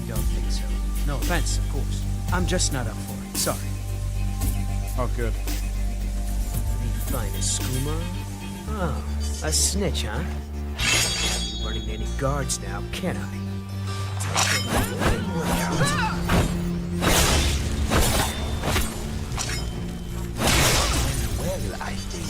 don't think so. No offense, of course. I'm just not up for it. Sorry. Oh, good. Need to find a skooma? Oh, a snitch, huh? Can't be running any guards now, can I? Well, I think.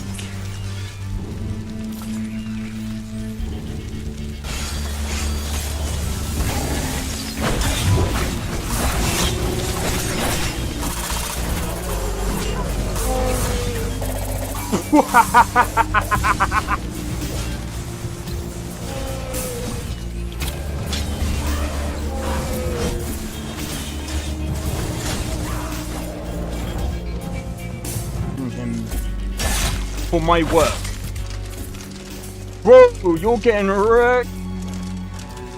For my work. Bro, you're getting wrecked.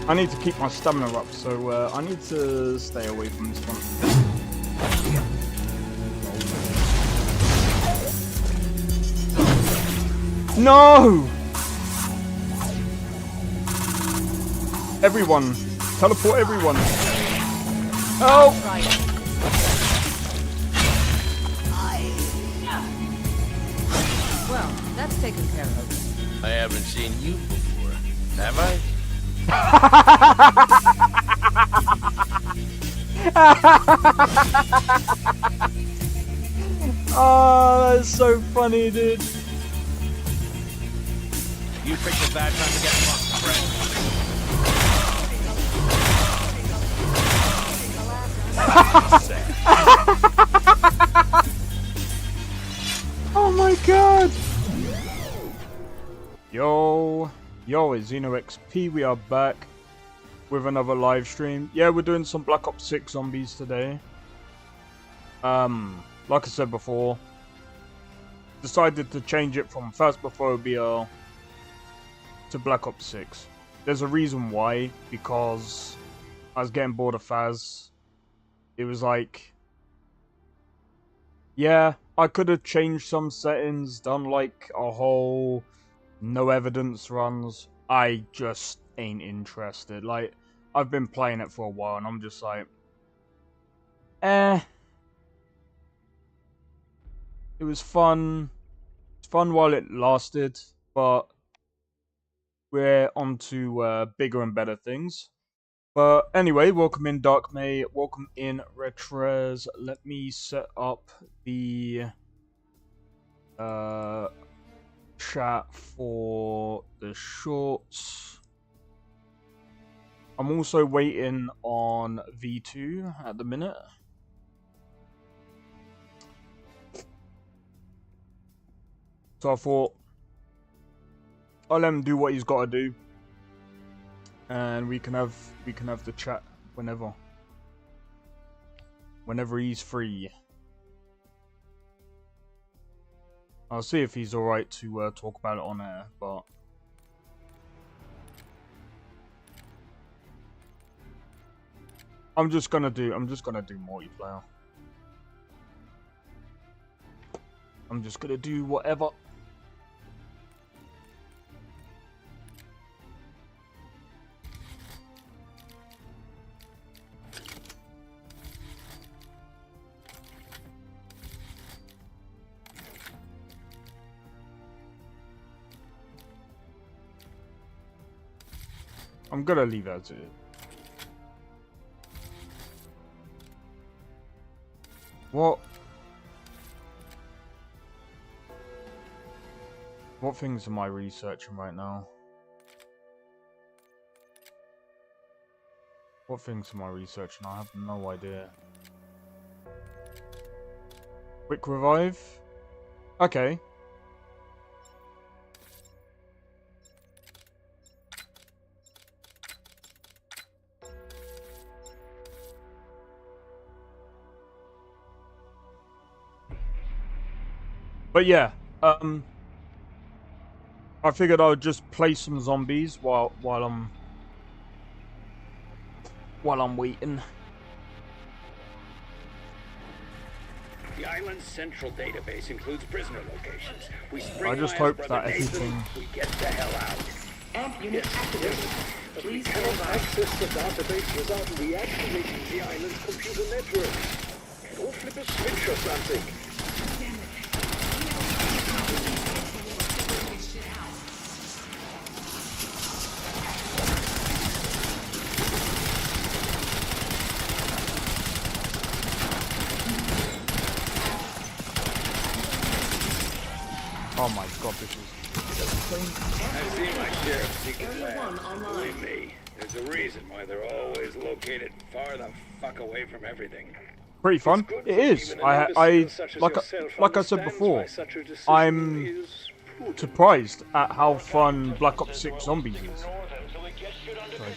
I need to keep my stamina up, so I need to stay away from this one. No! Everyone. Teleport everyone. Oh! Well, that's taken care of. I haven't seen you before, have I? Oh, that's so funny, dude. You picked a bad time to get lost, friend. Oh my god! Yo, it's XenoXP. We are back with another live stream. Yeah, we're doing some Black Ops 6 zombies today. Like I said before, decided to change it from Phasmophobia to Black Ops 6. There's a reason why, because I was getting bored of Phas. It was like, yeah, I could have changed some settings, done like a whole no evidence runs. I just ain't interested. Like, I've been playing it for a while and I'm just like, it was fun. It's fun while it lasted, but we're on to bigger and better things. But anyway, welcome in Dark May, welcome in Retrez. Let me set up the chat for the shorts. I'm also waiting on V2 at the minute. So I thought I'll let him do what he's got to do, and we can have the chat whenever he's free. I'll see if he's alright to talk about it on air, but I'm just gonna do multiplayer. I'm just gonna do whatever. I'm gonna leave it as it is. What things am I researching right now? What things am I researching? I have no idea. Quick revive? Okay. But yeah, I figured I would just play some zombies while I'm waiting. The island's central database includes prisoner locations. We I just hope that everything. We get the hell out. Amp unit activated. But we Please cannot stand by. access the database without reactivating the island's computer network. Go flip a switch or something. Oh my god, this is... I've seen my share of secret Area labs. 1 online. Believe me, there's a reason why they're always located far the fuck away from everything. pretty fun. It's good It that is. even an I imbecile such as like yourself like I said understands before, why such a decision I'm is prudent. surprised at how fun Black Ops 6 Zombies is. Sorry,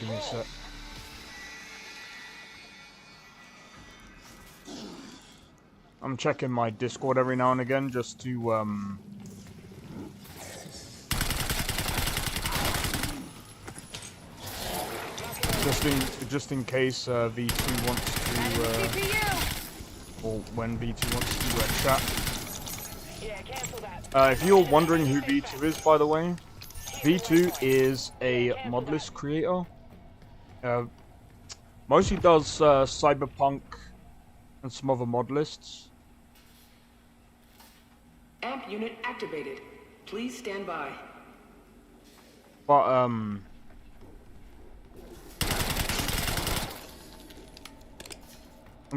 give me a sec. I'm checking my Discord every now and again just to just in case V2 wants to or when V2 wants to chat. If you're wondering who V2 is, by the way, V2 is a modlist creator. Mostly does Cyberpunk and some other mod lists. Amp unit activated. Please stand by. But I'm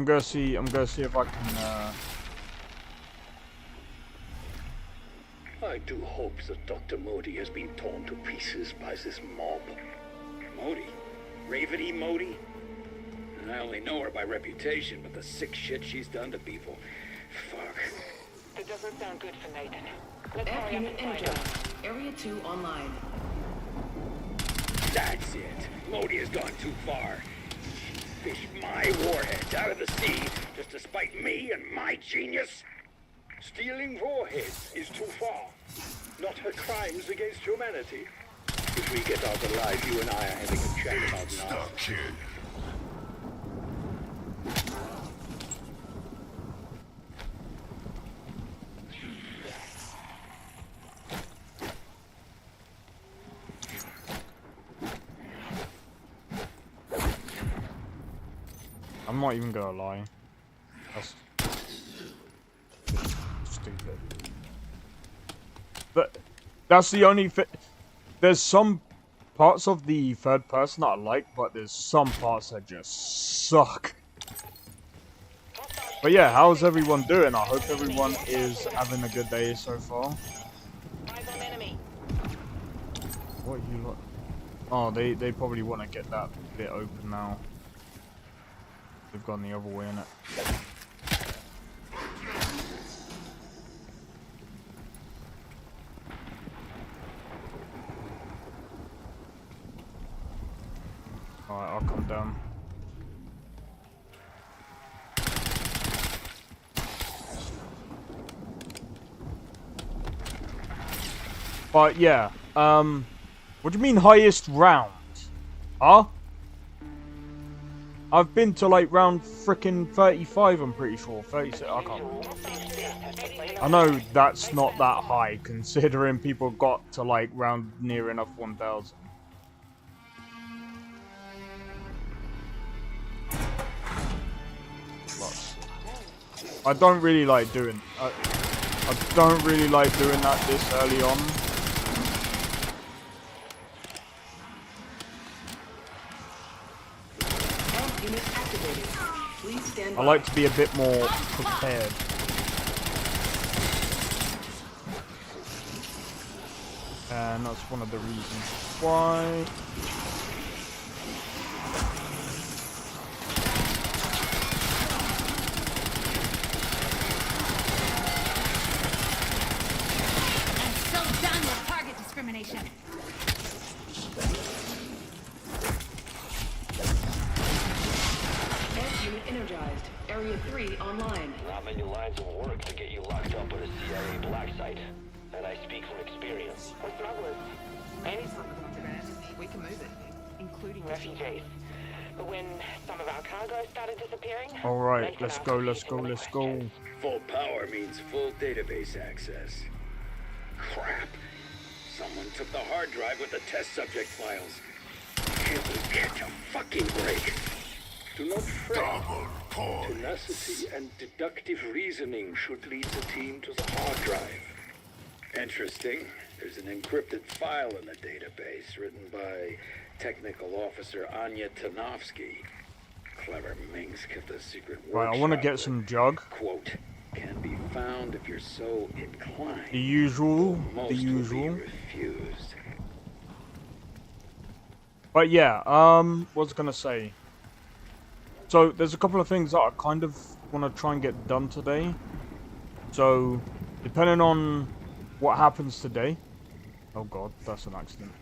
gonna see if I can I do hope that Dr. Modi has been torn to pieces by this mob. Modi? Ravity Modi? I only know her by reputation, but the sick shit she's done to people. Fuck. That doesn't sound good for Nathan. Let's Amp hurry up unit and find energized. her. Area 2 online. That's it. Modi has gone too far. She fished my warheads out of the sea just to spite me and my genius. Stealing warheads is too far. Not her crimes against humanity. If we get out alive, you and I are having a chat about now. I'm not even gonna lie. That's stupid. But that's the only there's some parts of the third person that I like, but there's some parts that just suck. But yeah, how's everyone doing? I hope everyone is having a good day so far. Eyes on enemy. What you like? Oh, they probably want to get that bit open now. They've gone the other way in it. Alright, I'll come down. But yeah, what do you mean highest round? Huh? I've been to like round frickin' 35, I'm pretty sure. 36, I can't remember. I know that's not that high, considering people got to like round near enough 1,000. I don't really like doing. I don't really like doing that this early on. Amp unit activated. Please stand by. I like to be a bit more prepared. And that's one of the reasons why. So done with target discrimination. Amp unit energized. Area 3 online. Not many lines of work to get you locked up with a CIA black site. And I speak from experience. We're smugglers. Any sort of contraband. We can move it, including refugees. But when some of our cargo started disappearing... Alright, Nathan let's asked go, me let's to go, make let's go. questions. Full power means full database access. Crap. Someone took the hard drive with the test subject files. Can't we catch a fucking break? Do not fret. Tenacity and deductive reasoning should lead the team to the hard drive. Interesting. There's an encrypted file in the database written by Technical Officer Anya Tanovsky. Clever minx kept a secret workshop. Right, I want to get that, some jug. quote, can be found if you're so inclined. The usual, Most the will be usual. refused. But yeah, what was I gonna say? So there's a couple of things that I kind of want to try and get done today. So depending on what happens today. Oh god, that's an accident.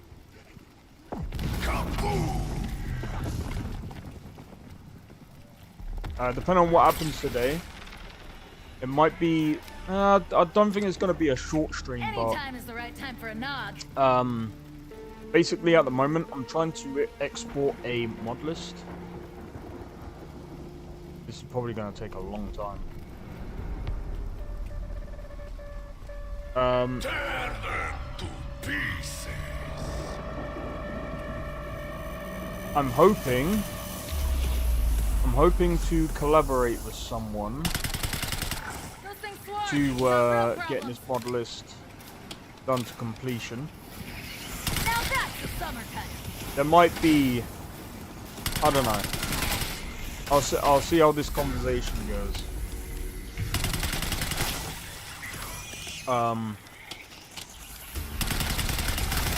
Depending on what happens today, it might be. I don't think it's gonna be a short stream, but Anytime is the right time for a nod. basically at the moment I'm trying to export a mod list. This is probably gonna take a long time. Tear them to pieces. I'm hoping to collaborate with someone Those things swarm. to No real get this mod list done to completion. Now that's the summer cut. There might be, I don't know. I'll see how this conversation goes.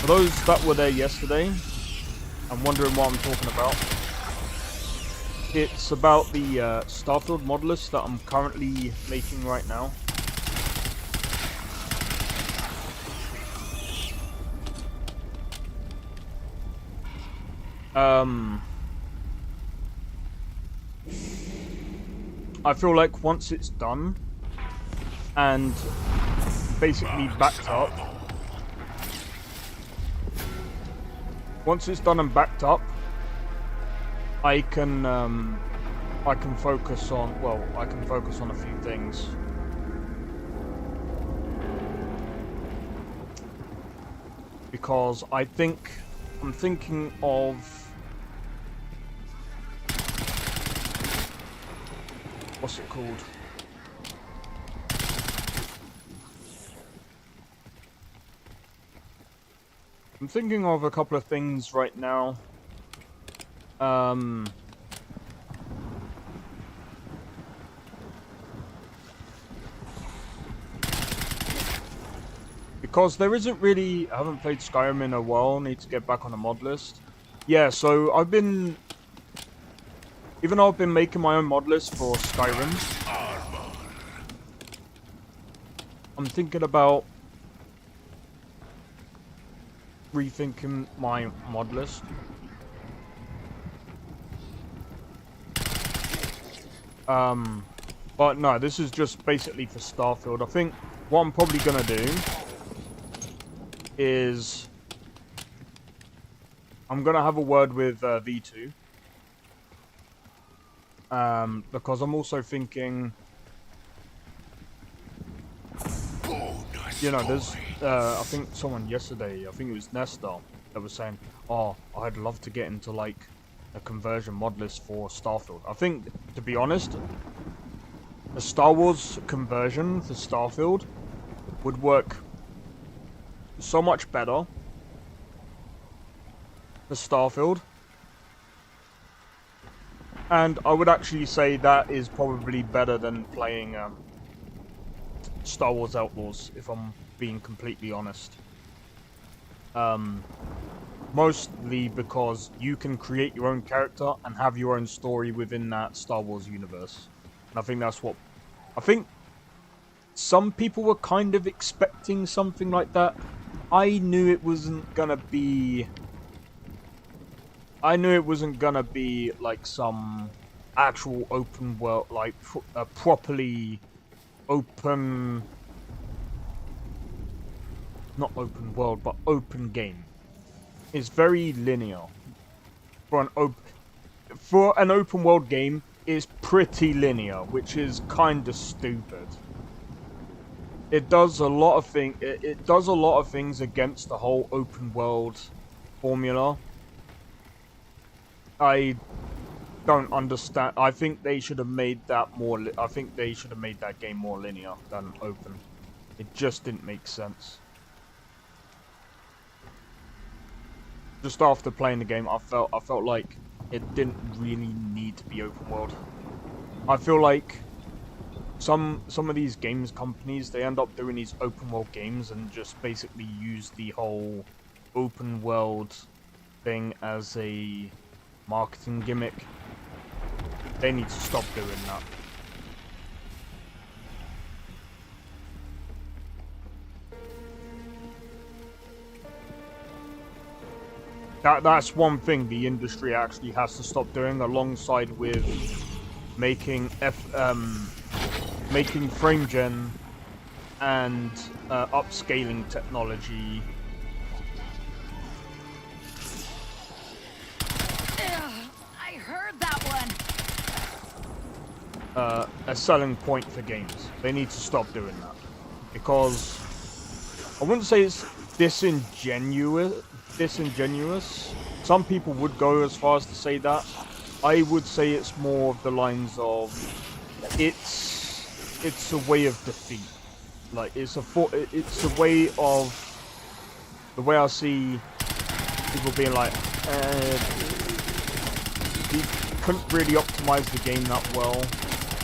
For those that were there yesterday and wondering what I'm talking about, it's about the Starfield mod list that I'm currently making right now. I feel like once it's done and basically backed up, I can focus on, well, I can focus on a few things. Because I'm thinking of what's it called? I'm thinking of a couple of things right now. Because there isn't really, I haven't played Skyrim in a while, need to get back on the mod list. Yeah, so even though I've been making my own mod list for Skyrim, I'm thinking about rethinking my mod list. But no, this is just basically for Starfield. I think what I'm probably gonna do is I'm gonna have a word with V2. Because I'm also thinking, you know, there's, I think someone yesterday, I think it was Nestor, that was saying, oh, I'd love to get into, like, a conversion mod list for Starfield. I think, to be honest, a Star Wars conversion for Starfield would work so much better for Starfield. And I would actually say that is probably better than playing Star Wars Outlaws, if I'm being completely honest. Mostly because you can create your own character and have your own story within that Star Wars universe. And I think that's what... I think some people were kind of expecting something like that. I knew it wasn't gonna be... like some actual open world, like properly open, not open world, but open game. It's very linear. For an open world game, it's pretty linear, which is kind of stupid. it does a lot of it does a lot of things against the whole open world formula. I don't understand. I think they should have made that more. I think they should have made that game more linear than open. It just didn't make sense. Just after playing the game, I felt like it didn't really need to be open world. I feel like some of these games companies, they end up doing these open world games and just basically use the whole open world thing as a marketing gimmick. They need to stop doing that. That's one thing the industry actually has to stop doing, alongside with making making frame gen and upscaling technology I heard that one. a selling point for games. They need to stop doing that, because I wouldn't say it's disingenuous. Some people would go as far as to say that. I would say it's more of the lines of it's a way of defeat. Like it's a way of, the way I see people being like, you couldn't really optimize the game that well,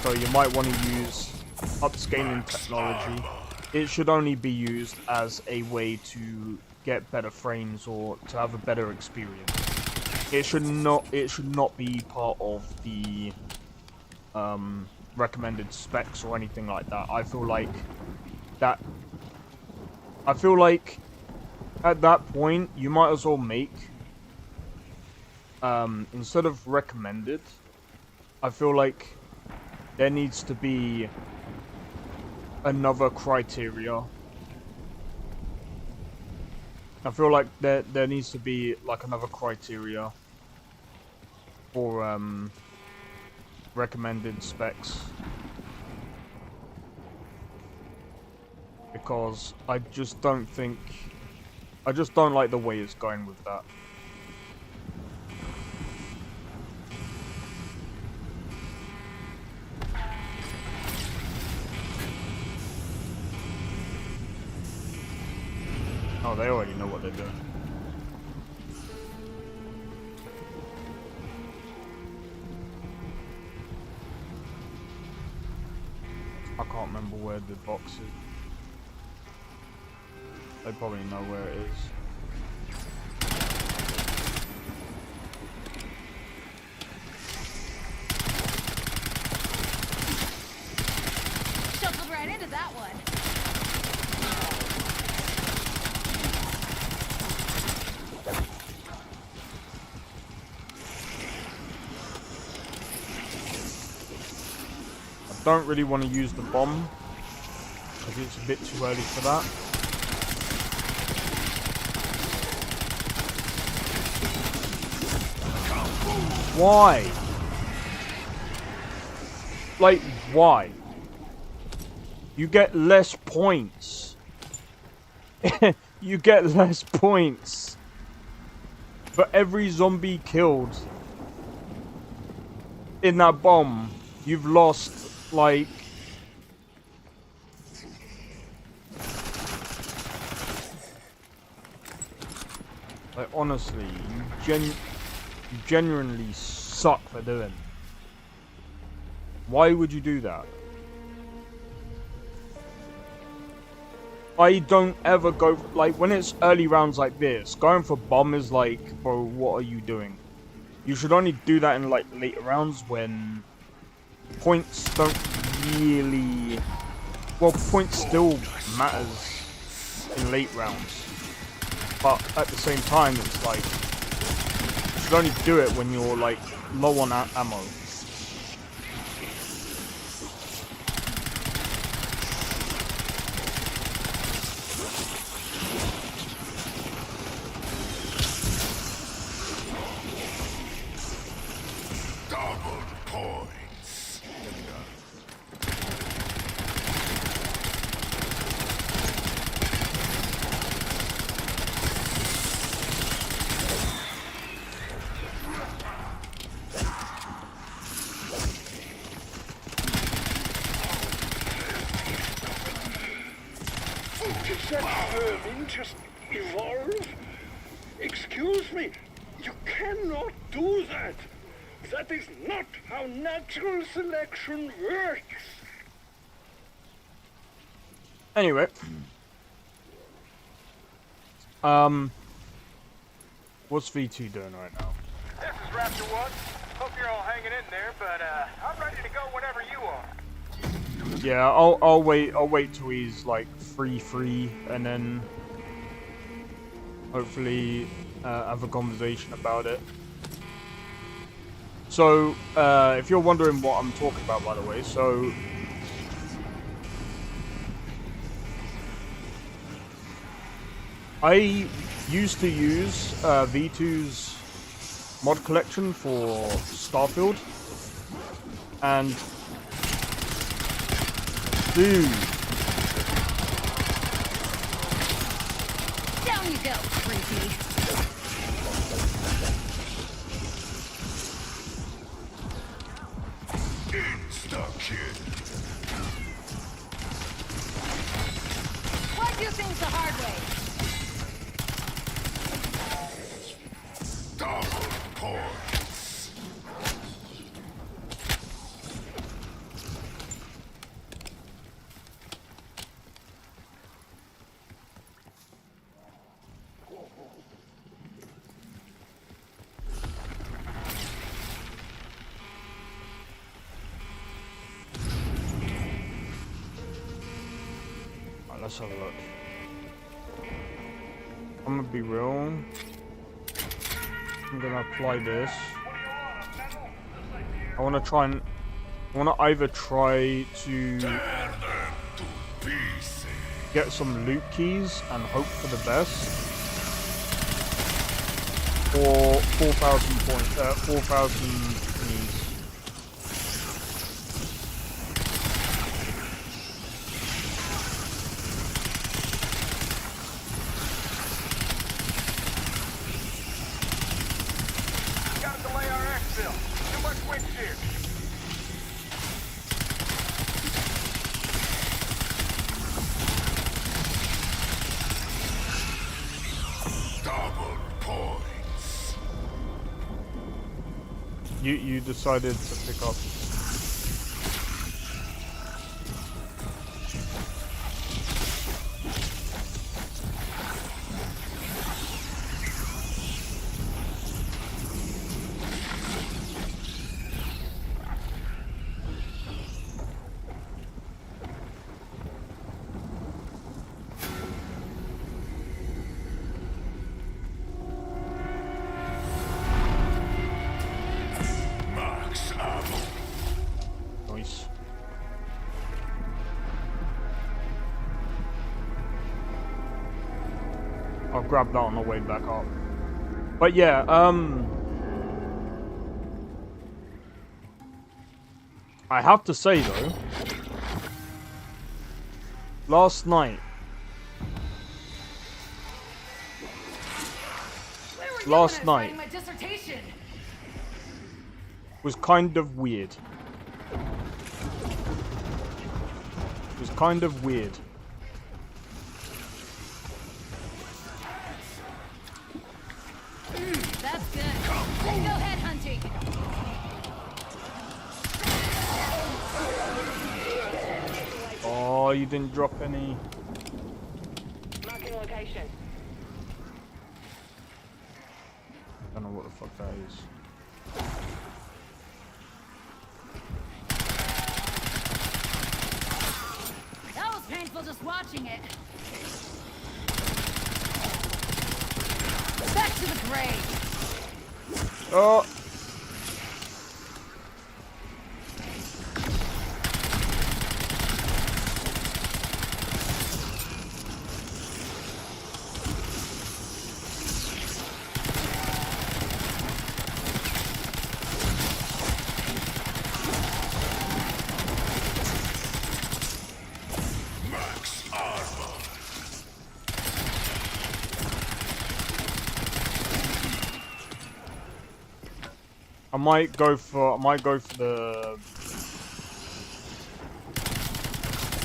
so you might want to use upscaling technology. It should only be used as a way to get better frames or to have a better experience. It should not be part of the recommended specs or anything like that. I feel like at that point you might as well make instead of recommended, I feel like there needs to be another criteria. I feel like there needs to be like another criteria for recommended specs, because I just don't like the way it's going with that. Oh, they already know what they're doing. I can't remember where the box is. They probably know where it is. Shuffled right into that one. Don't really want to use the bomb because it's a bit too early for that. Why? Like, why? You get less points. You get less points for every zombie killed in that bomb. You've lost, like, honestly, you genuinely suck for doing. Why would you do that? I don't ever go for, like, when it's early rounds like this, going for bomb is like, bro, what are you doing? You should only do that in like later rounds when points don't really, well, points still matters in late rounds, but at the same time it's like, you should only do it when you're like low on ammo. Double points. mean, just evolve? Excuse me, you cannot do that. That is not how natural selection works. Anyway. What's V2 doing right now? This is Raptor 1. Hope you're all hanging in there, but I'm ready to go whenever you are. Yeah, I'll wait till he's like free, and then hopefully have a conversation about it. So, if you're wondering what I'm talking about, by the way, so I used to use V2's mod collection for Starfield, and dude, Down you go, creepy. Insta-kill. Why do things the hard way? Double points. Alright, let's have a look. I'm gonna be real. I'm gonna apply this. I wanna either try to Tear them to pieces. get some loot keys and hope for the best, or 4,000 points, 4,000 keys. Gotta delay our exfil. Too much wind shear. Double points. You decided to pick up. Max ammo. Nice. I'll grab that on the way back up. But yeah, I have to say though, last night, Where were you Last when I was night. writing my dissertation? was kind of weird. It was kind of weird. That's good. Let's go headhunting. Oh, you didn't drop any. Marking location. Don't know what the fuck that is. That was painful just watching it. Back to the grave. Oh! Max armor. I might go for the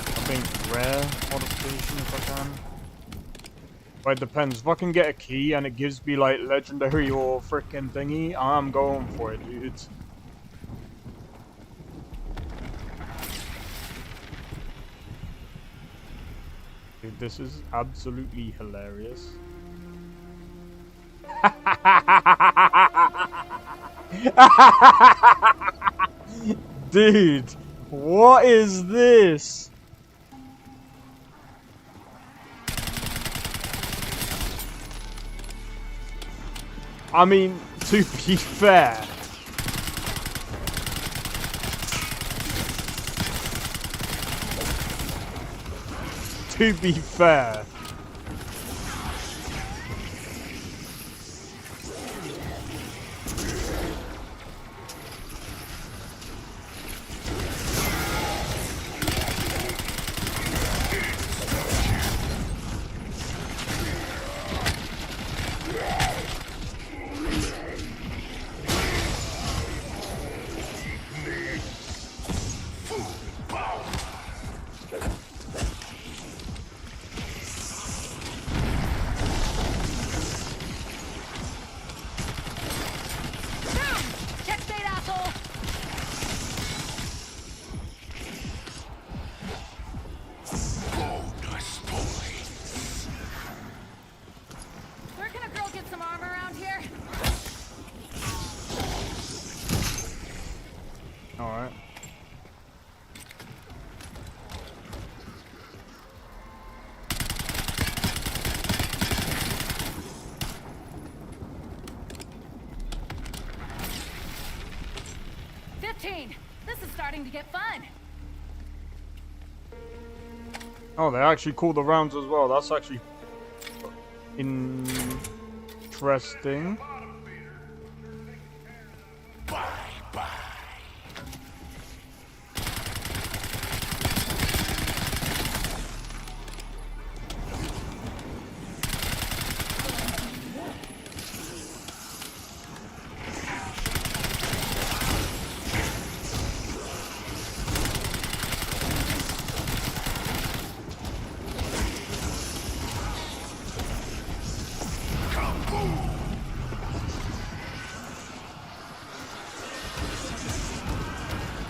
I think rare modification if I can. But it depends. If I can get a key and it gives me like legendary or freaking thingy, I'm going for it, dude. Dude, this is absolutely hilarious. Dude, what is this? I mean, to be fair, Checkmate, asshole! Bonus points. Where can a girl get some armor around here? alright. This is starting to get fun. Oh, they actually call the rounds as well. That's actually interesting. Bye-bye.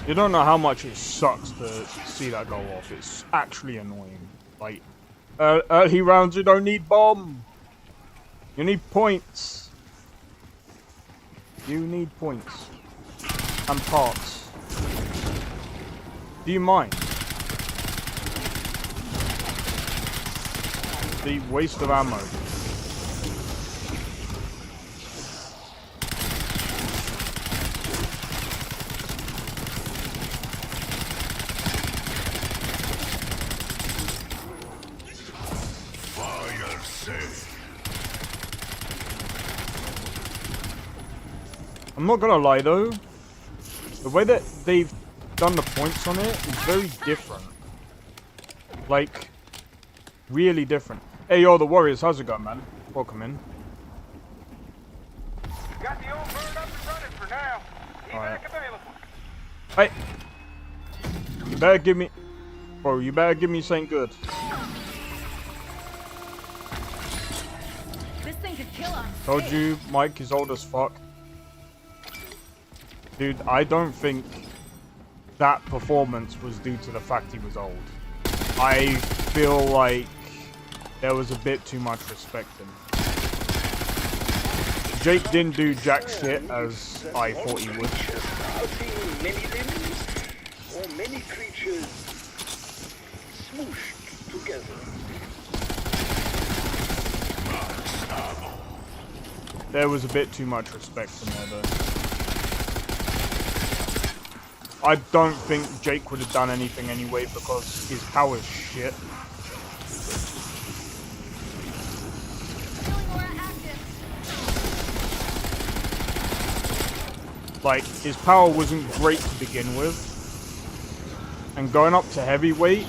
You don't know how much it sucks to see that go off. It's actually annoying. Like, early rounds, you don't need bomb. You need points. You need points. And parts. Do you mind? The waste of ammo. Fire sale. I'm not gonna lie though, the way that they've done the points on it is very different. Like, really different. Hey yo, the Warriors, how's it going, man? Welcome in. Got the old bird up and running for now. Be Alright. back available. Hey! You better give me... Bro, you better give me something good. This thing could kill us. Told you, Mike is old as fuck. Dude, I don't think that performance was due to the fact he was old. I feel like there was a bit too much respect in him. Jake didn't do jack shit as I thought he would. Many limbs or many creatures smooshed together. There was a bit too much respect in there though. I don't think Jake would have done anything anyway because his power's shit. Feeling more active. Like, his power wasn't great to begin with. And going up to heavyweight,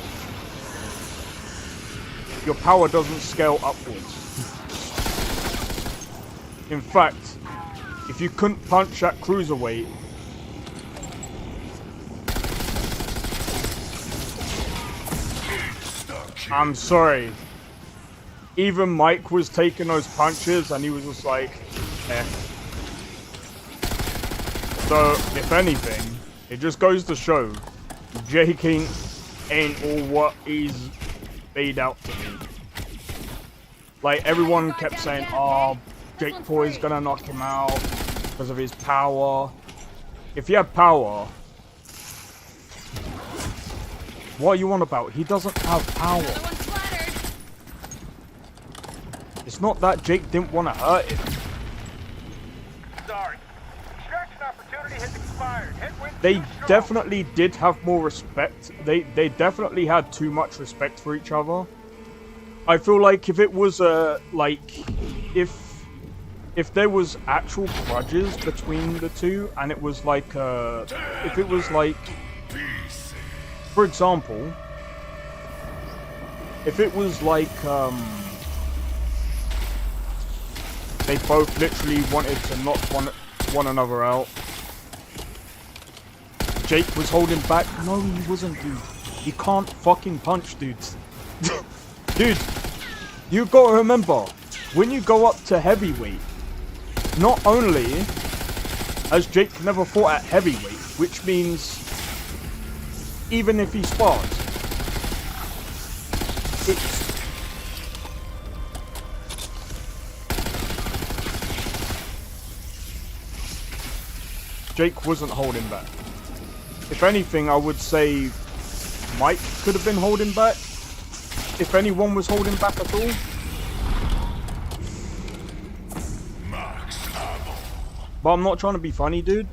your power doesn't scale upwards. In fact, if you couldn't punch at cruiserweight, I'm sorry. even Mike was taking those punches and he was just like, eh. So, if anything, it just goes to show Jake ain't all what he's made out to be. Like, everyone kept saying, oh, Jake Paul's gonna knock him out because of his power. If he had power, what are you on about? He doesn't have power. It's not that Jake didn't want to hurt him. Sorry. Extraction opportunity has expired. Headwind's They too strong. definitely did have more respect. They definitely had too much respect for each other. I feel like if it was if there was actual grudges between the two, and it was like if it was like, for example, if it was like they both literally wanted to knock one another out. Jake was holding back. No, he wasn't, dude. He can't fucking punch, dudes. Dude, you gotta remember, when you go up to heavyweight, not only has Jake never fought at heavyweight, which means even if he spars, Jake wasn't holding back. If anything, I would say Mike could have been holding back. If anyone was holding back at all. But I'm not trying to be funny, dude.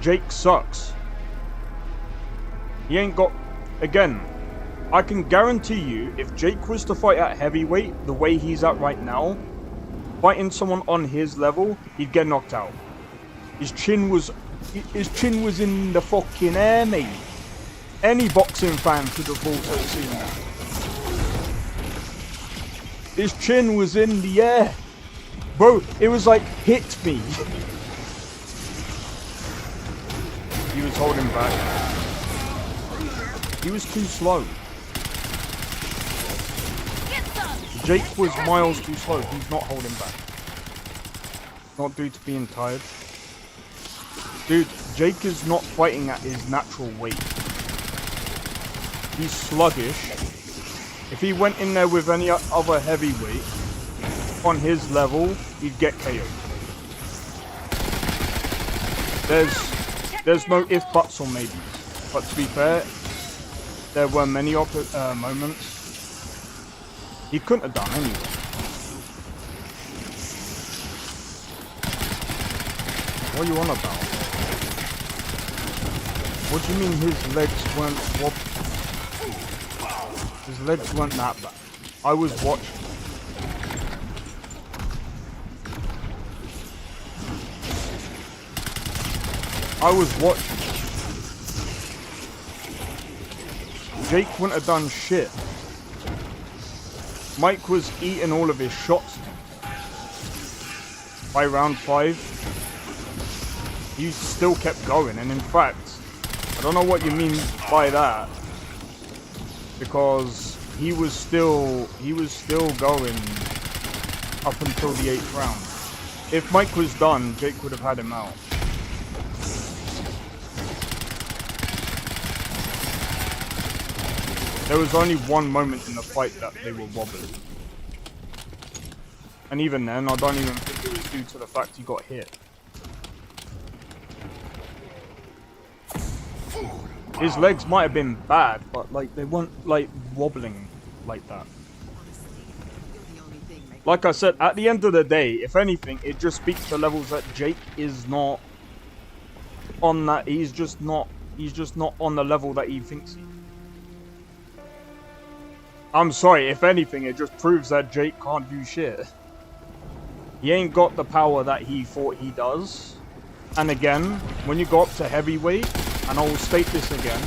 Jake sucks. He ain't got... Again, I can guarantee you, if Jake was to fight at heavyweight, the way he's at right now, fighting someone on his level, he'd get knocked out. His chin was in the fucking air, mate. Any boxing fan could have also seen that. His chin was in the air. Bro, it was like, hit me. He was holding back. He was too slow. Jake was miles too slow. He's not holding back. Not due to being tired. Dude, Jake is not fighting at his natural weight. He's sluggish. If he went in there with any other heavyweight on his level, he'd get KO'd. There's no if, buts, or maybes. But to be fair, there were many moments he couldn't have done anyway. What are you on about? What do you mean his legs weren't His legs weren't that bad. I was watching. Jake wouldn't have done shit. Mike was eating all of his shots. By round 5, he still kept going, and in fact, I don't know what you mean by that, because he was still going up until the 8th round. If Mike was done, Jake would have had him out. There was only one moment in the fight that they were wobbling. And even then, I don't even think it was due to the fact he got hit. His legs might have been bad, but like they weren't like wobbling like that. Like I said, at the end of the day, if anything, it just speaks to levels that Jake is not on that. He's just not on the level that he thinks he is. I'm sorry, if anything, it just proves that Jake can't do shit. He ain't got the power that he thought he does. And again, when you go up to heavyweight, and I will state this again,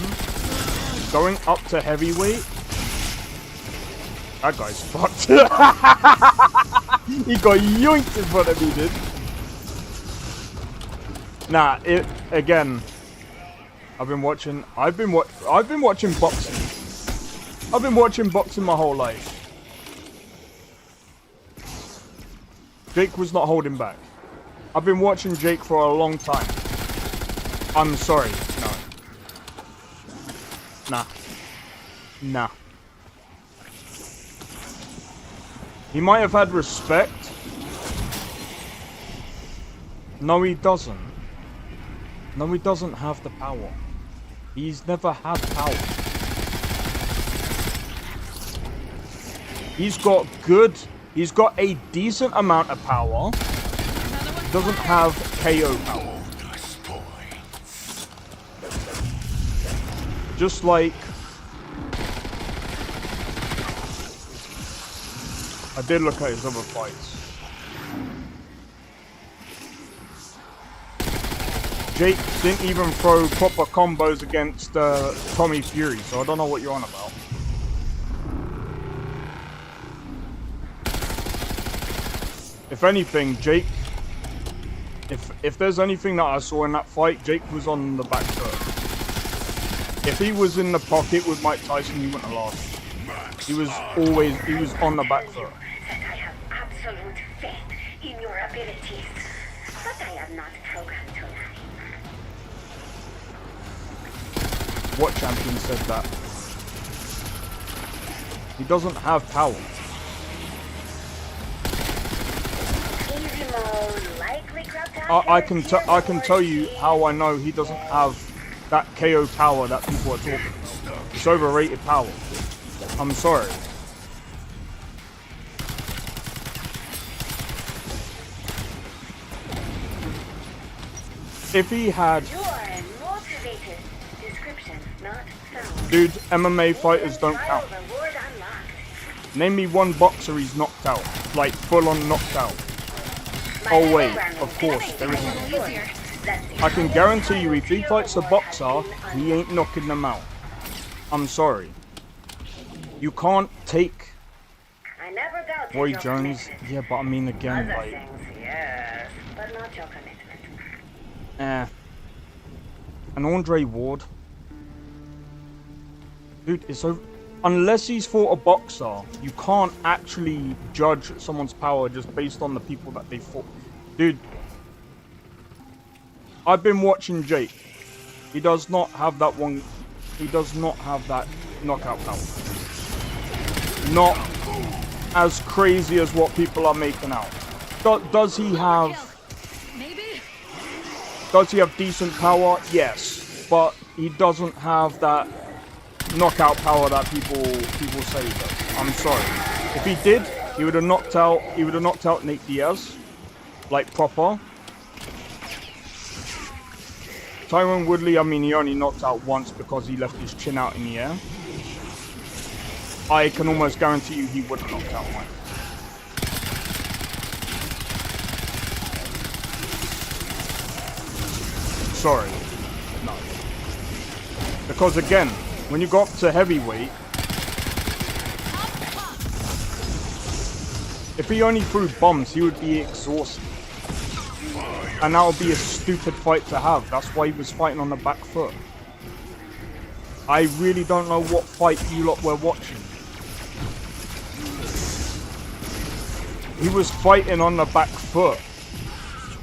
going up to heavyweight, that guy's fucked. He got yoinked in front of me, dude. Nah, again, I've been watching boxing I've been watching boxing my whole life. Jake was not holding back. I've been watching Jake for a long time. I'm sorry. No. Nah. Nah. He might have had respect. No, he doesn't. No, he doesn't have the power. He's never had power. He's got a decent amount of power. Doesn't have KO power. Just like I did look at his other fights. Jake didn't even throw proper combos against Tommy Fury, so I don't know what you're on about. If anything, Jake, if there's anything that I saw in that fight, Jake was on the back foot. If he was in the pocket with Mike Tyson, he wouldn't have lost. He was on the back foot. That I have absolute faith in your abilities, but I am not programmed to lie. What champion said that? He doesn't have power. I can tell you how I know he doesn't have that KO power that people are talking about. It's overrated power. I'm sorry. If he had... Dude, MMA fighters don't count. Name me one boxer he's knocked out. Like, full-on knocked out. Oh wait, of course, there isn't. I can guarantee you if he fights a boxer, he ain't knocking them out. I'm sorry. You can't take Roy Jones. Yeah, but I mean again, like... And Andre Ward. Dude, it's so... Unless he's fought a boxer, you can't actually judge someone's power just based on the people that they fought. Dude, I've been watching Jake. He does not have that one. He does not have that knockout power. Not as crazy as what people are making out. Does he have? Does he have decent power? Yes, but he doesn't have that knockout power that people say he does. I'm sorry. If he did, he would have knocked out Nate Diaz, like proper. Tyron Woodley, I mean, he only knocked out once because he left his chin out in the air. I can almost guarantee you he would have knocked out one. Sorry. No. Because again, when you go up to heavyweight, if he only threw bombs, he would be exhausted. And that would be a stupid fight to have. That's why he was fighting on the back foot. I really don't know what fight you lot were watching. He was fighting on the back foot.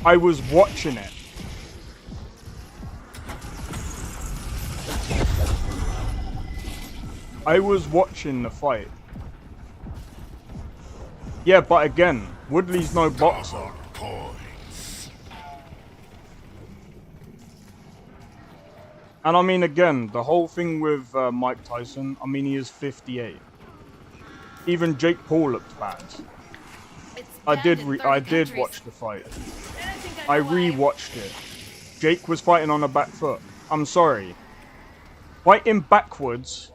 I was watching it. I was watching the fight. Yeah, but again, Woodley's no boxer. And I mean, again, the whole thing with Mike Tyson, I mean, he is 58. Even Jake Paul looked bad. I did watch the fight. I re-watched it. Jake was fighting on the back foot. I'm sorry. Fighting backwards.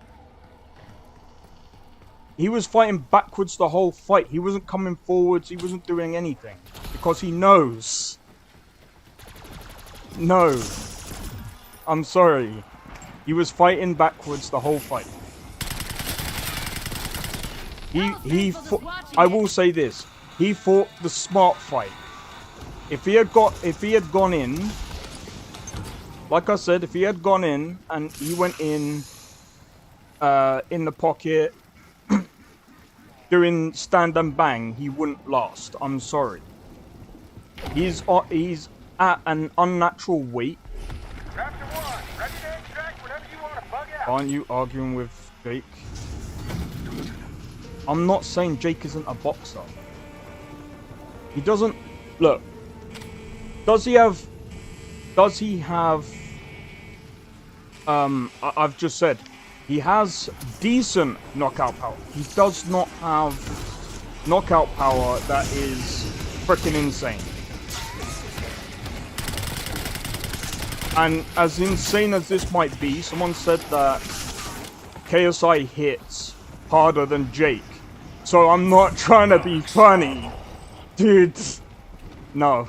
He was fighting backwards the whole fight. He wasn't coming forwards. He wasn't doing anything. Because he knows. No. I'm sorry. He was fighting backwards the whole fight. I will say this. He fought the smart fight. If he had gone in, like I said, if he had gone in and he went in in the pocket, doing stand and bang, he wouldn't last. I'm sorry. He's at an unnatural weight. Raptor 1, ready to extract whenever you want to bug out. Aren't you arguing with Jake? I'm not saying Jake isn't a boxer. He doesn't... Look. Does he have... I've just said. He has decent knockout power. He does not have knockout power that is freaking insane. And as insane as this might be, someone said that KSI hits harder than Jake. So I'm not trying to be funny. Dude. No.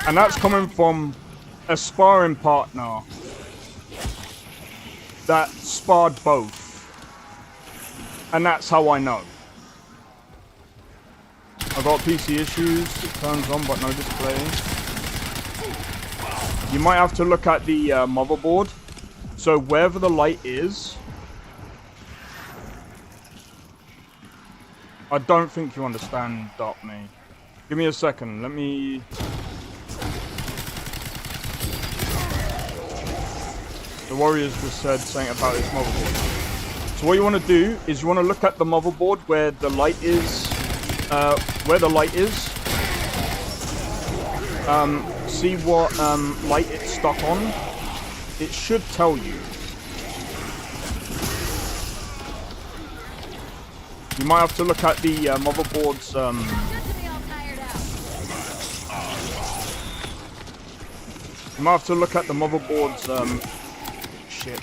And that's coming from a sparring partner that sparred both. And that's how I know. I got PC issues, it turns on but no display. You might have to look at the motherboard. So wherever the light is, I don't think you understand, Dark Me. Give me a second, let me... The Warriors just said something about his motherboard. So what you want to do is you want to look at the motherboard where the light is. See what light it's stuck on. It should tell you. You might have to look at the motherboard's You might have to look at the motherboard's shit.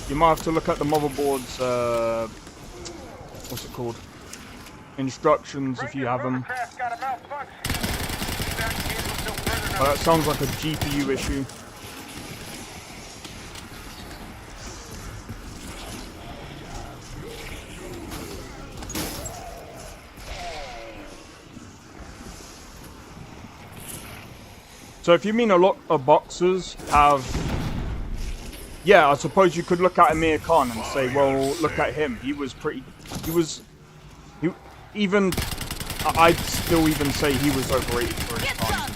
You might have to look at the motherboard's what's it called? Instructions if you have them. That sounds like a GPU issue. So if you mean a lot of boxers have... Yeah, I suppose you could look at Amir Khan and say, well, look at him. He was pretty... Even... I'd still even say he was overrated for his time.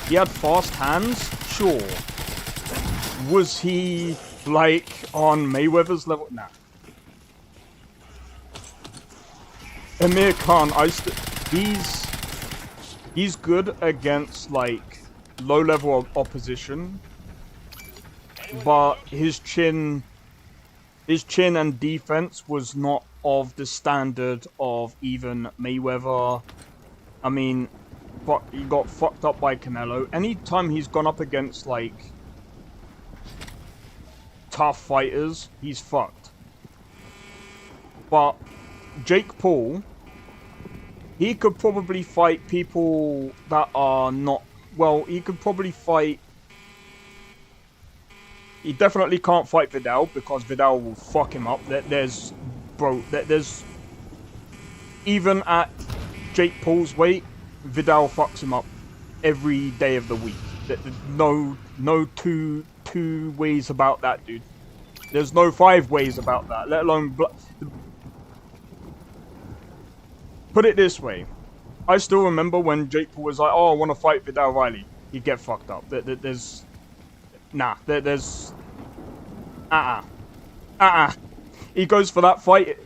He had fast hands? Sure. Was he, like, on Mayweather's level? Nah. Amir Khan, he's good against, like, low-level opposition. But his chin and defense was not of the standard of even Mayweather. I mean, he got fucked up by Canelo. Anytime he's gone up against, like, tough fighters, he's fucked. But Jake Paul, he could probably fight people that are not... Well, he could probably fight... He definitely can't fight Vidal because Vidal will fuck him up. There's even at Jake Paul's weight, Vidal fucks him up every day of the week. No two ways about that, dude. There's no 5 ways about that, let alone... Put it this way. I still remember when Jake Paul was like, oh, I want to fight Vidal Riley. He'd get fucked up. There's... Nah, there's... He goes for that fight,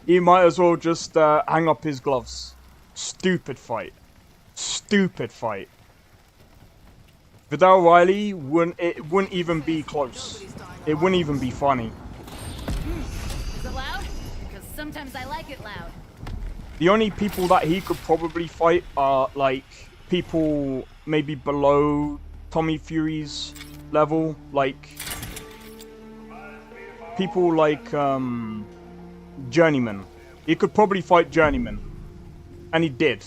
he might as well just hang up his gloves. Stupid fight. Stupid fight. Vidal Riley wouldn't even be close. It wouldn't even be funny. Is it loud? Because sometimes I like it loud. The only people that he could probably fight are, like, people maybe below Tommy Fury's level, like... People like, Journeyman. He could probably fight Journeyman. And he did.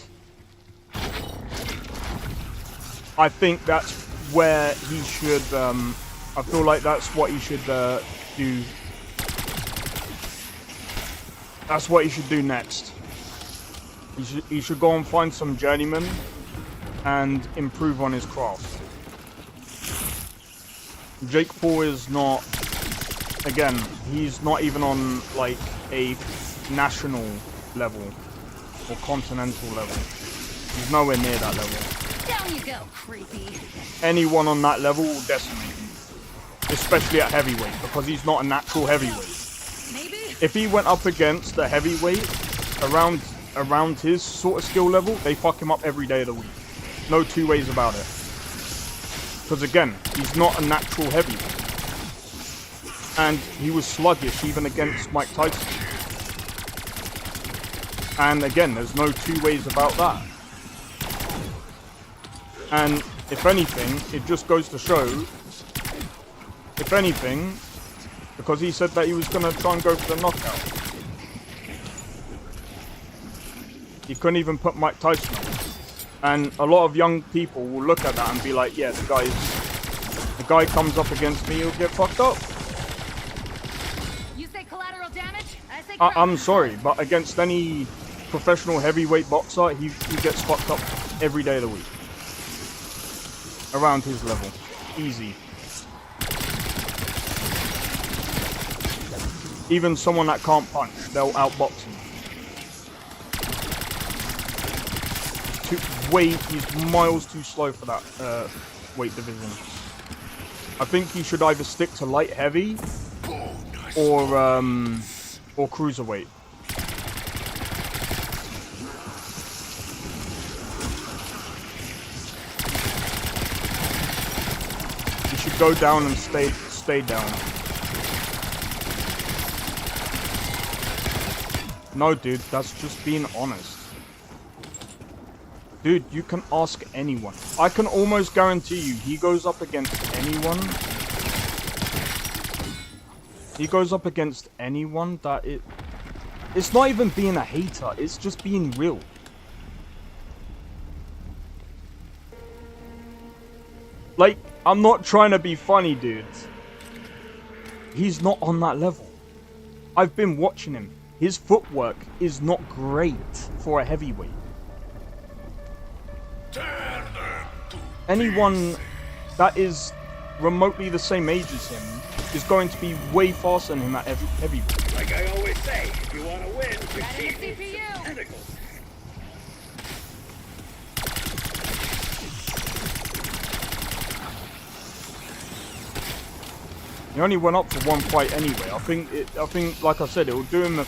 I think that's where he should, I feel like that's what he should, do. That's what he should do next. He should go and find some Journeyman. and improve on his craft. Jake Paul is not, again, he's not even on like a national level or continental level. He's nowhere near that level. Down you go, creepy. Anyone on that level will decimate him, especially at heavyweight, because he's not a natural heavyweight. Maybe? If he went up against the heavyweight around his sort of skill level, they fuck him up every day of the week. No two ways about it. Because again, he's not a natural heavyweight. And he was sluggish even against Mike Tyson. And again, there's no two ways about that. And if anything, it just goes to show, if anything, because he said that he was going to try and go for the knockout. He couldn't even put Mike Tyson on. And a lot of young people will look at that and be like, yeah, the guy comes up against me, he'll get fucked up. You say collateral damage? I say I'm sorry, but against any professional heavyweight boxer, he gets fucked up every day of the week. Around his level. Easy. Even someone that can't punch, they'll outbox him. He's miles too slow for that weight division. I think he should either stick to light heavy or cruiserweight. He should go down and stay down. No, dude, that's just being honest. Dude, you can ask anyone. I can almost guarantee you, he goes up against anyone. He goes up against anyone that it's not even being a hater, it's just being real. Like, I'm not trying to be funny, dudes. He's not on that level. I've been watching him. His footwork is not great for a heavyweight. Anyone that is remotely the same age as him is going to be way faster than him at heavyweight. Like I always say, if you want to win, succeed with some tentacles. He only went up for one fight anyway. I think, like I said, it'll do him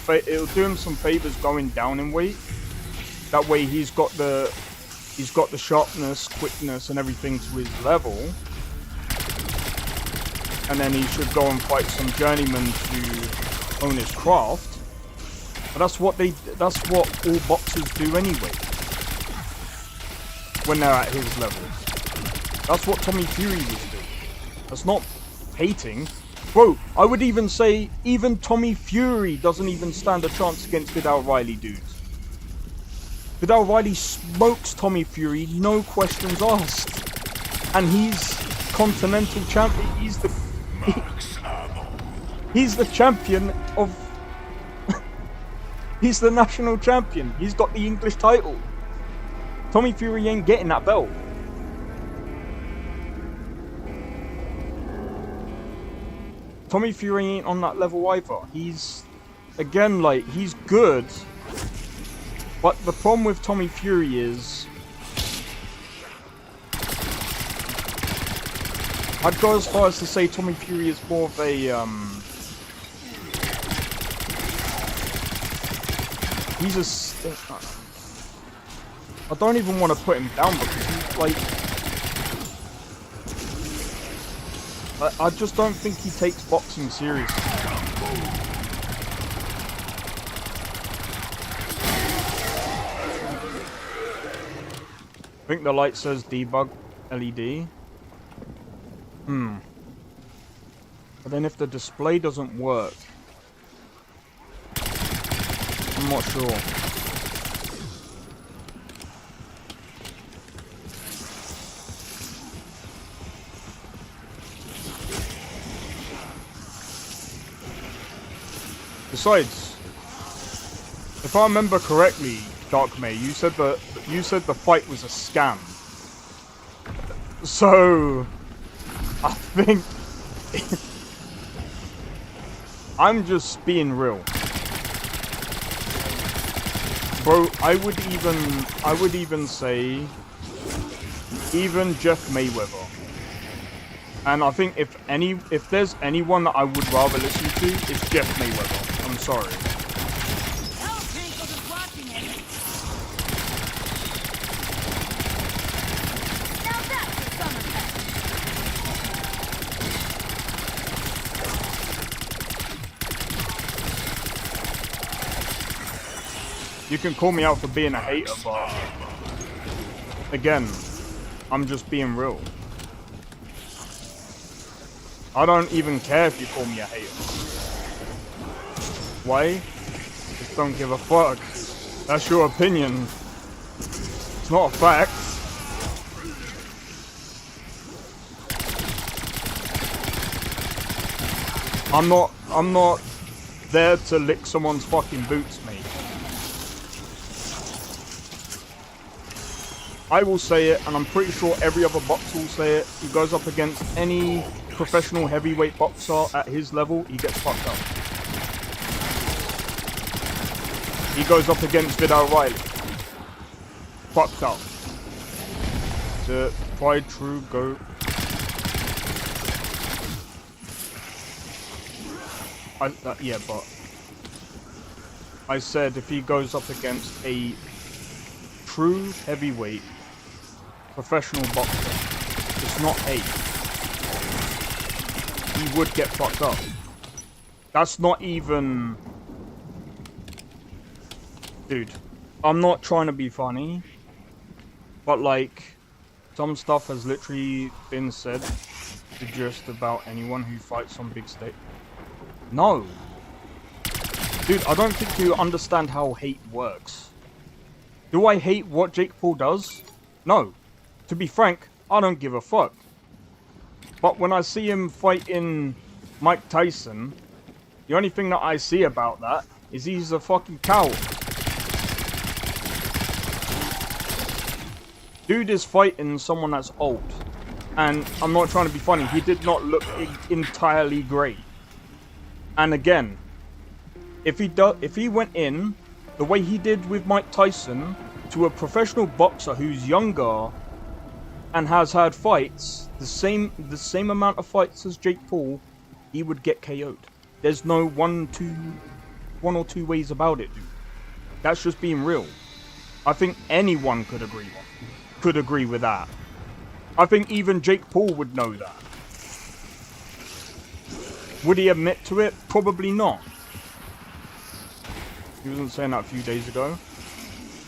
some favors going down in weight. That way, he's got the sharpness, quickness, and everything to his level. And then he should go and fight some journeymen to own his craft. But that's what all boxers do anyway. When they're at his levels. That's what Tommy Fury was doing. That's not hating. Bro, I would even say even Tommy Fury doesn't even stand a chance against Vidal Riley, dude. Vidal Riley smokes Tommy Fury, no questions asked. And he's continental champion. He's the champion of... he's the national champion. He's got the English title. Tommy Fury ain't getting that belt. Tommy Fury ain't on that level either. He's... again, like, he's good. But the problem with Tommy Fury is... I'd go as far as to say Tommy Fury is more of a, he's a... I don't even want to put him down because he's like... I just don't think he takes boxing seriously. I think the light says debug LED. But then if the display doesn't work, I'm not sure. Besides, if I remember correctly, Dark May, you said the fight was a scam. So, I think I'm just being real. Bro, I would even say even Jeff Mayweather. And I think if there's anyone that I would rather listen to, it's Jeff Mayweather. I'm sorry. You can call me out for being a hater, but again, I'm just being real. I don't even care if you call me a hater. Why? Just don't give a fuck. That's your opinion. It's not a fact. I'm not there to lick someone's fucking boots, mate. I will say it, and I'm pretty sure every other boxer will say it. He goes up against any professional heavyweight boxer at his level, he gets fucked up. He goes up against Vidal Riley. Fucked up. The Pride True Goat. Yeah, but I said if he goes up against a true heavyweight professional boxer, it's not hate. He would get fucked up. That's not even... Dude, I'm not trying to be funny, but like, some stuff has literally been said to just about anyone who fights on big stage. No. Dude, I don't think you understand how hate works. Do I hate what Jake Paul does? No. To be frank, I don't give a fuck. But when I see him fighting Mike Tyson, the only thing that I see about that is he's a fucking coward. Dude is fighting someone that's old. And I'm not trying to be funny, he did not look entirely great. And again, if he went in the way he did with Mike Tyson to a professional boxer who's younger and has had fights, the same amount of fights as Jake Paul, he would get KO'd. There's no one or two ways about it, dude. That's just being real. I think anyone could agree with that. I think even Jake Paul would know that. Would he admit to it? Probably not. He wasn't saying that a few days ago.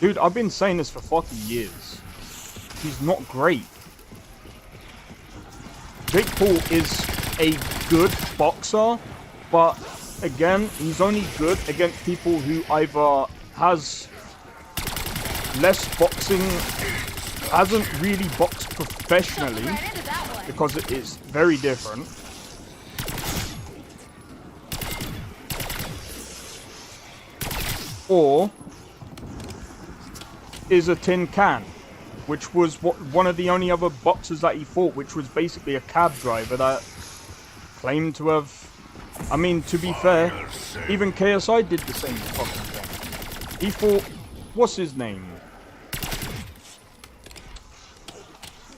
Dude, I've been saying this for fucking years. He's not great. Jake Paul is a good boxer, but again, he's only good against people who either has less boxing, hasn't really boxed professionally, because it is very different. Or is a tin can, which was one of the only other boxers that he fought, which was basically a cab driver that claimed to have... I mean, to be fair, even KSI did the same fucking thing. He fought... What's his name?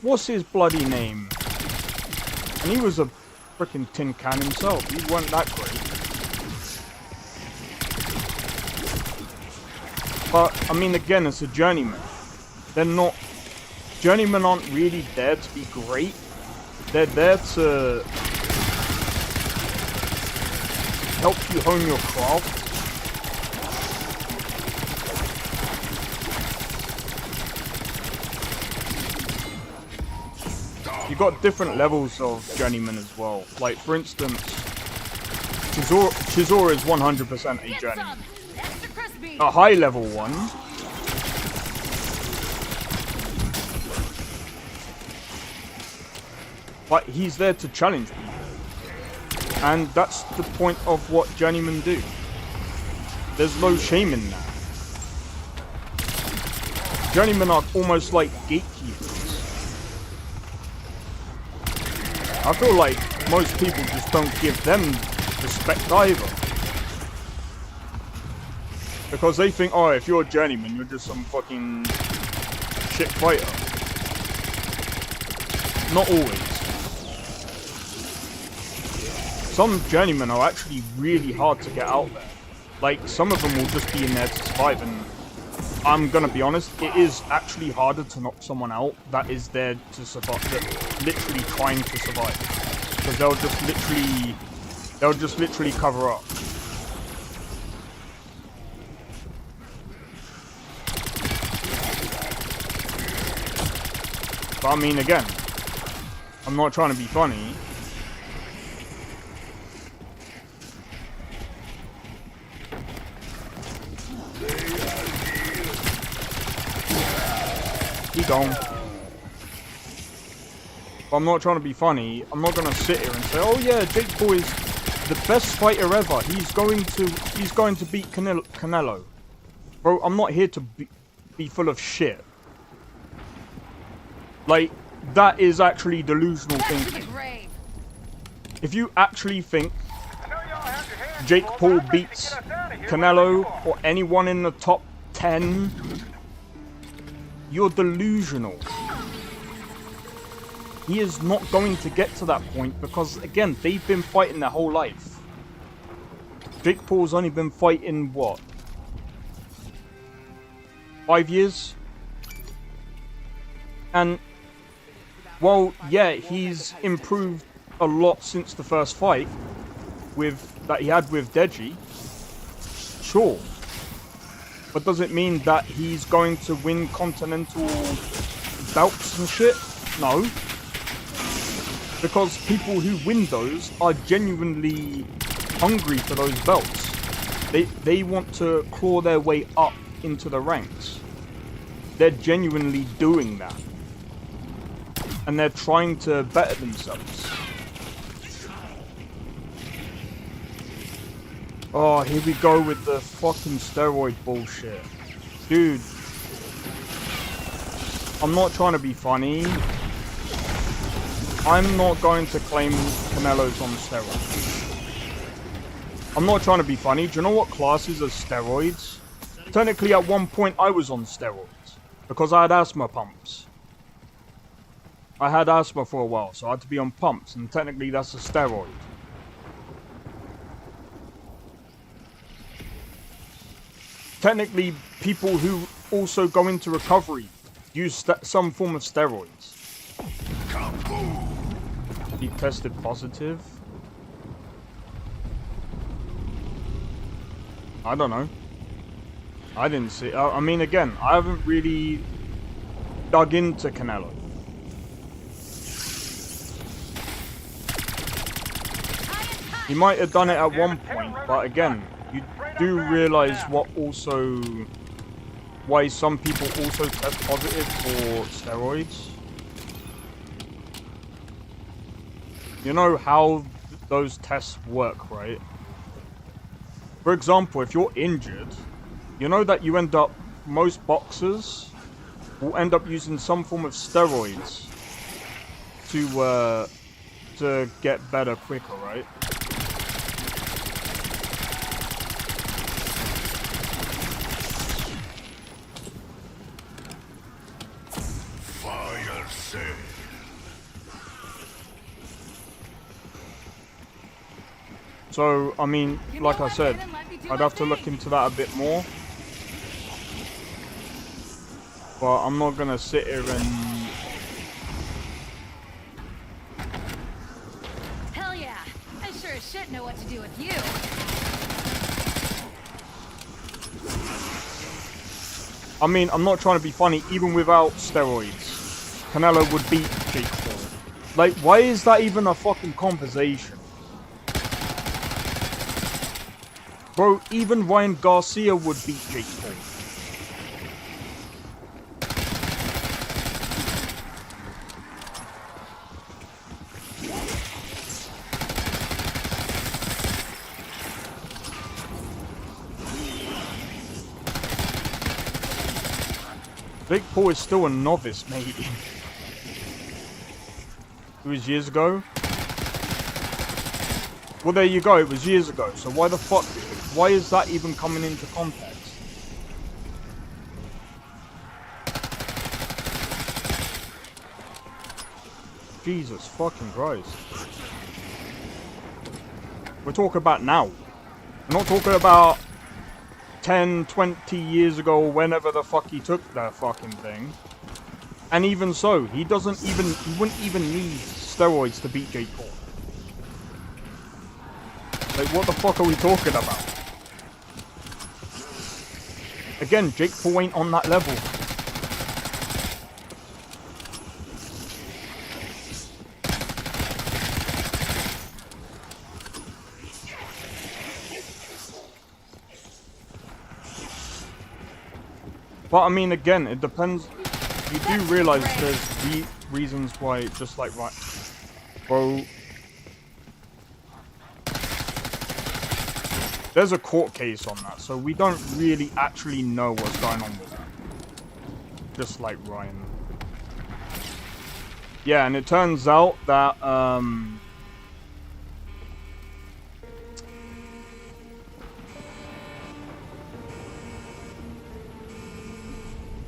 What's his bloody name? And he was a freaking tin can himself. He wasn't that great. But, I mean, again, it's a journeyman. They're not... Journeymen aren't really there to be great. They're there to help you hone your craft. You got different levels of journeyman as well. Like, for instance, Chisora is 100% a journeyman. A high level one. But he's there to challenge people. And that's the point of what journeymen do. There's no shame in that. Journeymen are almost like gatekeepers. I feel like most people just don't give them respect either. Because they think, oh, if you're a journeyman, you're just some fucking shit fighter. Not always. Some journeymen are actually really hard to get out there. Like, some of them will just be in there to survive, and I'm gonna be honest, it is actually harder to knock someone out that is there to survive, that literally trying to survive. Because they'll just literally cover up. But I mean, again, I'm not trying to be funny. He gone. But I'm not trying to be funny. I'm not gonna sit here and say, "Oh yeah, Jake Paul is the best fighter ever. He's going to beat Canelo." Bro, I'm not here to be full of shit. Like, that is actually delusional thinking. If you actually think Jake Paul beats Canelo or anyone in the top 10, you're delusional. He is not going to get to that point because, again, they've been fighting their whole life. Jake Paul's only been fighting, what? 5 years? And, well, yeah, he's improved a lot since the first fight that he had with Deji. Sure. But does it mean that he's going to win continental belts and shit? No. Because people who win those are genuinely hungry for those belts. They want to claw their way up into the ranks. They're genuinely doing that. And they're trying to better themselves. Oh, here we go with the fucking steroid bullshit. Dude. I'm not trying to be funny. I'm not going to claim Canelo's on steroids. I'm not trying to be funny. Do you know what classes are steroids? Technically, at one point, I was on steroids. Because I had asthma pumps. I had asthma for a while, so I had to be on pumps. And technically, that's a steroid. Technically, people who also go into recovery use some form of steroids. He tested positive? I don't know. I didn't see. I mean, again, I haven't really dug into Canelo. He might have done it at one point, but again, you do realize why some people also test positive for steroids. You know how those tests work, right? For example, if you're injured, you know that most boxers will end up using some form of steroids to get better quicker, right? Fire sale. So, I mean, like I said, I'd have to look into that a bit more. But I'm not gonna sit here and... Hell yeah! I sure as shit know what to do with you. I mean, I'm not trying to be funny. Even without steroids, Canelo would beat Jake Paul. Like, why is that even a fucking conversation? Bro, even Ryan Garcia would beat Jake Paul. Jake Paul is still a novice, mate. It was years ago. Well, there you go. It was years ago. So why the fuck? Why is that even coming into context? Jesus fucking Christ. We're talking about now. We're not talking about 10, 20 years ago, whenever the fuck he took that fucking thing. And even so, he wouldn't even need steroids to beat Jake Paul. Like, what the fuck are we talking about? Again, Jake Paul ain't on that level. But I mean, again, it depends. You do realize there's reasons why, just like, right, bro. There's a court case on that, so we don't really actually know what's going on with that. Just like Ryan. Yeah, and it turns out that,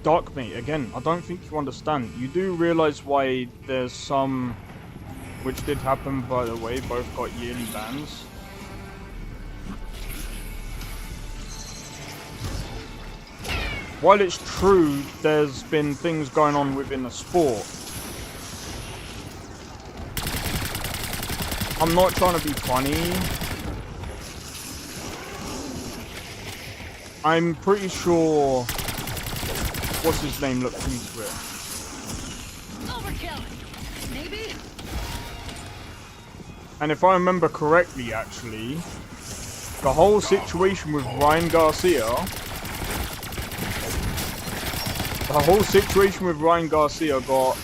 Darkmate, again, I don't think you understand. You do realize why there's some, which did happen, by the way, both got yearly bans. While it's true, there's been things going on within the sport. I'm not trying to be funny. I'm pretty sure... What's his name looked into it. Overkill. Maybe? And if I remember correctly, actually, the whole situation with Ryan Garcia... got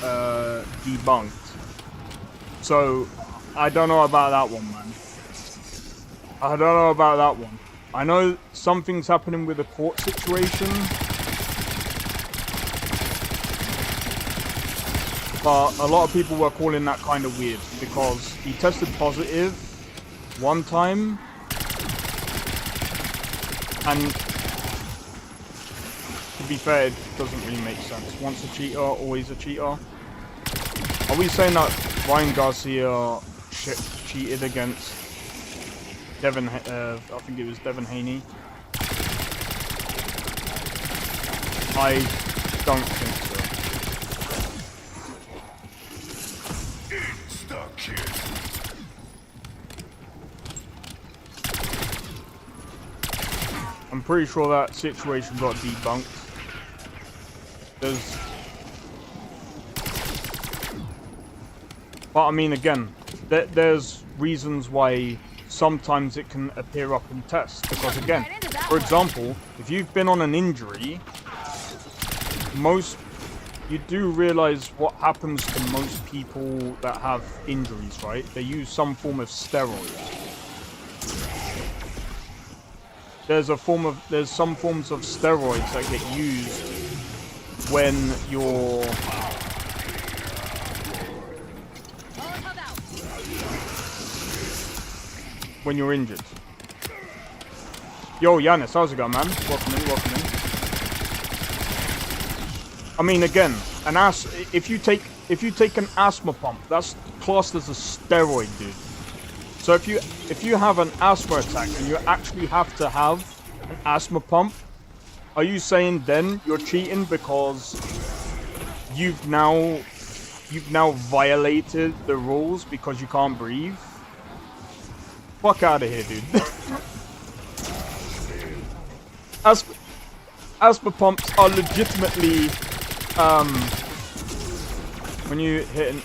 debunked. So, I don't know about that one, man. I don't know about that one. I know something's happening with the court situation. But a lot of people were calling that kind of weird because he tested positive one time, and to be fair, it doesn't really make sense. Once a cheater, always a cheater. Are we saying that Ryan Garcia cheated against Devin? I think it was Devin Haney. I don't think so. I'm pretty sure that situation got debunked. But I mean, again, there's reasons why sometimes it can appear up in tests. Because again, for example, if you've been on an injury, you do realize what happens to most people that have injuries, right? They use some form of steroid. There's some forms of steroids that get used when you're injured. Yo, Yanis, how's it going, man? Welcome in, welcome in. I mean, again, if you take an asthma pump, that's classed as a steroid, dude. So if you have an asthma attack and you actually have to have an asthma pump, are you saying then you're cheating because you've now violated the rules because you can't breathe? Fuck out of here, dude. Asthma pumps are legitimately when you hit an...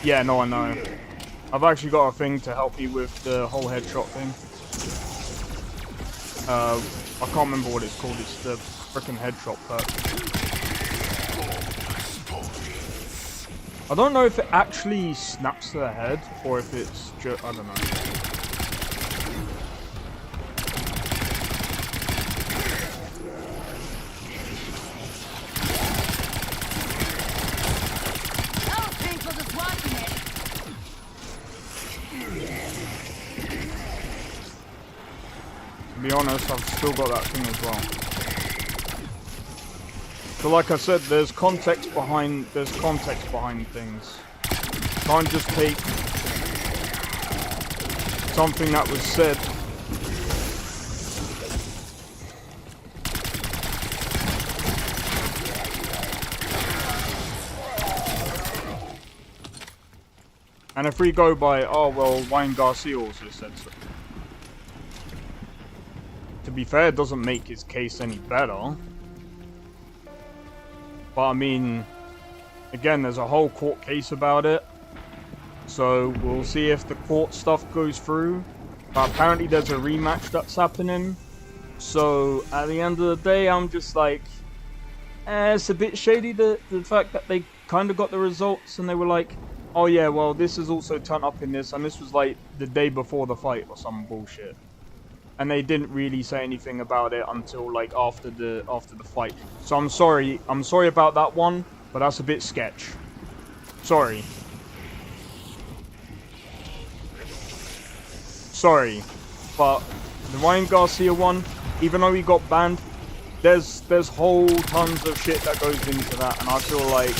Yeah, no, I know. I've actually got a thing to help me with the whole headshot thing. I can't remember what it's called. It's the frickin' headshot perk. I don't know if it actually snaps to the head or if it's just... I don't know. be honest, I've still got that thing as well. So like I said, there's context behind things. Can't just take something that was said and if we go by, oh well, Ryan Garcia also said so. To be fair, it doesn't make his case any better. But I mean, again, there's a whole court case about it. So we'll see if the court stuff goes through. But apparently there's a rematch that's happening. So at the end of the day, I'm just like, it's a bit shady, the fact that they kind of got the results and they were like, oh yeah, well this is also turned up in this, and this was like the day before the fight or some bullshit. And they didn't really say anything about it until like after the fight. So I'm sorry about that one, but that's a bit sketch. Sorry. But the Ryan Garcia one, even though he got banned, there's whole tons of shit that goes into that, and I feel like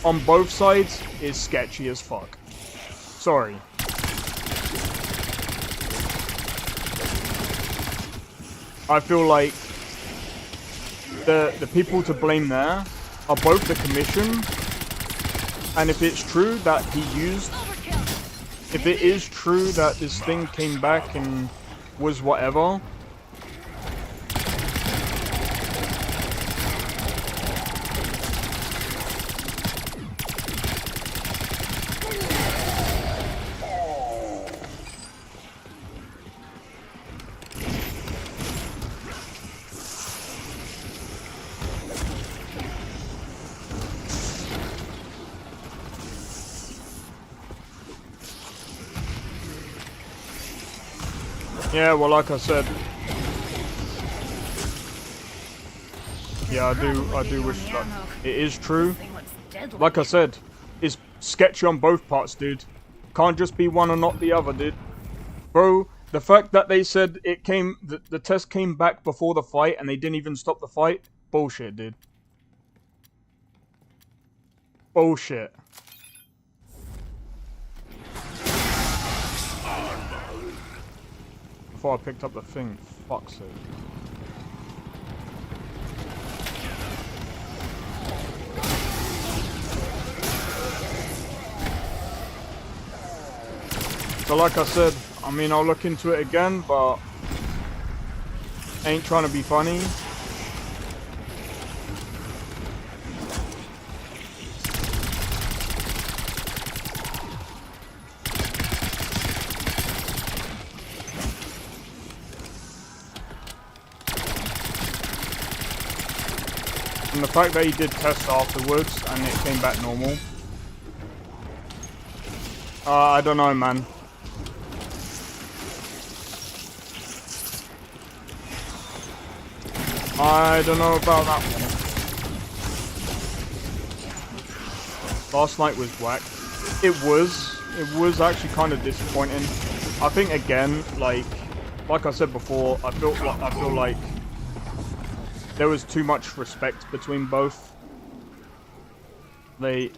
on both sides is sketchy as fuck. Sorry. I feel like the people to blame there are both the commission, and if it's true that he used, if it is true that this thing came back and was whatever, yeah, well, like I said, yeah, I do wish that it is true. Like I said, it's sketchy on both parts, dude. Can't just be one and not the other, dude. Bro, the fact that they said it came, the test came back before the fight and they didn't even stop the fight, bullshit, dude. Bullshit. Before I picked up the thing, fuck's sake. So like I said, I mean, I'll look into it again, but ain't trying to be funny. And the fact that he did tests afterwards and it came back normal. I don't know, man. I don't know about that one. Last night was whack. It was actually kind of disappointing. I think again, like I said before, I feel like there was too much respect between both. I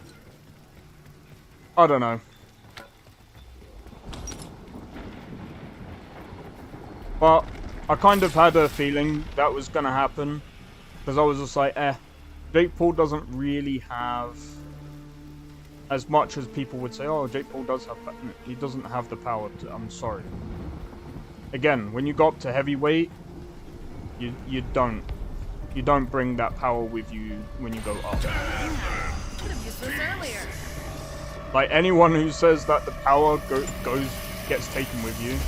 don't know. But I kind of had a feeling that was going to happen. Because I was just like, Jake Paul doesn't really have as much as people would say, oh, Jake Paul does have, he doesn't have the power to, I'm sorry. Again, when you go up to heavyweight, you don't bring that power with you when you go up. Like anyone who says that the power gets taken with you.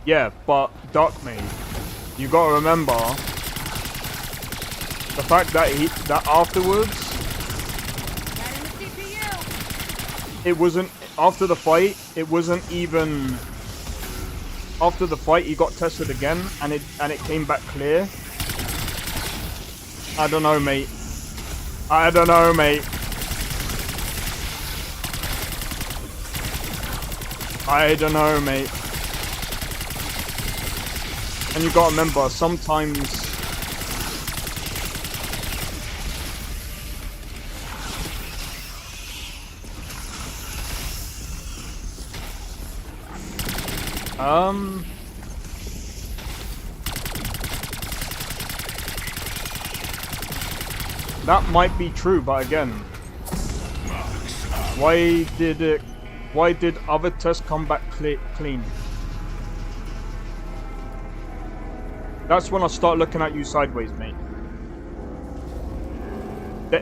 Yeah, but Darkmane, you gotta remember the fact that that afterwards, it wasn't after the fight. It wasn't even after the fight. He got tested again, and it came back clear. I don't know, mate. I don't know, mate. I don't know, mate. And you gotta remember, sometimes... That might be true, but again... Why did other tests come back clean? That's when I start looking at you sideways, mate.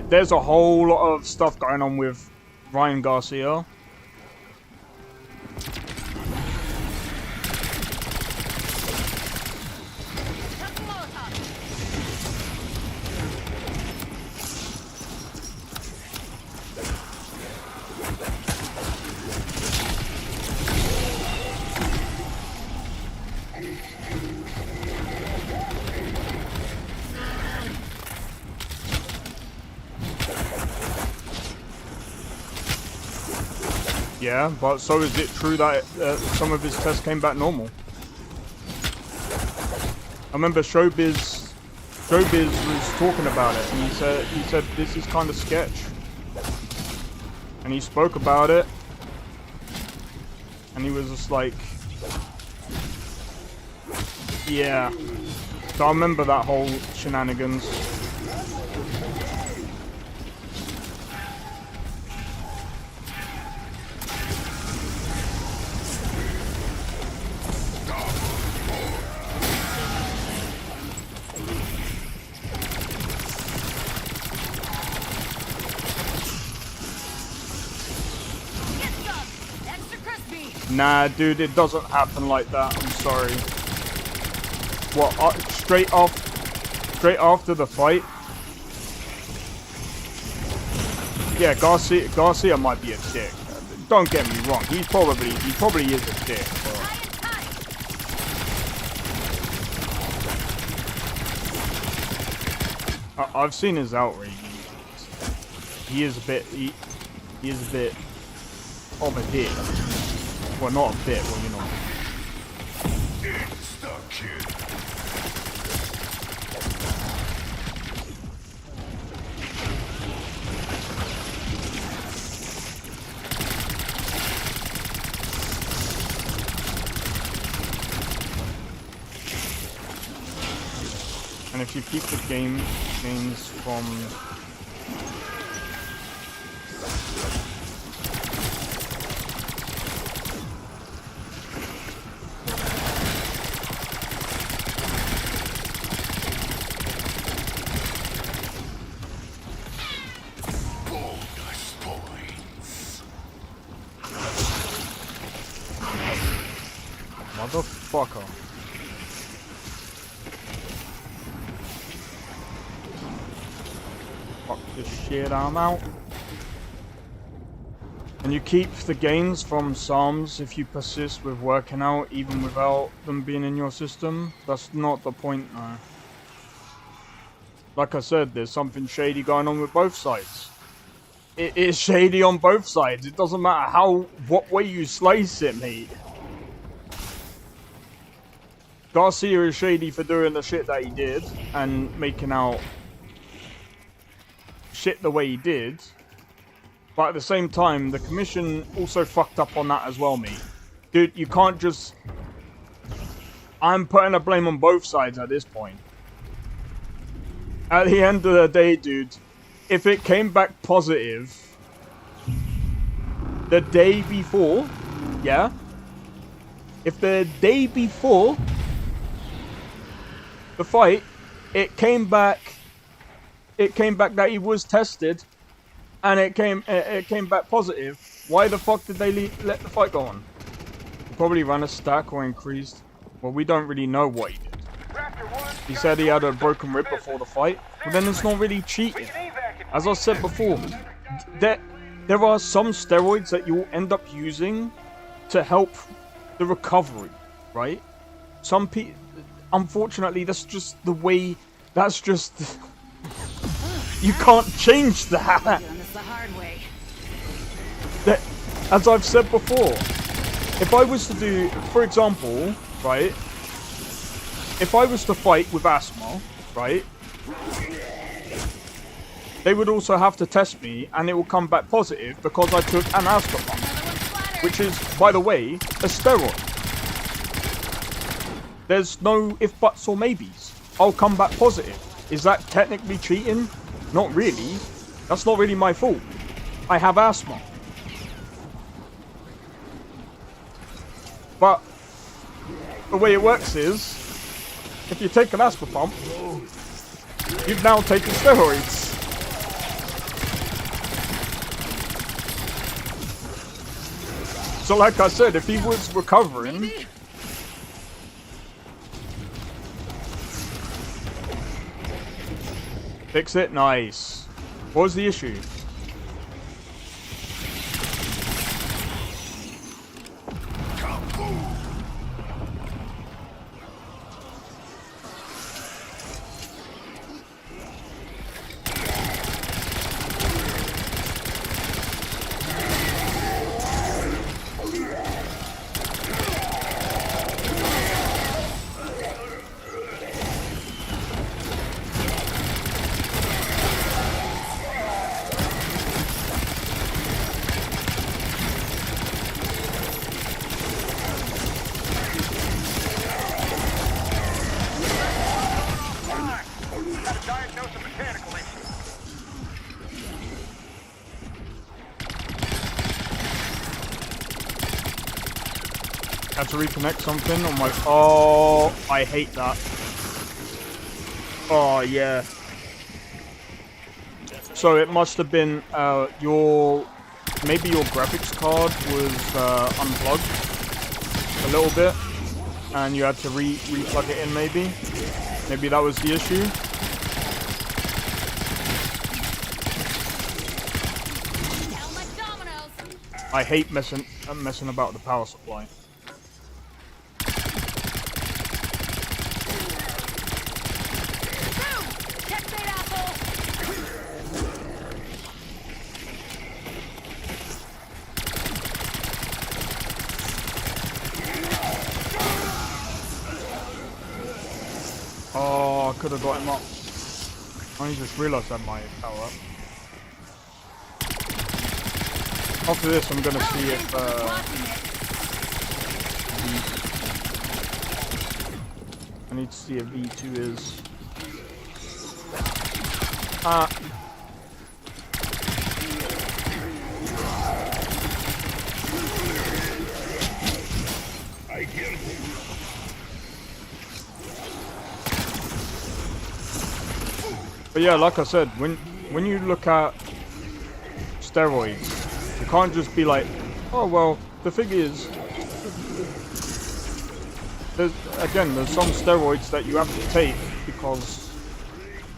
There's a whole lot of stuff going on with Ryan Garcia. Yeah, but so is it true that some of his tests came back normal? I remember Showbiz was talking about it, and he said this is kind of sketch, and he spoke about it, and he was just like, yeah. So I remember that whole shenanigans. Nah, dude, it doesn't happen like that. I'm sorry. What? Straight after the fight? Yeah, Garcia might be a dick. Don't get me wrong. He probably is a dick. But I've seen his outrage. He is a bit of a dick. Well, not a bit, well, you know. Insta-kill. And if you keep the games from... Motherfucker. Fuck this shit, I'm out. And you keep the gains from Psalms if you persist with working out even without them being in your system. That's not the point, no. Like I said, there's something shady going on with both sides. It is shady on both sides. It doesn't matter what way you slice it, mate. Garcia is shady for doing the shit that he did and making out shit the way he did. But at the same time, the commission also fucked up on that as well, mate. Dude, you can't just... I'm putting a blame on both sides at this point. At the end of the day, dude, if it came back positive the day before, yeah? If the day before the fight, it came back that he was tested, and it came back positive, why the fuck did they let the fight go on? Probably ran a stack or increased. Well, we don't really know what he did. He said he had a broken rib before the fight. Well, then it's not really cheating. As I said before, there are some steroids that you'll end up using to help the recovery, right? Some people, unfortunately, that's just the way. That's just. You can't change that. Doing this the hard way. As I've said before, if I was to do, for example, right, if I was to fight with asthma, right, they would also have to test me, and it will come back positive because I took an asthma pump, which is, by the way, a steroid. There's no if, buts, or maybes. I'll come back positive. Is that technically cheating? Not really. That's not really my fault. I have asthma. But the way it works is, if you take an asthma pump, you've now taken steroids. So like I said, if he was recovering... Fix it? Nice. What was the issue? Had to reconnect something on my... Oh, I hate that. Oh, yeah. So it must have been your... Maybe your graphics card was unplugged a little bit. And you had to re-plug it in, maybe. Maybe that was the issue. I hate messing about with the power supply. Oh, I could have got him up. I just realised I might power up. After this, I'm gonna see if I need to see if V2 is. I get it. But yeah, like I said, when you look at steroids, you can't just be like, oh well, the thing is, there's some steroids that you have to take because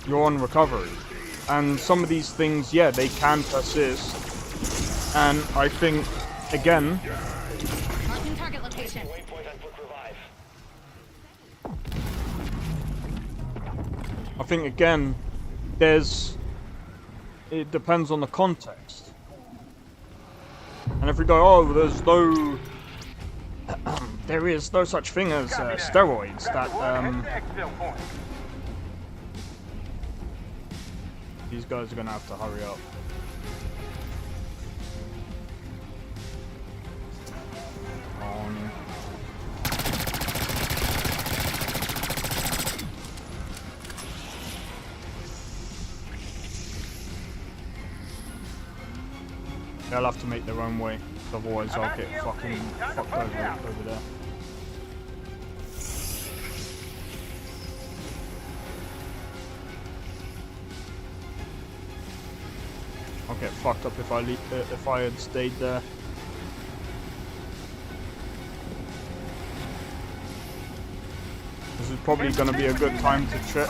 you're on recovery. And some of these things, yeah, they can persist. And I think, again, Marking target location. I think again, it depends on the context. And if we go, oh, there is no such thing as steroids that these guys are gonna have to hurry up. They'll have to make their own way, otherwise I'll get fucking fucked over there. I'll get fucked up if I had stayed there. This is probably going to be a good time to check.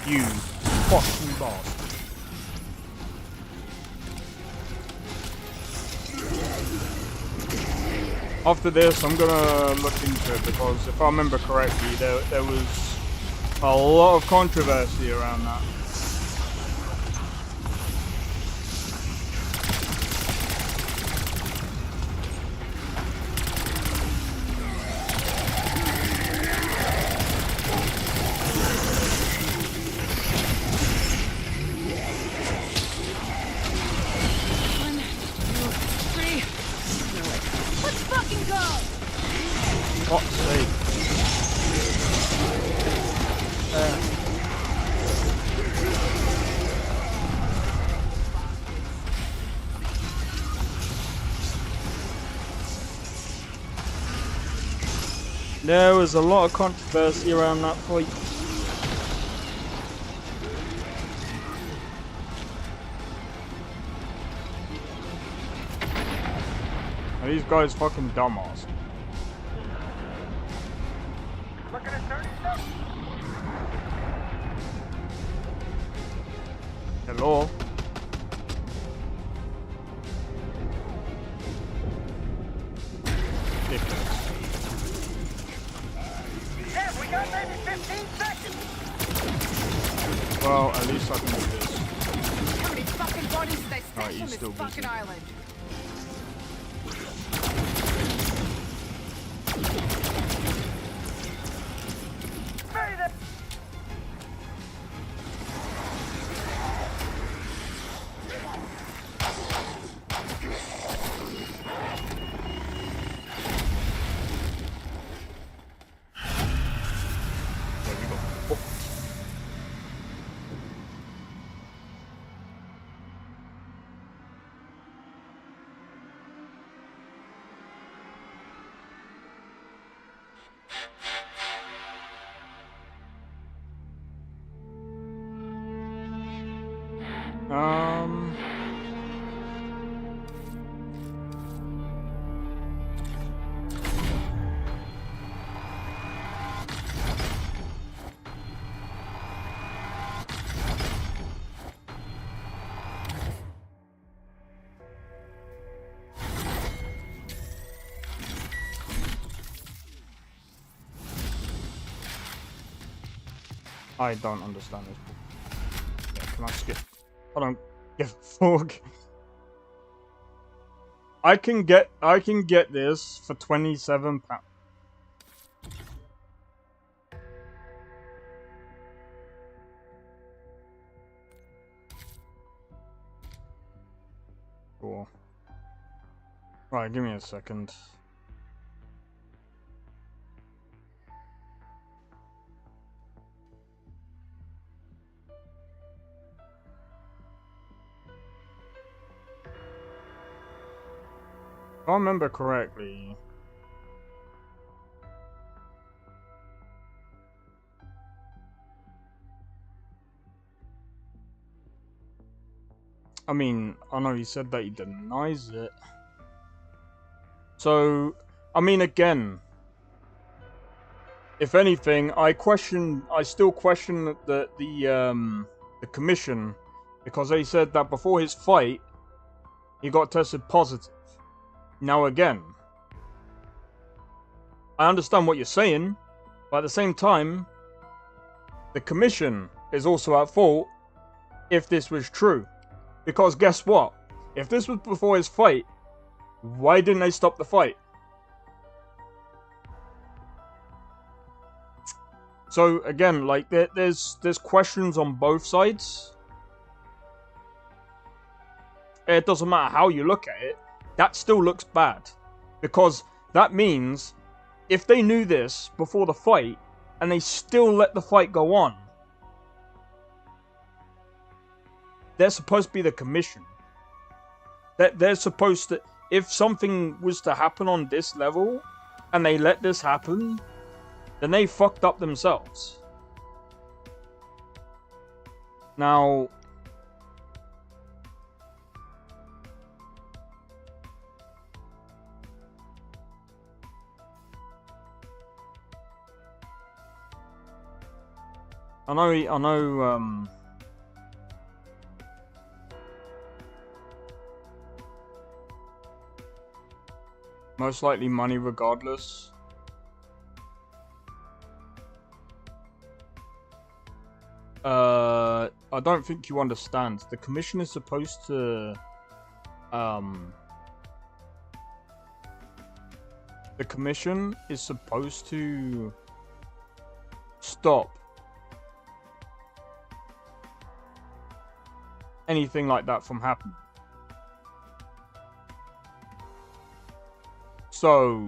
You fucking bastard. After this, I'm gonna look into it because if I remember correctly, there was a lot of controversy around that. Fuck's sake. There was a lot of controversy around that fight. Are these guys fucking dumbass? Looking at 30 stuff? Hello? Ridiculous. Yeah, we got maybe 15 seconds. Well, at least I can do this. How many fucking bodies did they Alright, stash he's on this still busy. fucking island? Bury them. There we go. Oh. Um. I don't understand this book. Yeah, can I skip? Hold on. Get fork. I can get this for £27. Cool. Right, give me a second. If I remember correctly, I mean, I know he said that he denies it. So, I mean, again, if anything, I still question the commission, because they said that before his fight, he got tested positive. Now again, I understand what you're saying, but at the same time, the commission is also at fault if this was true. Because guess what? If this was before his fight, why didn't they stop the fight? So again, like there's questions on both sides. It doesn't matter how you look at it. That still looks bad, because that means if they knew this before the fight and they still let the fight go on, they're supposed to be the commission. They're supposed to, if something was to happen on this level and they let this happen, then they fucked up themselves. Now, I know, most likely money regardless. I don't think you understand. The commission is supposed to, the commission is supposed to stop anything like that from happening. So,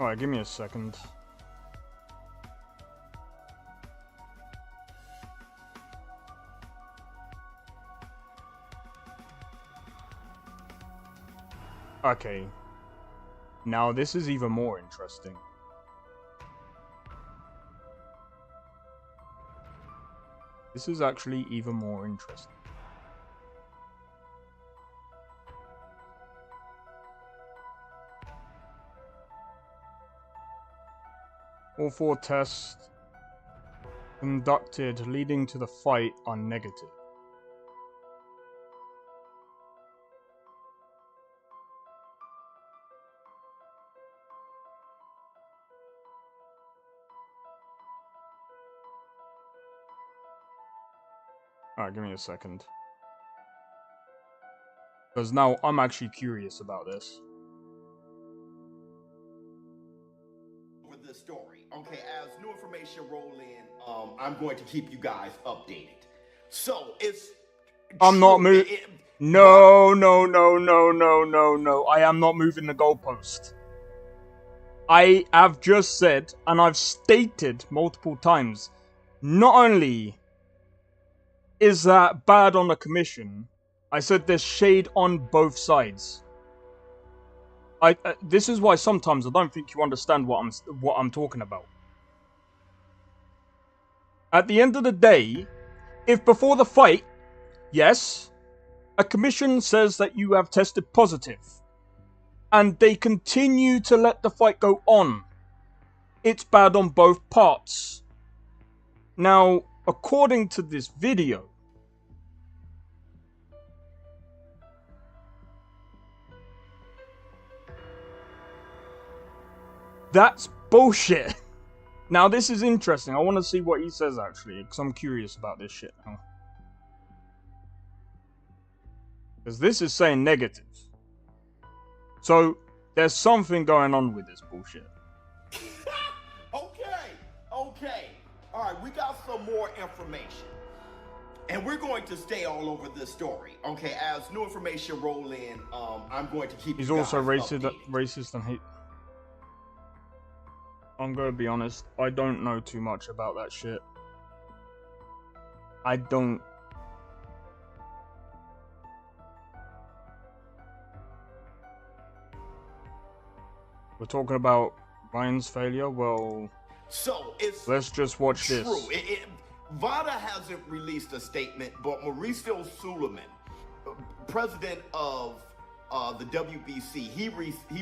alright, give me a second. Okay. Now this is even more interesting. This is actually even more interesting. All 4 tests conducted leading to the fight are negative. Alright, give me a second. Because now I'm actually curious about this. With the story, okay, as new information roll in, I'm going to keep you guys updated. So it's. I'm not moving. No. I am not moving the goalpost. I have just said, and I've stated multiple times, not only is that bad on the commission, I said there's shade on both sides. This is why sometimes I don't think you understand what I'm talking about. At the end of the day, if before the fight, yes, a commission says that you have tested positive, and they continue to let the fight go on, it's bad on both parts. Now, according to this video, that's bullshit. Now, this is interesting. I want to see what he says, actually, because I'm curious about this shit now. Because this is saying negative. So, there's something going on with this bullshit. Okay. Alright, we got some more information. And we're going to stay all over this story. Okay, as new information roll in, I'm going to keep He's you guys also updated. racist and hate. I'm gonna be honest, I don't know too much about that shit. I don't. We're talking about Ryan's failure? Well, so it's let's just watch true. this. VADA hasn't released a statement, but Mauricio Suleiman, president of the WBC, he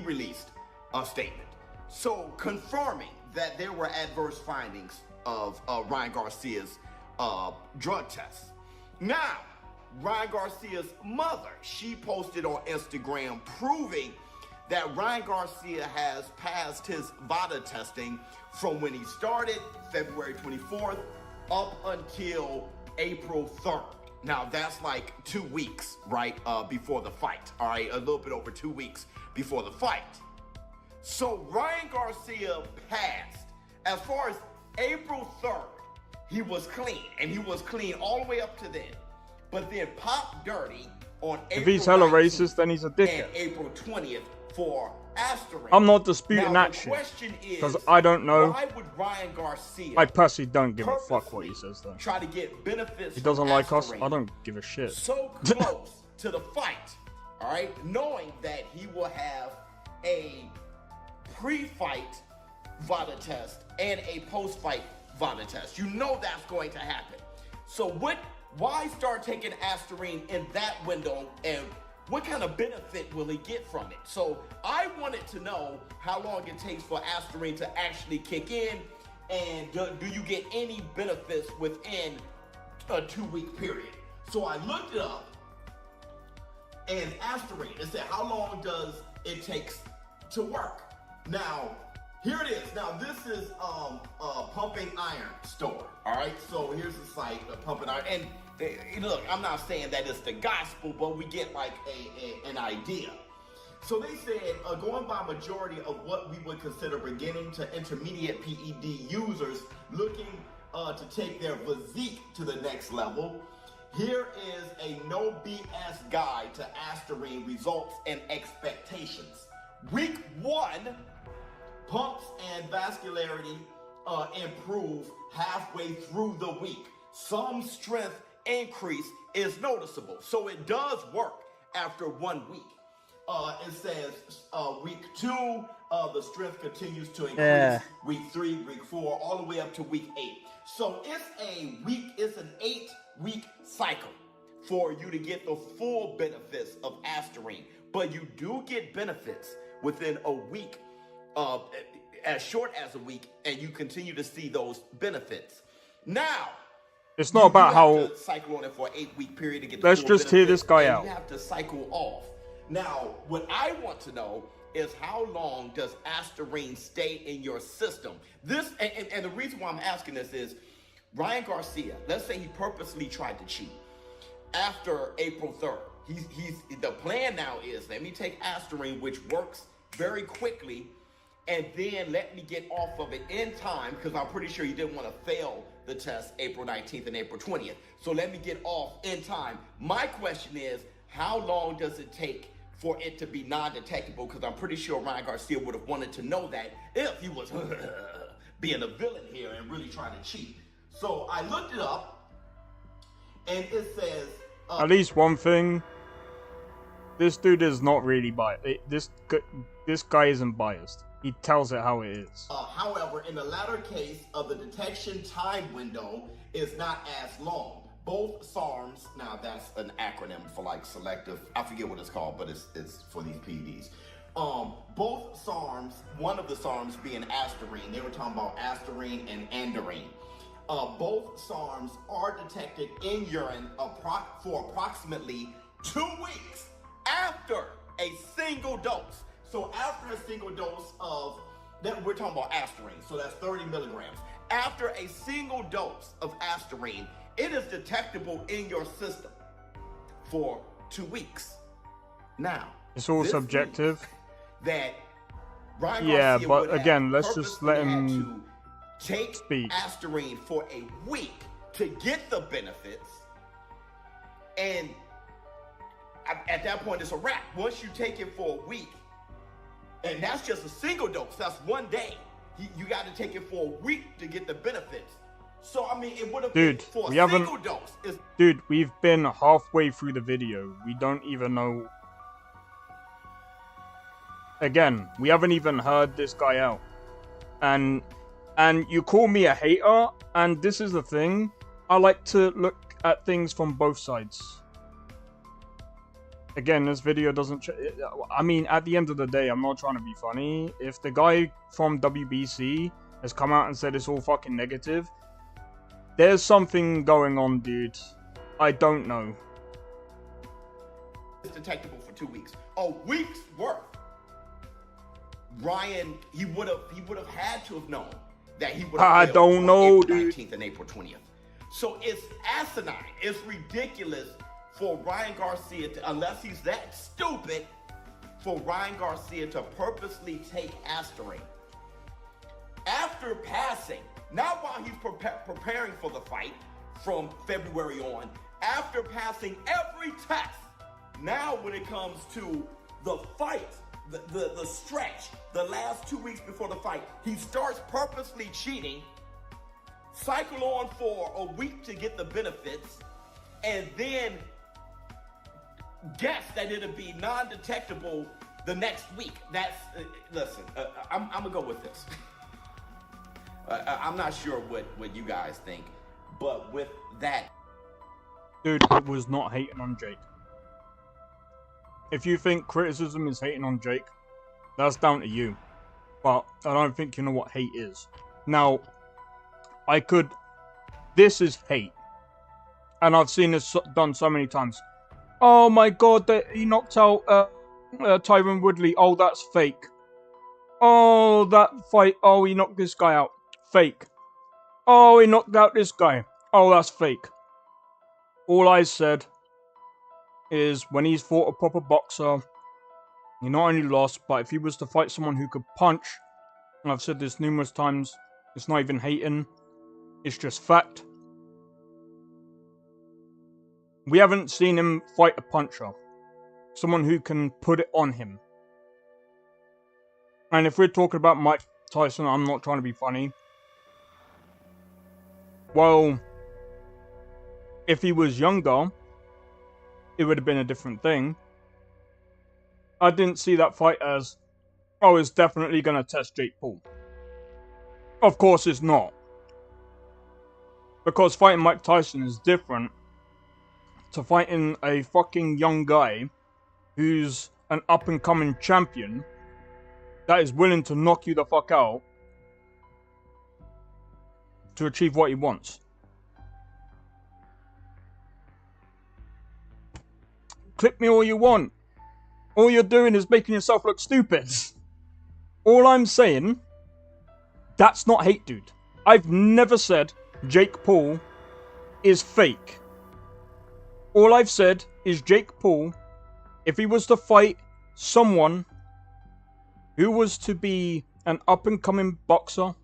released a statement. So confirming that there were adverse findings of Ryan Garcia's drug tests. Now, Ryan Garcia's mother, she posted on Instagram proving that Ryan Garcia has passed his VADA testing from when he started, February 24th, up until April 3rd. Now, that's like 2 weeks, right, before the fight, all right? A little bit over 2 weeks before the fight. So Ryan Garcia passed. As far as April 3rd, he was clean, and he was clean all the way up to then. But then Pop Dirty on April If he's hella 19th racist, then he's a dickhead. and April 20th for Asterin. I'm not disputing Now, that the shit. question is, Because I don't know. why would Ryan Garcia I personally don't give a fuck what he says, though. try to get benefits He doesn't from like us, Asterin I don't give a shit. so close to the fight, all right, knowing that he will have a pre-fight VADA test and a post-fight VADA test. You know that's going to happen. So why start taking Asterin in that window and what kind of benefit will he get from it? So I wanted to know how long it takes for Asterine to actually kick in, and do you get any benefits within a 2-week period? So I looked it up, and Asterine, it said, how long does it take to work? Now, here it is. Now, this is a Pumping Iron store, all right? So here's the site, Pumping Iron. And look, I'm not saying that it's the gospel, but we get like an idea. So they said, going by majority of what we would consider beginning to intermediate PED users looking to take their physique to the next level, here is a no BS guide to Asterine results and expectations. Week 1, pumps and vascularity improve halfway through the week. Some strength increase is noticeable. So it does work after 1 week. It says week 2, the strength continues to increase. Yeah. Week 3, week 4, all the way up to week 8. So it's an 8-week cycle for you to get the full benefits of Asterine. But you do get benefits within a week, as short as a week, and you continue to see those benefits. Now, it's not about how. You have to cycle on it for an 8-week period to get. Let's just hear this guy out. You have to cycle off. Now, what I want to know is how long does Asterine stay in your system? This and the reason why I'm asking this is Ryan Garcia. Let's say he purposely tried to cheat after April 3rd. The plan now is, let me take Asterine, which works very quickly, and then let me get off of it in time, because I'm pretty sure you didn't want to fail the test April 19th and April 20th. So let me get off in time. My question is, how long does it take for it to be non-detectable? Because I'm pretty sure Ryan Garcia would have wanted to know that if he was being a villain here and really trying to cheat. So I looked it up, and it says... at least one thing, this dude is not really biased. This guy isn't biased. He tells it how it is. However, in the latter case of the detection time window is not as long. Both SARMs, now that's an acronym for like selective, I forget what it's called, but it's for these PEDs. Both SARMs, one of the SARMs being Asterine, they were talking about Asterine and Andarine. Both SARMs are detected in urine for approximately 2 weeks after a single dose. So after a single dose of, we're talking about Asterine, so that's 30 milligrams. After a single dose of Asterine, it is detectable in your system for 2 weeks. Now, it's all subjective. That Ryan yeah, Garcia but would again, have let's just let him take speak. Asterine for a week to get the benefits, and at that point it's a wrap. Once you take it for a week, and that's just a single dose, that's 1 day, you got to take it for a week to get the benefits. So I mean, it would have been for a single dose. Dude, we've been halfway through the video. We don't even know. Again, we haven't even heard this guy out, and you call me a hater, and this is the thing. I like to look at things from both sides. Again, this video doesn't... I mean, at the end of the day, I'm not trying to be funny. If the guy from WBC has come out and said it's all fucking negative, there's something going on, dude. I don't know. It's detectable for 2 weeks. A week's worth. Ryan, he would have had to have known that he would have. I don't know, April dude. 19th and April 20th. So it's asinine. It's ridiculous for Ryan Garcia to, unless he's that stupid, for Ryan Garcia to purposely take Asterine after passing, not while he's preparing for the fight from February on, after passing every test. Now when it comes to the fight, the stretch, the last 2 weeks before the fight, he starts purposely cheating, cycle on for a week to get the benefits, and then guess that it'll be non-detectable the next week. That's, listen, I'm gonna go with this. I'm not sure what you guys think, but with that... Dude, it was not hating on Jake. if you think criticism is hating on Jake, that's down to you. But I don't think you know what hate is. Now, this is hate. And I've seen this done so many times. Oh my god, he knocked out Tyron Woodley. Oh, that's fake. Oh, that fight. Oh, he knocked this guy out. Fake. Oh, he knocked out this guy. Oh, that's fake. All I said is when he's fought a proper boxer, he not only lost, but if he was to fight someone who could punch, and I've said this numerous times, it's not even hating, it's just fact. We haven't seen him fight a puncher. Someone who can put it on him. And if we're talking about Mike Tyson, I'm not trying to be funny. Well, if he was younger, it would have been a different thing. I didn't see that fight as, oh, it's definitely going to test Jake Paul. Of course it's not. Because fighting Mike Tyson is different to fighting a fucking young guy who's an up-and-coming champion that is willing to knock you the fuck out to achieve what he wants. Clip me all you want. All you're doing is making yourself look stupid. All I'm saying, that's not hate, dude. I've never said Jake Paul is fake. All I've said is Jake Paul, if he was to fight someone who was to be an up-and-coming boxer,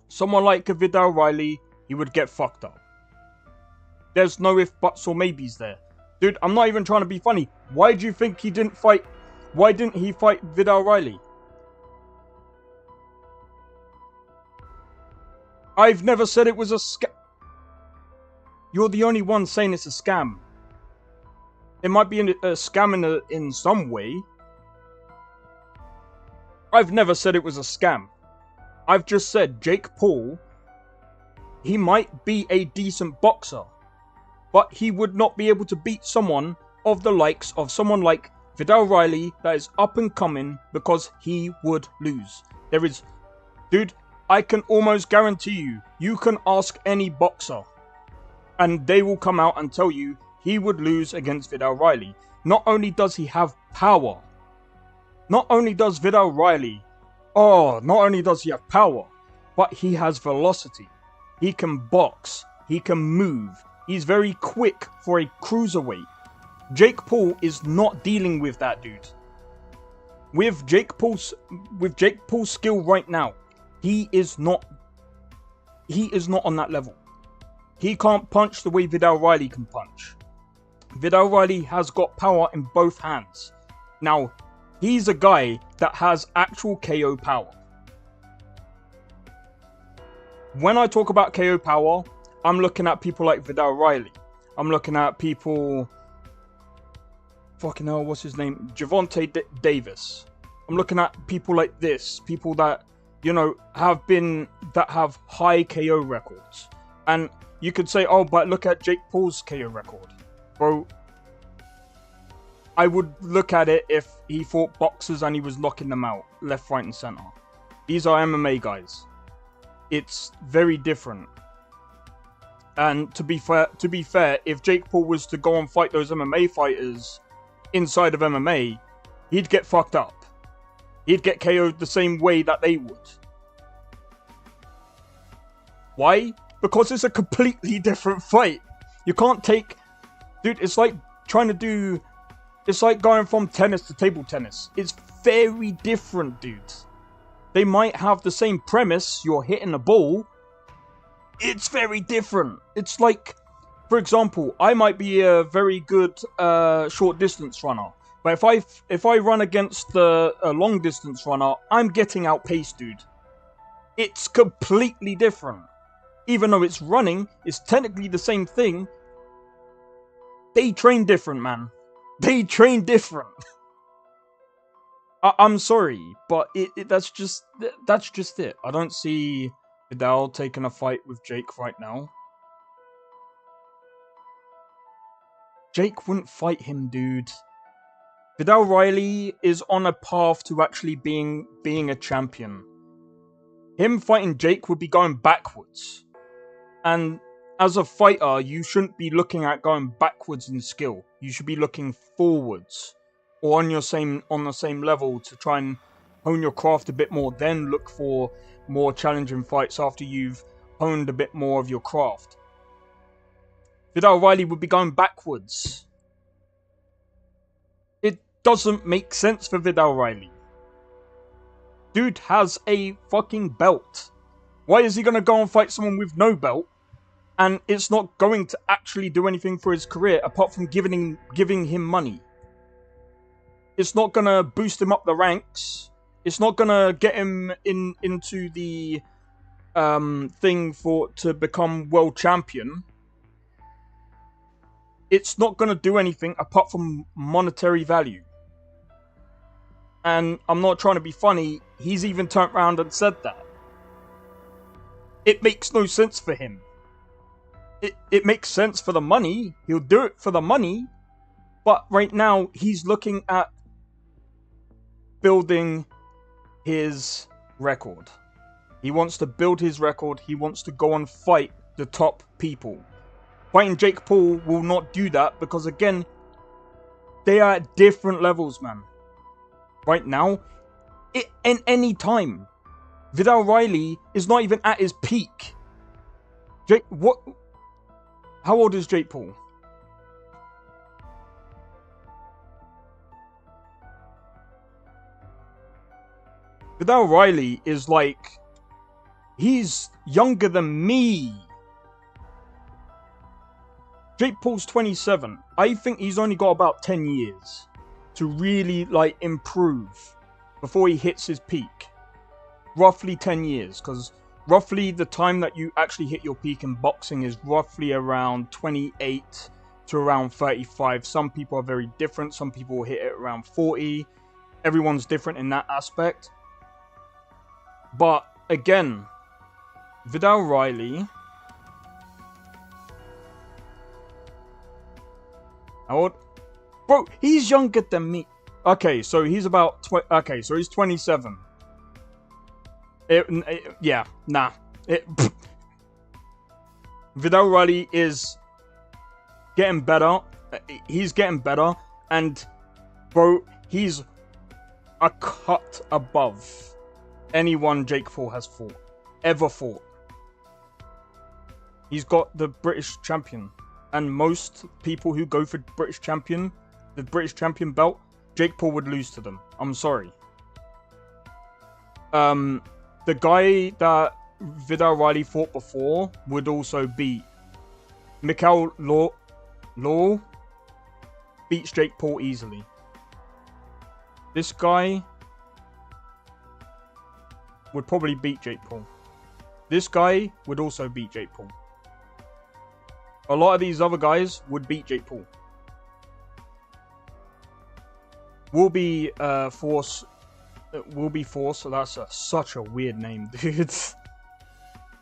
someone like Vidal Riley, he would get fucked up. There's no if, buts, or maybes there. Dude, I'm not even trying to be funny. Why do you think he didn't fight? Why didn't he fight Vidal Riley? I've never said it was a scam. You're the only one saying it's a scam. It might be a scam in some way. I've never said it was a scam. I've just said Jake Paul, he might be a decent boxer, but he would not be able to beat someone of the likes of someone like Vidal Riley that is up and coming, because he would lose. Dude, I can almost guarantee you can ask any boxer and they will come out and tell you he would lose against Vidal Riley. Not only does he have power, not only does he have power, but he has velocity. He can box, he can move, he's very quick for a cruiserweight. Jake Paul is not dealing with that, dude. With Jake Paul's skill right now, he is not on that level. He can't punch the way Vidal Riley can punch. Vidal Riley has got power in both hands. Now, he's a guy that has actual KO power. When I talk about KO power, I'm looking at people like Vidal Riley. I'm looking at people... Fucking hell, what's his name? Gervonta Davis. I'm looking at people like this. People that, you know, that have high KO records. And you could say, oh, but look at Jake Paul's KO record. Bro, I would look at it if he fought boxers and he was knocking them out, left, right, and center. These are MMA guys. It's very different. And to be fair, if Jake Paul was to go and fight those MMA fighters inside of MMA, he'd get fucked up. He'd get KO'd the same way that they would. Why? Because it's a completely different fight. You can't take... Dude, it's like it's like going from tennis to table tennis. It's very different, dude. They might have the same premise, you're hitting a ball. It's very different. It's like, for example, I might be a very good short distance runner. But if I run against a long distance runner, I'm getting outpaced, dude. It's completely different. Even though it's running, it's technically the same thing. They train different, man. They train different. I'm sorry, but that's just it. I don't see Vidal taking a fight with Jake right now. Jake wouldn't fight him, dude. Vidal Riley is on a path to actually being a champion. Him fighting Jake would be going backwards. And as a fighter, you shouldn't be looking at going backwards in skill. You should be looking forwards, or on the same level, to try and hone your craft a bit more. Then look for more challenging fights after you've honed a bit more of your craft. Vidal Riley would be going backwards. It doesn't make sense for Vidal Riley. Dude has a fucking belt. Why is he going to go and fight someone with no belt? And it's not going to actually do anything for his career apart from giving him money. It's not going to boost him up the ranks. It's not going to get him into the thing to become world champion. It's not going to do anything apart from monetary value. And I'm not trying to be funny, he's even turned around and said that. It makes no sense for him. It makes sense for the money. He'll do it for the money. But right now, he's looking at building his record. He wants to build his record. He wants to go and fight the top people. Fighting Jake Paul will not do that because, again, they are at different levels, man. Right now, in any time, Vidal Riley is not even at his peak. How old is Jake Paul? Vidal Riley is like... he's younger than me. Jake Paul's 27. I think he's only got about 10 years to really, like, improve before he hits his peak. Roughly 10 years, because roughly the time that you actually hit your peak in boxing is roughly around 28 to around 35. Some people are very different. Some people will hit it around 40. Everyone's different in that aspect. But, again, Vidal Riley... how old? Bro, he's younger than me. Okay, so he's about... okay, so he's 27. Yeah, nah. Vidal Riley is getting better. He's getting better. And, bro, he's a cut above anyone Jake Paul has ever fought. He's got the British champion. And most people who go for the British champion belt, Jake Paul would lose to them. I'm sorry. The guy that Vidal Riley fought before would also beat Mikael Law beats Jake Paul easily. This guy would probably beat Jake Paul. This guy would also beat Jake Paul. A lot of these other guys would beat Jake Paul. Will be Force. So that's such a weird name, dude.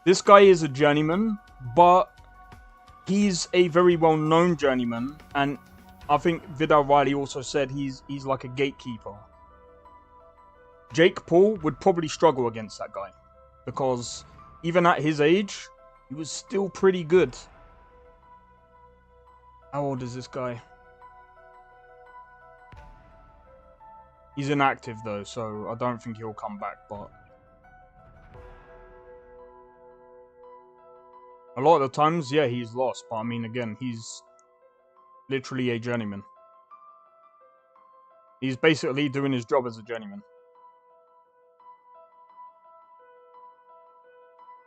This guy is a journeyman, but he's a very well-known journeyman, and I think Vidal Riley also said he's like a gatekeeper. Jake Paul would probably struggle against that guy, because even at his age, he was still pretty good. How old is this guy? He's inactive though, so I don't think he'll come back, but... a lot of the times, yeah, he's lost, but I mean, again, he's literally a journeyman. He's basically doing his job as a journeyman.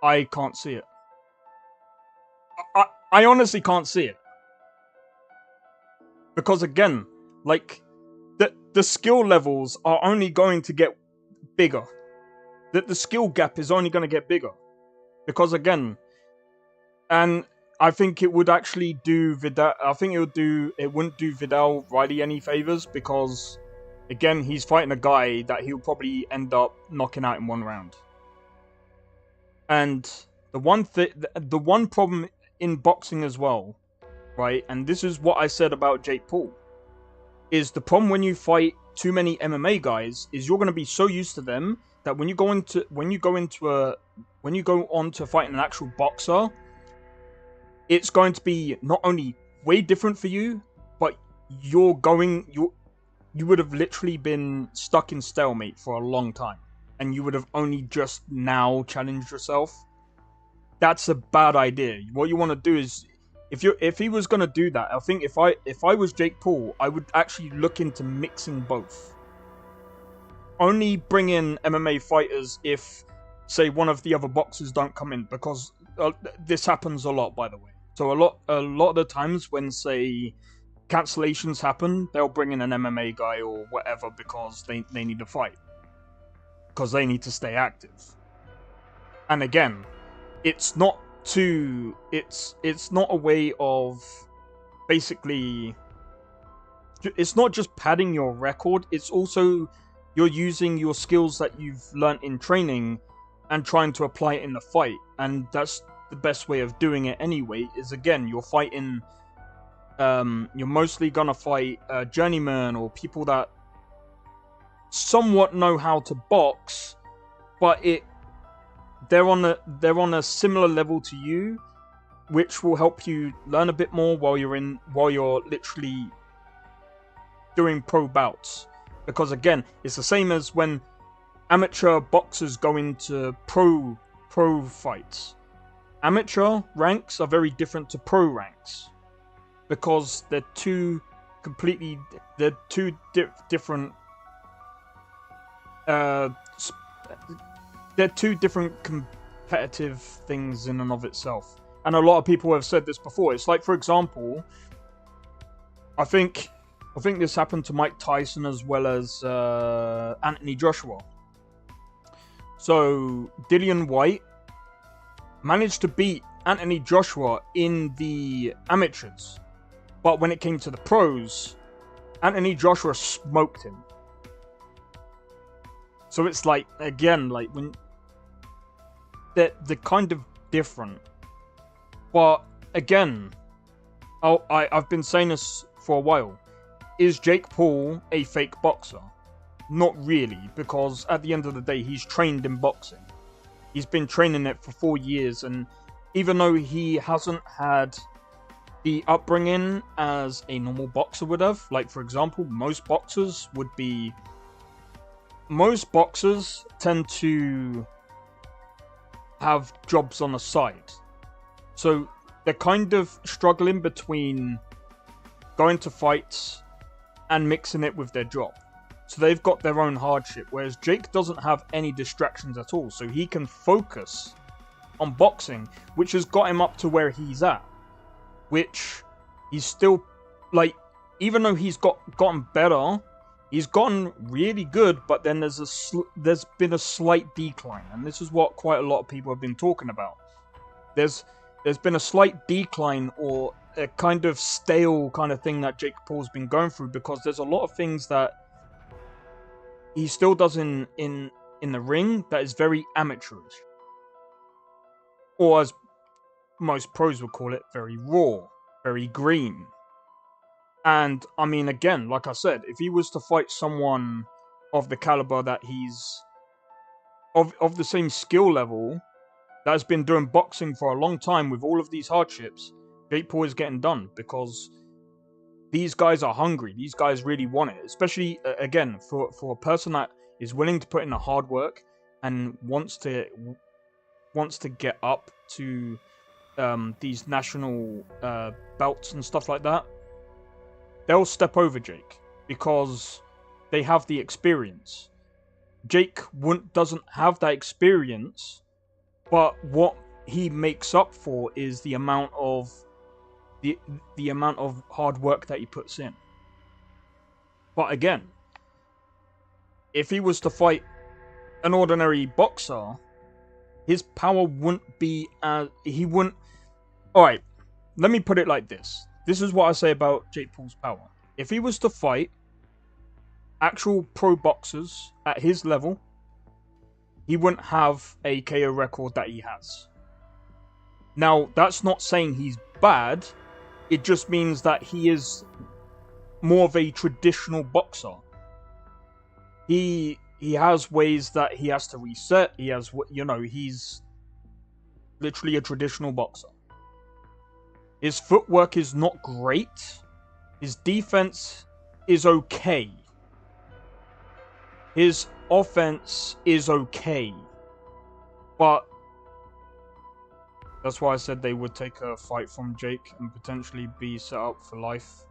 I can't see it. I honestly can't see it. Because again, like, the skill levels are only going to get bigger. The skill gap is only going to get bigger. Because again, and I think it would actually do Vidal, it wouldn't do Vidal Riley any favors, because again, he's fighting a guy that he'll probably end up knocking out in one round. And the one problem in boxing as well, right? And this is what I said about Jake Paul. is the problem when you fight too many MMA guys is you're going to be so used to them that when you go on to fighting an actual boxer, it's going to be not only way different for you, but you would have literally been stuck in stalemate for a long time, and you would have only just now challenged yourself. That's a bad idea. What you want to do is, if he was going to do that, I think if I was Jake Paul, I would actually look into mixing both. Only bring in MMA fighters if, say, one of the other boxers don't come in, because this happens a lot, by the way. So a lot of the times when, say, cancellations happen, they'll bring in an MMA guy or whatever because they need to fight, because they need to stay active. And again, it's not a way of basically, it's not just padding your record, it's also you're using your skills that you've learnt in training and trying to apply it in the fight. And that's the best way of doing it anyway, is again, you're fighting, you're mostly gonna fight journeymen or people that somewhat know how to box, but they're on a similar level to you, which will help you learn a bit more while you're literally doing pro bouts. Because again, it's the same as when amateur boxers go into pro fights. Amateur ranks are very different to pro ranks, because they're two different they're two different competitive things in and of itself. And a lot of people have said this before. It's like, for example, I think this happened to Mike Tyson as well as Anthony Joshua. So Dillian White managed to beat Anthony Joshua in the amateurs, but when it came to the pros, Anthony Joshua smoked him. So it's like, again, like when they're kind of different. But again, I've been saying this for a while. Is Jake Paul a fake boxer? Not really, because at the end of the day, he's trained in boxing. He's been training it for 4 years, and even though he hasn't had the upbringing as a normal boxer would have, like for example, most boxers tend to have jobs on the side. So they're kind of struggling between going to fights and mixing it with their job. So they've got their own hardship, whereas Jake doesn't have any distractions at all. So he can focus on boxing, which has got him up to where he's at. Which he's still, like, even though he's gotten better, he's gotten really good, but then there's been a slight decline. And this is what quite a lot of people have been talking about. There's been a slight decline, or a kind of stale kind of thing that Jake Paul's been going through, because there's a lot of things that he still does in the ring that is very amateurish. Or as most pros would call it, very raw, very green. And, I mean, again, like I said, if he was to fight someone of the caliber that he's of the same skill level, that has been doing boxing for a long time with all of these hardships, Jake Paul is getting done, because these guys are hungry. These guys really want it. Especially, again, for a person that is willing to put in the hard work and wants to get up to these national belts and stuff like that. They'll step over Jake because they have the experience. Jake doesn't have that experience, but what he makes up for is the amount of hard work that he puts in. But again, if he was to fight an ordinary boxer, his power wouldn't be as... He wouldn't... Alright, let me put it like this. This is what I say about Jake Paul's power. If he was to fight actual pro boxers at his level, he wouldn't have a KO record that he has. Now, that's not saying he's bad. It just means that he is more of a traditional boxer. He has ways that he has to reset. He has, he's literally a traditional boxer. His footwork is not great. His defense is okay. His offense is okay. But that's why I said they would take a fight from Jake and potentially be set up for life,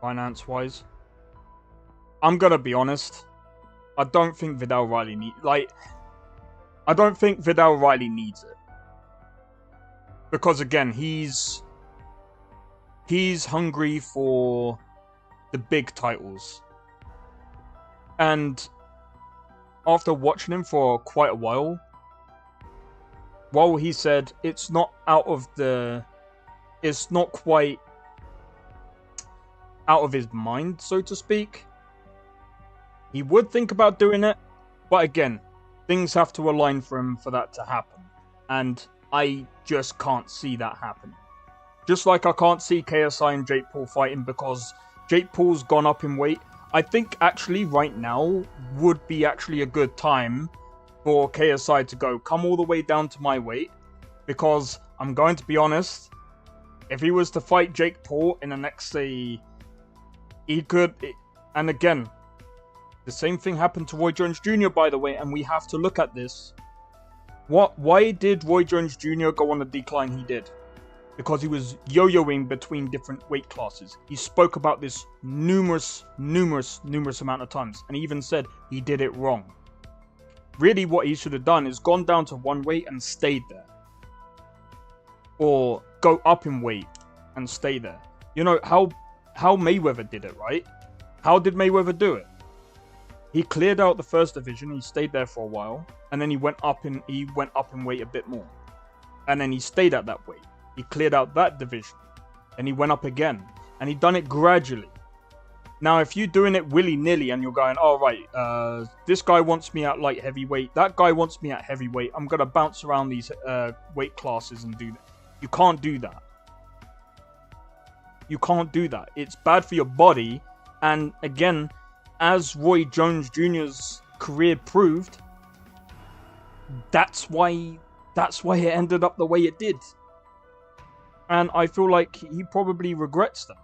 finance-wise. I'm gonna be honest. I don't think Vidal Riley needs it. Because again, he's hungry for the big titles. And after watching him for quite a while he said it's not quite out of his mind, so to speak. He would think about doing it, but again, things have to align for him for that to happen. And I just can't see that happening. Just like I can't see KSI and Jake Paul fighting because Jake Paul's gone up in weight. I think actually right now would be actually a good time for KSI to come all the way down to my weight. Because I'm going to be honest, if he was to fight Jake Paul in the next, say, he could, and again, the same thing happened to Roy Jones Jr., by the way, and we have to look at this. Why did Roy Jones Jr. go on the decline he did? Because he was yo-yoing between different weight classes. He spoke about this numerous amount of times, and he even said he did it wrong. Really, what he should have done is gone down to one weight and stayed there. Or go up in weight and stay there. You know how Mayweather did it, right? How did Mayweather do it? He cleared out the first division, he stayed there for a while, and then he went up in weight a bit more. And then he stayed at that weight. He cleared out that division. And he went up again. And he done it gradually. Now, if you're doing it willy-nilly and you're going, oh, right, this guy wants me at light heavyweight, that guy wants me at heavyweight, I'm going to bounce around these weight classes and do that. You can't do that. You can't do that. It's bad for your body. And again, as Roy Jones Jr.'s career proved, that's why it ended up the way it did. And I feel like he probably regrets that.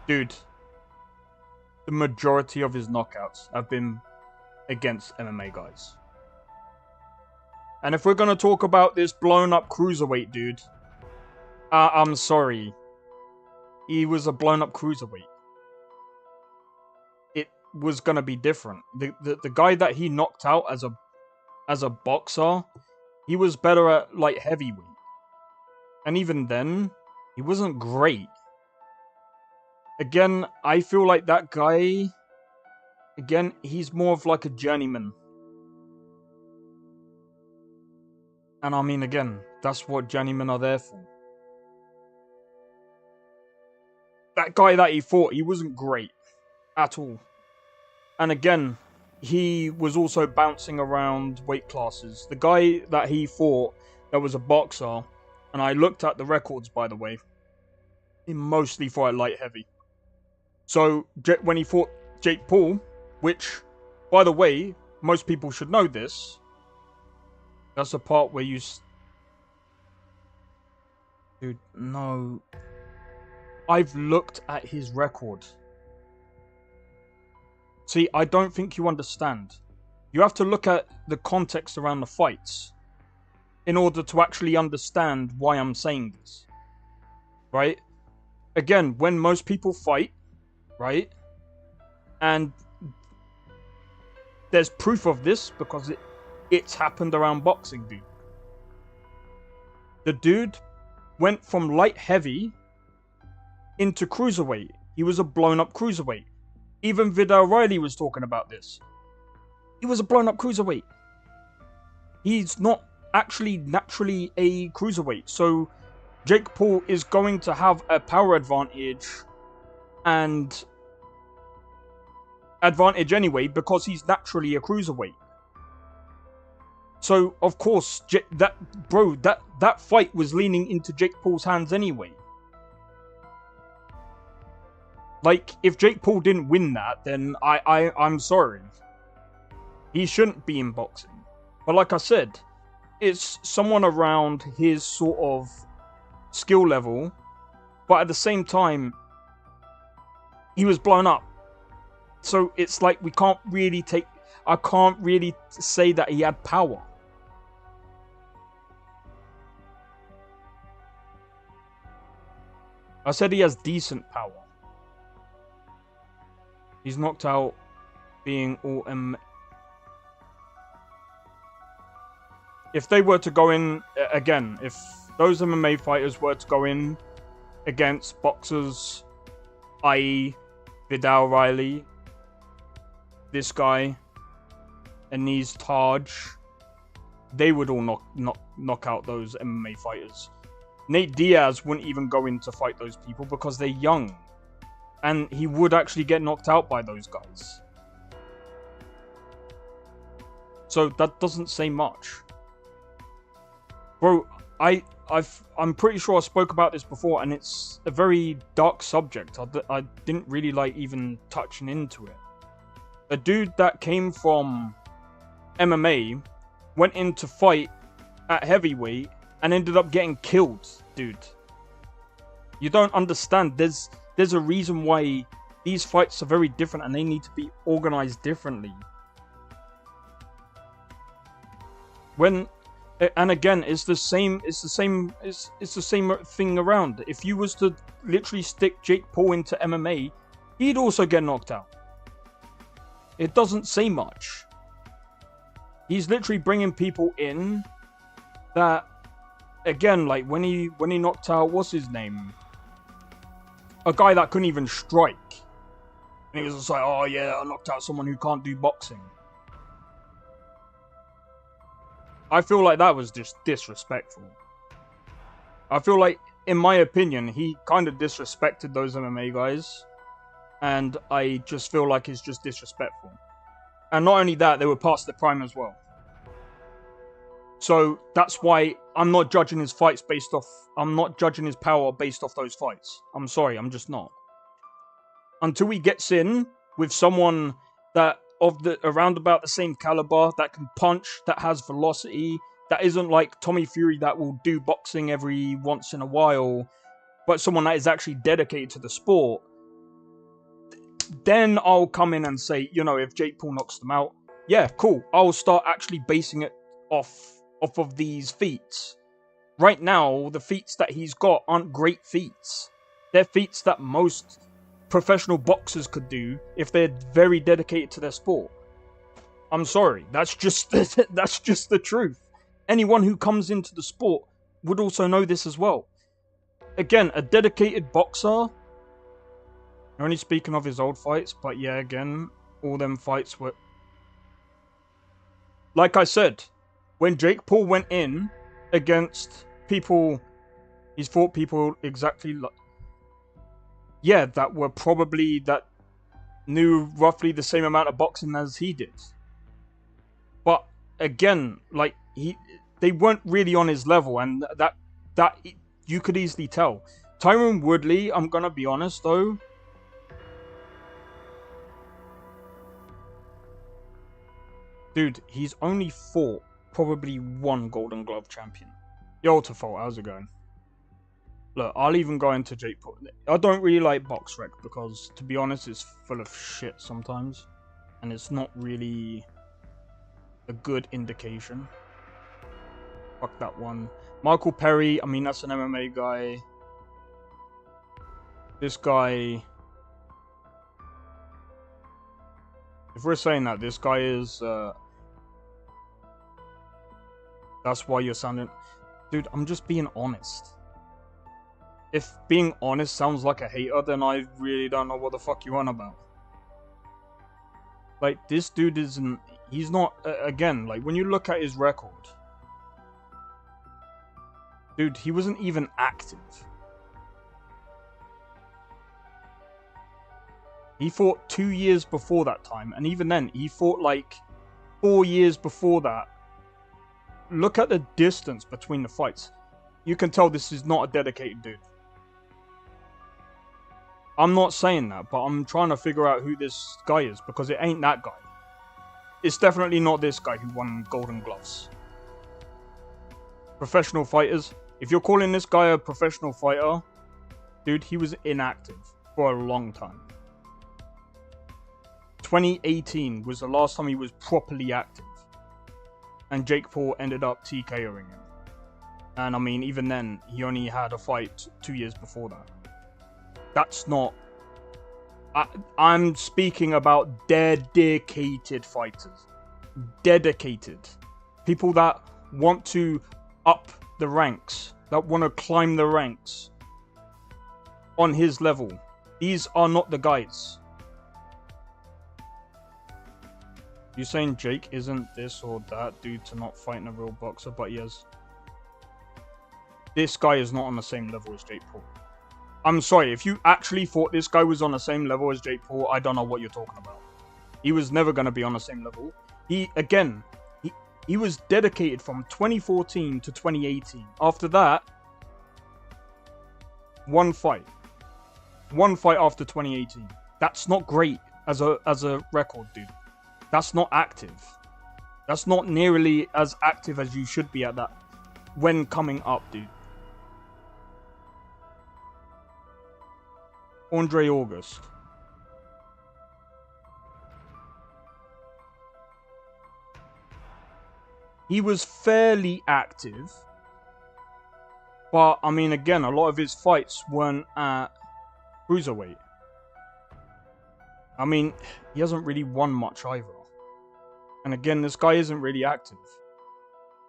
Dude, the majority of his knockouts have been against MMA guys. And if we're going to talk about this blown up cruiserweight dude, I'm sorry. He was a blown up cruiserweight. It was going to be different. The guy that he knocked out as a boxer, he was better at light heavyweight. And even then, he wasn't great. Again, I feel like that guy, again, he's more of like a journeyman. And I mean, again, that's what journeymen are there for. That guy that he fought, he wasn't great at all. And again, he was also bouncing around weight classes. The guy that he fought, that was a boxer, and I looked at the records, by the way, he mostly fought at light heavy. So, when he fought Jake Paul, which, by the way, most people should know this, that's the part where you... Dude, no... I've looked at his record. See, I don't think you understand. You have to look at the context around the fights in order to actually understand why I'm saying this. Right? Again, when most people fight, right? And there's proof of this because it's happened around boxing, dude. The dude went from light heavy into cruiserweight. He was a blown up cruiserweight. Even Vidal Riley was talking about this. He was a blown up cruiserweight. He's not actually naturally a cruiserweight. So Jake Paul is going to have a power advantage and advantage anyway because he's naturally a cruiserweight. So of course that fight was leaning into Jake Paul's hands anyway. Like, if Jake Paul didn't win that, then I'm sorry. He shouldn't be in boxing. But like I said, it's someone around his sort of skill level, but at the same time, he was blown up. So it's like I can't really say that he had power. I said he has decent power. He's knocked out being all If they were to go in again, if those MMA fighters were to go in against boxers, i.e. Vidal Riley, this guy, Anees Taj, they would all knock out those MMA fighters. Nate Diaz wouldn't even go in to fight those people because they're young. And he would actually get knocked out by those guys. So that doesn't say much. Bro, I'm pretty sure I spoke about this before, and it's a very dark subject. I didn't really like even touching into it. A dude that came from MMA went in to fight at heavyweight and ended up getting killed, dude. You don't understand. There's a reason why these fights are very different and they need to be organized differently. And again, it's the same thing around. If you was to literally stick Jake Paul into MMA, he'd also get knocked out. It doesn't say much. He's literally bringing people in that, again, like when he knocked out, what's his name? A guy that couldn't even strike. And he was just like, oh yeah, I knocked out someone who can't do boxing. I feel like that was just disrespectful. I feel like, in my opinion, he kind of disrespected those MMA guys. And I just feel like it's just disrespectful. And not only that, they were past their prime as well. So that's why I'm not judging his fights based off... I'm not judging his power based off those fights. I'm sorry, I'm just not. Until he gets in with someone that around about the same caliber, that can punch, that has velocity, that isn't like Tommy Fury that will do boxing every once in a while, but someone that is actually dedicated to the sport, then I'll come in and say, you know, if Jake Paul knocks them out, yeah, cool. I'll start actually basing it off of these feats. Right now, the feats that he's got aren't great feats. They're feats that most professional boxers could do if they're very dedicated to their sport. I'm sorry, that's just the truth. Anyone who comes into the sport would also know this as well. Again, a dedicated boxer, only speaking of his old fights, but yeah, again, all them fights were... Like I said, when Jake Paul went in against people, he's fought people exactly like... Yeah, that were probably, that knew roughly the same amount of boxing as he did. But again, like, they weren't really on his level, and that you could easily tell. Tyron Woodley, I'm gonna be honest though, dude, he's only fought probably one Golden Glove champion. Yo, Tafol, how's it going? Look, I'll even go into Jake Paul. I don't really like BoxRec because, to be honest, it's full of shit sometimes. And it's not really a good indication. Fuck that one. Michael Perry, I mean, that's an MMA guy. This guy... If we're saying that, this guy is... That's why you're sounding... Dude, I'm just being honest. If being honest sounds like a hater, then I really don't know what the fuck you're on about. Like, this dude isn't... He's not... again, like, when you look at his record... Dude, he wasn't even active. He fought 2 years before that time. And even then, he fought, like, 4 years before that. Look at the distance between the fights. You can tell this is not a dedicated dude. I'm not saying that, but I'm trying to figure out who this guy is, because it ain't that guy. It's definitely not this guy who won Golden Gloves. Professional fighters. If you're calling this guy a professional fighter, dude, he was inactive for a long time. 2018 was the last time he was properly active. And Jake Paul ended up TKOing him. And I mean, even then, he only had a fight 2 years before that. That's not... I'm speaking about dedicated fighters. Dedicated. People that want to up the ranks. That want to climb the ranks. On his level. These are not the guys. You saying Jake isn't this or that due to not fighting a real boxer, but he is. This guy is not on the same level as Jake Paul. I'm sorry, if you actually thought this guy was on the same level as Jake Paul, I don't know what you're talking about. He was never going to be on the same level. He was dedicated from 2014 to 2018. After that, one fight. One fight after 2018. That's not great as a record, dude. That's not active. That's not nearly as active as you should be at that when coming up, dude. Andre August. He was fairly active. But, I mean, again, a lot of his fights weren't at cruiserweight. I mean, he hasn't really won much either. And again, this guy isn't really active.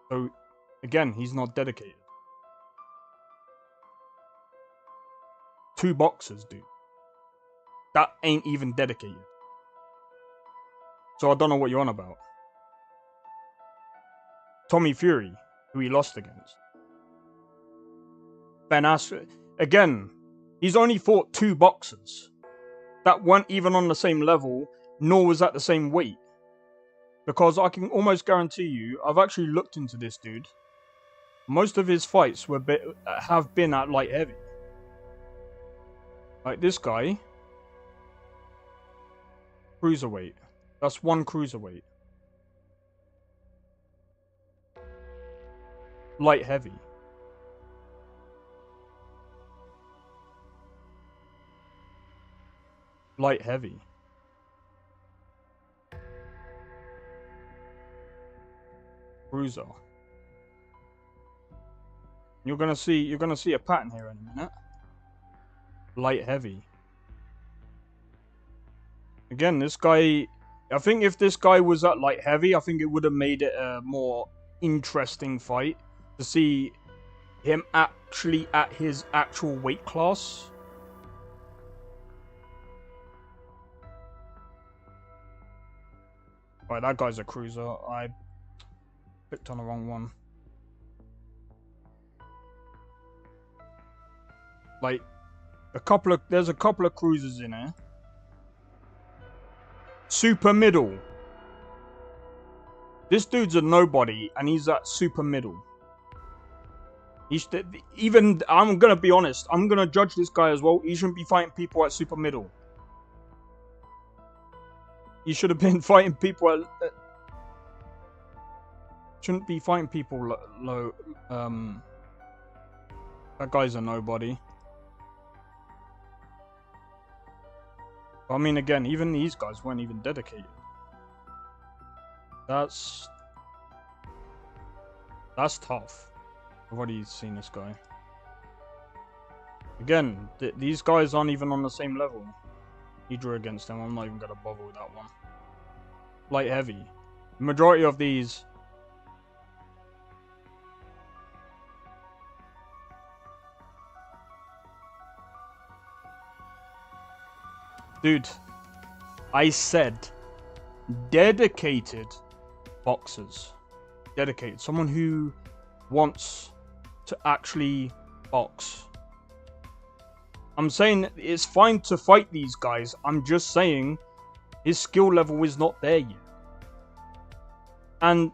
So, again, he's not dedicated. 2 boxers, dude. That ain't even dedicated. So I don't know what you're on about. Tommy Fury, who he lost against. Ben Askren. Again, he's only fought 2 boxers that weren't even on the same level, nor was at the same weight. Because I can almost guarantee you, I've actually looked into this dude. Most of his fights have been at light heavy. Like this guy. Cruiserweight. That's 1 cruiserweight. Light heavy. Light heavy. Cruiser. You're gonna see a pattern here in a minute. Light heavy. Again, this guy, I think if this guy was at light heavy, I think it would have made it a more interesting fight to see him actually at his actual weight class. Right, that guy's a cruiser. I clicked on the wrong one. Like, there's a couple of cruisers in here. Super middle. This dude's a nobody, and he's at super middle. Even, I'm gonna be honest, I'm gonna judge this guy as well. He shouldn't be fighting people at super middle. He should have been fighting people at... shouldn't be fighting people low. That guy's a nobody. I mean, again, even these guys weren't even dedicated. That's tough. I've already seen this guy. Again, these guys aren't even on the same level. He drew against them. I'm not even going to bother with that one. Light heavy. The majority of these... Dude, I said dedicated boxers. Dedicated. Someone who wants to actually box. I'm saying it's fine to fight these guys. I'm just saying his skill level is not there yet. And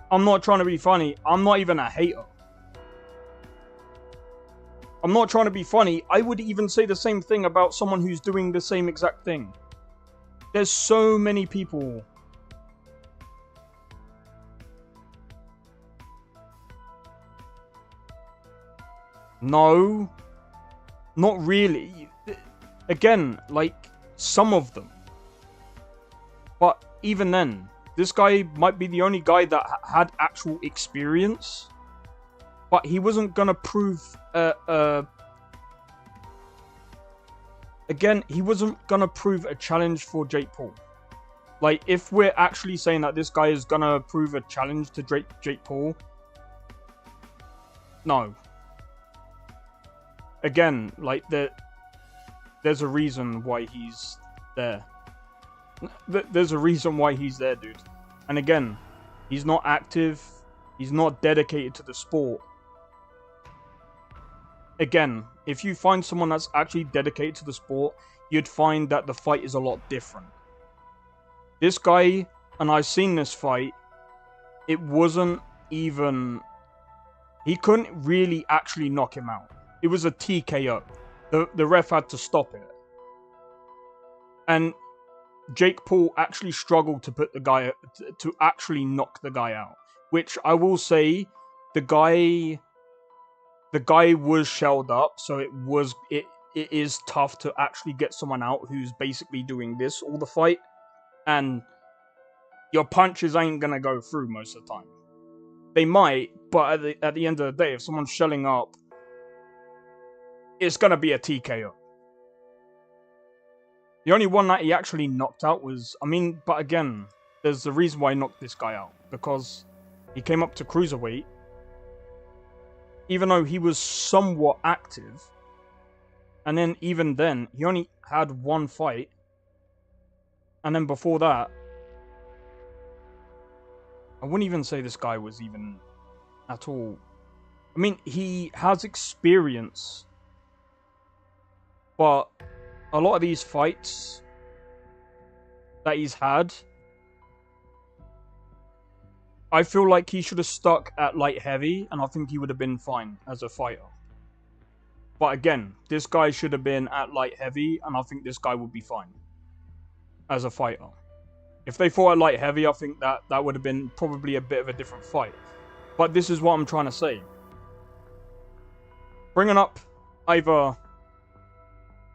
I'm not trying to be funny. I'm not even a hater. I'm not trying to be funny. I would even say the same thing about someone who's doing the same exact thing. There's so many people. No. Not really. Again, like, some of them. But even then, this guy might be the only guy that had actual experience. But he wasn't gonna prove... Again, he wasn't gonna prove a challenge for Jake Paul. Like, if we're actually saying that this guy is gonna prove a challenge to Jake Paul... No. Again, like, there's a reason why he's there. There's a reason why he's there, dude. And again, he's not active. He's not dedicated to the sport. Again, if you find someone that's actually dedicated to the sport, you'd find that the fight is a lot different. This guy, and I've seen this fight, it wasn't even... He couldn't really actually knock him out. It was a TKO. The ref had to stop it. And Jake Paul actually struggled to put the guy... to actually knock the guy out. Which I will say, the guy was shelled up, so it is tough to actually get someone out who's basically doing this all the fight, and your punches ain't gonna go through most of the time. They might, but at the end of the day, if someone's shelling up, it's gonna be a TKO. The only one that he actually knocked out was, but again, there's a reason why he knocked this guy out, because he came up to cruiserweight. Even though he was somewhat active, and then even then, he only had one fight, and then before that, I wouldn't even say this guy was even at all... he has experience, but a lot of these fights that he's had, I feel like he should have stuck at light heavy, and I think he would have been fine as a fighter. But again, this guy should have been at light heavy, and I think this guy would be fine as a fighter. If they fought at light heavy, I think that would have been probably a bit of a different fight. But this is what I'm trying to say. Bringing up either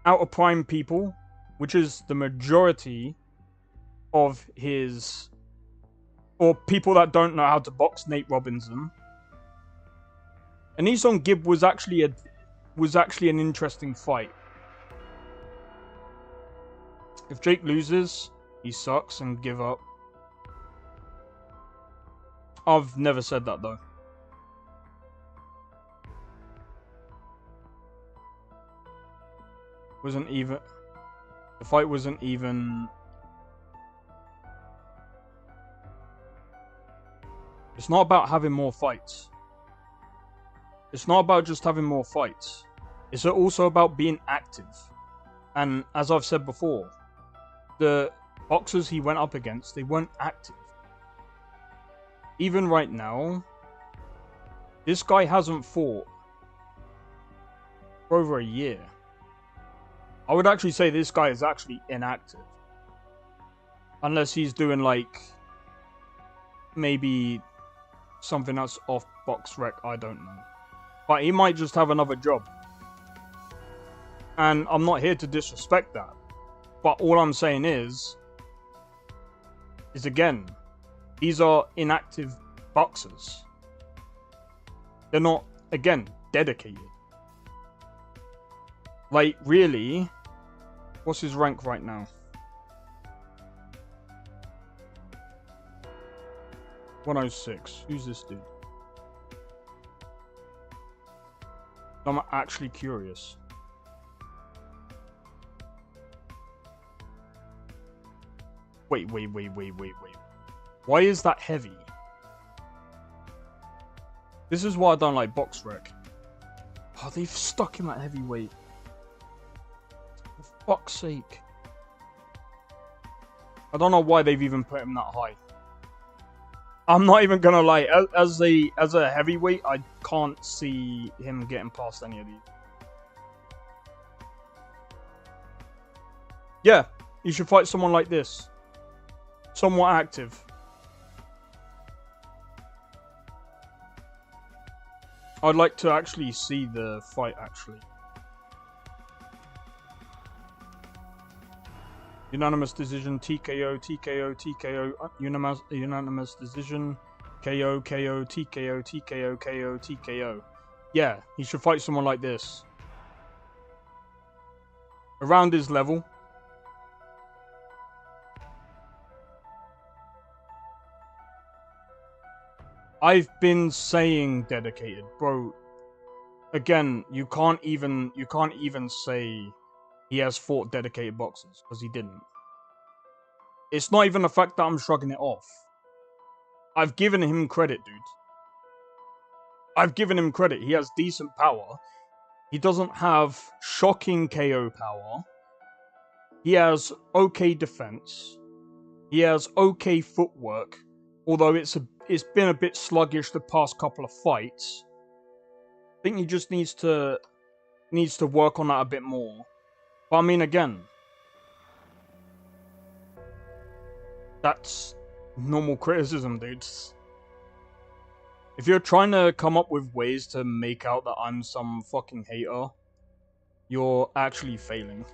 out of prime people, which is the majority of his... or people that don't know how to box, Nate Robinson. And Eason Gibb was actually an interesting fight. If Jake loses, he sucks and give up. I've never said that though. Wasn't even... The fight wasn't even... It's not about having more fights. It's not about just having more fights. It's also about being active. And as I've said before, the boxers he went up against, they weren't active. Even right now, this guy hasn't fought for over a year. I would actually say this guy is actually inactive. Unless he's doing like maybe something that's off box rec, I don't know. But he might just have another job. And I'm not here to disrespect that. But all I'm saying is again, these are inactive boxers. They're not, again, dedicated. Like, really, what's his rank right now? 106. Who's this dude? I'm actually curious. Wait. Why is that heavy? This is why I don't like box rec. Oh, they've stuck him at heavyweight. For fuck's sake. I don't know why they've even put him that high. I'm not even gonna lie. As a heavyweight, I can't see him getting past any of these. Yeah, you should fight someone like this. Somewhat active. I'd like to actually see the fight, actually. Unanimous decision, TKO, TKO, TKO, unanimous decision, KO, KO, TKO, TKO, KO, TKO. Yeah, he should fight someone like this. Around his level. I've been saying dedicated, bro. Again, you can't even say he has fought dedicated boxers, because he didn't. It's not even the fact that I'm shrugging it off. I've given him credit, dude. I've given him credit. He has decent power. He doesn't have shocking KO power. He has okay defense. He has okay footwork, although it's been a bit sluggish the past couple of fights. I think he just needs to work on that a bit more. But I mean, again, that's normal criticism, dudes. If you're trying to come up with ways to make out that I'm some fucking hater, you're actually failing.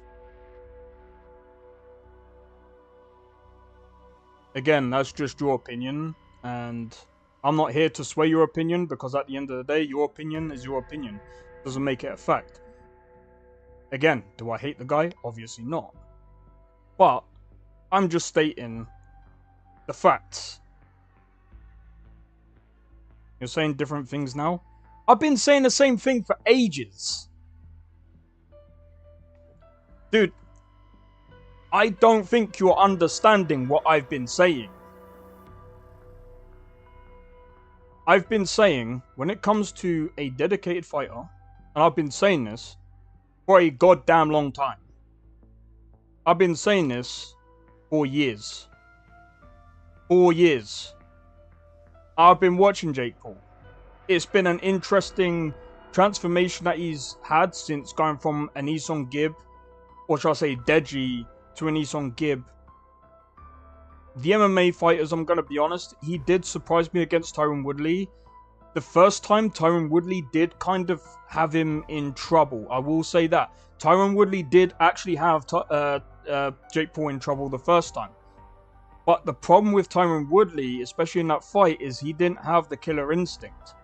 Again, that's just your opinion, and I'm not here to sway your opinion, because at the end of the day, your opinion is your opinion. It doesn't make it a fact. Again, do I hate the guy? Obviously not. But I'm just stating the facts. You're saying different things now? I've been saying the same thing for ages. Dude, I don't think you're understanding what I've been saying. I've been saying, when it comes to a dedicated fighter, and I've been saying this for a goddamn long time. I've been saying this for years. 4 years. I've been watching Jake Paul. It's been an interesting transformation that he's had since going from an Eson Gibb, or shall I say Deji, to an Eson Gibb. The MMA fighters, I'm going to be honest, he did surprise me against Tyron Woodley. The first time, Tyron Woodley did kind of have him in trouble. I will say that. Tyron Woodley did actually have Jake Paul in trouble the first time. But the problem with Tyron Woodley, especially in that fight, is he didn't have the killer instinct.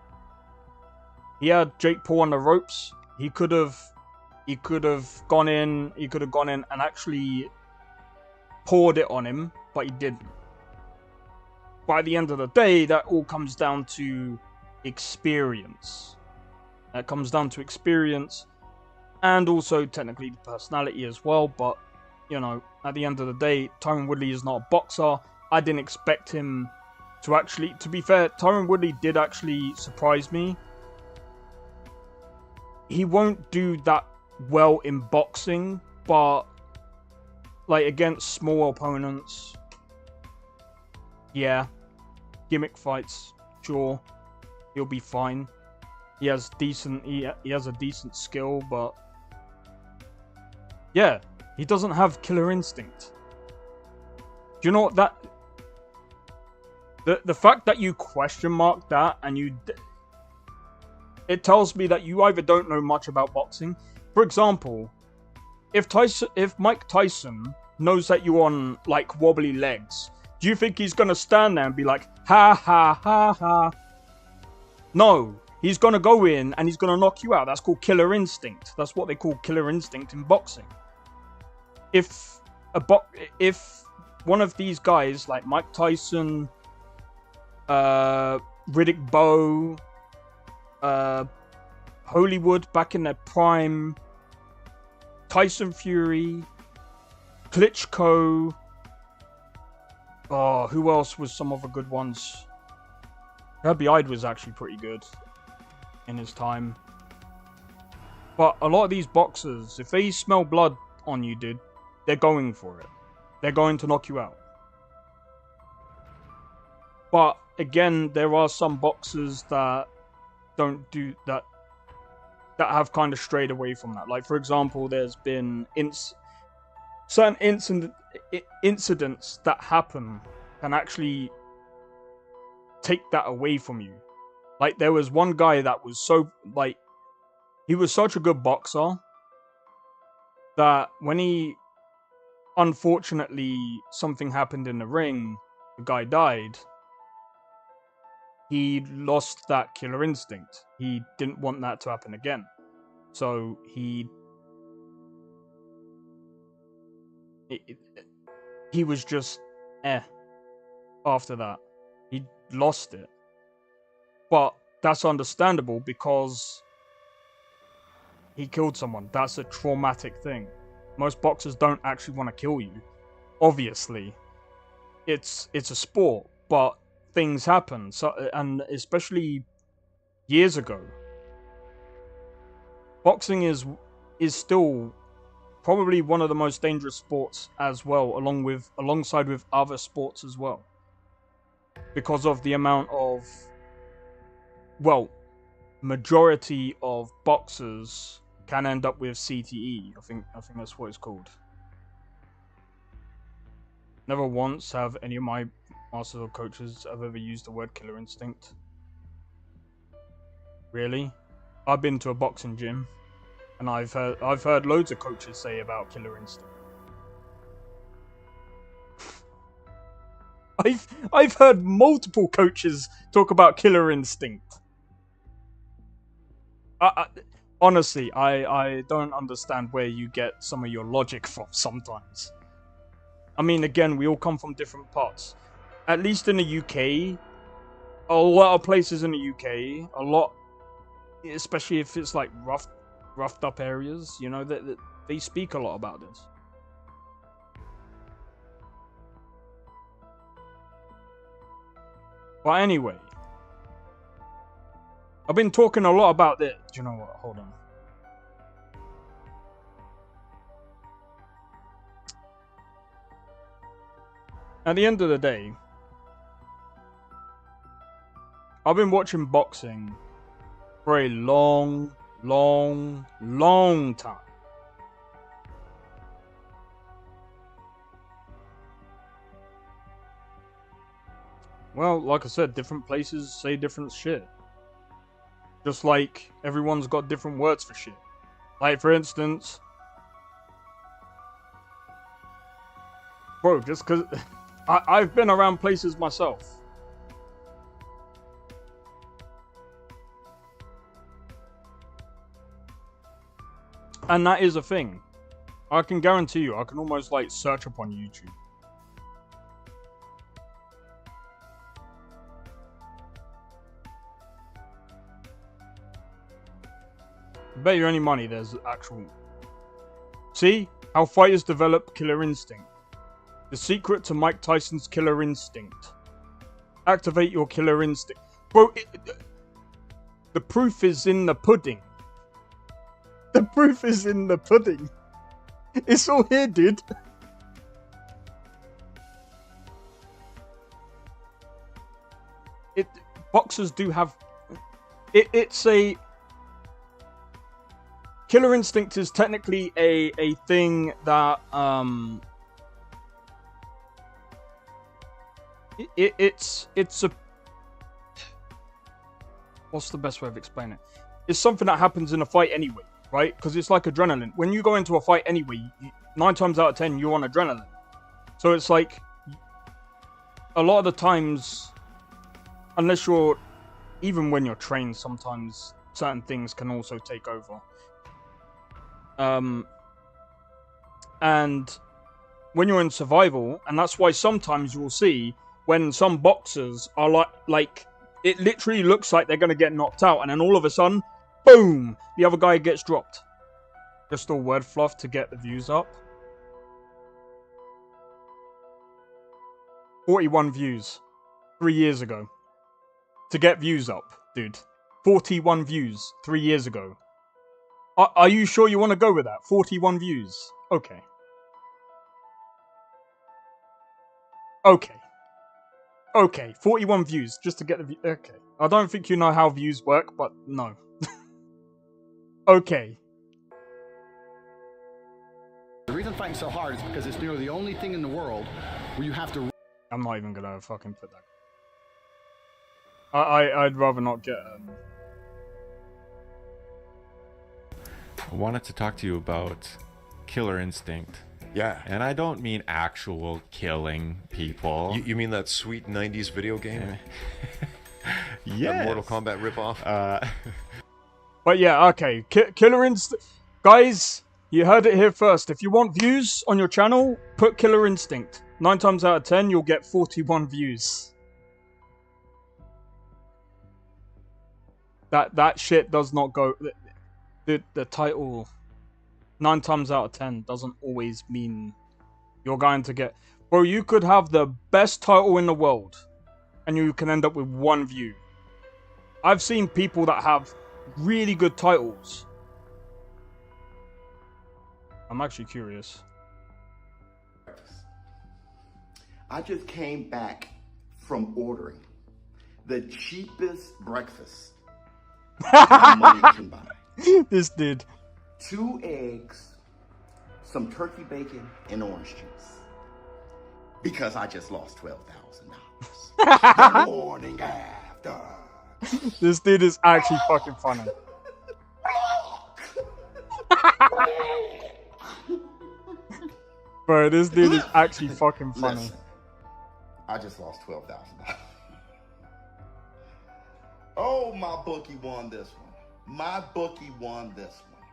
He had Jake Paul on the ropes. He could have gone in and actually poured it on him, but he didn't. By the end of the day, that all comes down to experience. That comes down to experience, and also technically the personality as well, but you know, at the end of the day, Tyron Woodley is not a boxer. I didn't expect him to actually... To be fair, Tyron Woodley did actually surprise me. He won't do that well in boxing, but like against small opponents, yeah, gimmick fights, sure, he'll be fine. He has a decent skill, but yeah, he doesn't have killer instinct. Do you know what that... The fact that you question mark that and it tells me that you either don't know much about boxing. For example, if Mike Tyson knows that you're on like wobbly legs, do you think he's gonna stand there and be like, ha ha ha ha? No, he's gonna go in and he's gonna knock you out. That's called killer instinct. That's what they call killer instinct in boxing. If one of these guys like Mike Tyson, Riddick Bowe, Hollywood back in their prime, Tyson Fury, Klitschko, oh, who else was some other good ones? Herbie Hyde was actually pretty good in his time. But a lot of these boxers, if they smell blood on you, dude, they're going for it. They're going to knock you out. But again, there are some boxers that don't do that, that have kind of strayed away from that. Like, for example, there's been certain incidents that happen can actually take that away from you. Like, there was one guy that was so, like, he was such a good boxer that when he, unfortunately, something happened in the ring, the guy died, he lost that killer instinct. He didn't want that to happen again. So he was just after that. He lost it. But that's understandable because he killed someone. That's a traumatic thing. Most boxers don't actually want to kill you. Obviously. It's a sport, but things happen. So, and especially years ago, boxing is still probably one of the most dangerous sports as well, alongside with other sports as well, because of the amount of, well, majority of boxers can end up with CTE. I think that's what it's called. Never once have any of my masters or coaches have ever used the word killer instinct. Really? I've been to a boxing gym, and I've heard loads of coaches say about killer instinct. I've heard multiple coaches talk about killer instinct. Honestly, I don't understand where you get some of your logic from sometimes. I mean, again, we all come from different parts. At least in the UK, a lot of places in the UK, especially if it's like roughed up areas, you know, that they speak a lot about this. But anyway, I've been talking a lot about this. Do you know what? Hold on. At the end of the day, I've been watching boxing for a long time. Well, like I said, different places say different shit. Just like everyone's got different words for shit. Like, for instance, bro, just because I've been around places myself. And that is a thing. I can guarantee you, I can almost like search up on YouTube. Bet you any money there's actual... See? How fighters develop killer instinct. The secret to Mike Tyson's killer instinct. Activate your killer instinct. Bro, the proof is in the pudding. The proof is in the pudding. It's all here, dude. Boxers do have... It's a... Killer instinct is technically a thing that... It's a... What's the best way of explaining it? It's something that happens in a fight anyway, right? Because it's like adrenaline. When you go into a fight anyway, 9 times out of 10, you're on adrenaline. So it's like, a lot of the times, unless you're, even when you're trained, sometimes certain things can also take over. And when you're in survival, and that's why sometimes you'll see when some boxers are like it literally looks like they're going to get knocked out, and then all of a sudden, boom, the other guy gets dropped. Just all word fluff to get the views up. 41 views 3 years ago. To get views up, dude. 41 views 3 years ago. Are you sure you want to go with that? 41 views. Okay. Okay, 41 views just to get the view. Okay. I don't think you know how views work, but no. Okay. The reason reason I'm fighting so hard is because it's nearly the only thing in the world where you have to. I'm not even gonna fucking put that. I'd rather not get. I wanted to talk to you about Killer Instinct. Yeah. And I don't mean actual killing people. You mean that sweet 90s video game? Yeah. That Mortal Kombat ripoff? But yeah, okay. Killer Instinct. Guys, you heard it here first. If you want views on your channel, put Killer Instinct. 9 times out of 10, you'll get 41 views. That shit does not go... The title 9 times out of 10 doesn't always mean you're going to get... Bro, you could have the best title in the world and you can end up with 1 view. I've seen people that have really good titles. I'm actually curious. I just came back from ordering the cheapest breakfast my money can buy. This dude. 2 eggs, some turkey bacon, and orange juice. Because I just lost $12,000. The morning after. This dude is actually fucking funny. Bro, this dude is actually fucking funny. Listen, I just lost $12,000. Oh, my bookie won this one. My bookie won this one.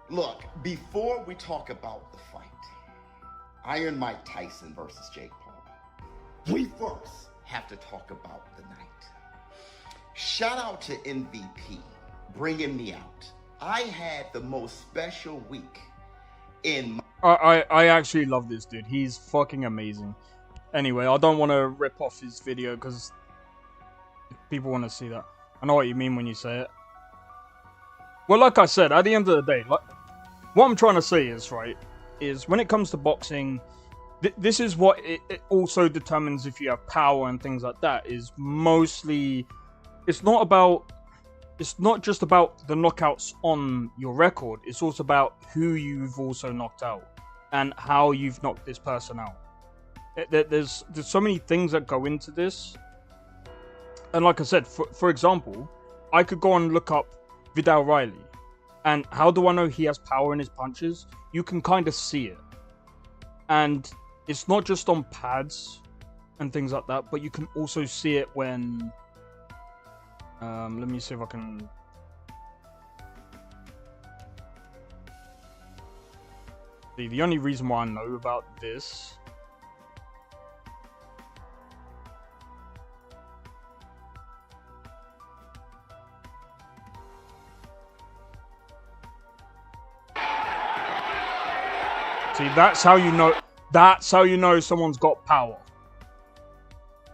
Look, before we talk about the fight, Iron Mike Tyson versus Jake Paul, we first have to talk about the night. Shout out to MVP, bringing me out. I had the most special week in my... I actually love this dude. He's fucking amazing. Anyway, I don't want to rip off his video because people want to see that. I know what you mean when you say it. Well, like I said, at the end of the day, like, what I'm trying to say is, right, is when it comes to boxing, this is what it also determines if you have power and things like that, is mostly, it's not just about the knockouts on your record, it's also about who you've also knocked out and how you've knocked this person out. There's so many things that go into this. And like I said, for example, I could go and look up Vidal Riley. And how do I know he has power in his punches? You can kind of see it. And it's not just on pads and things like that, but you can also see it when... let me see if I can... The only reason why I know about this... See, that's how you know. That's how you know someone's got power.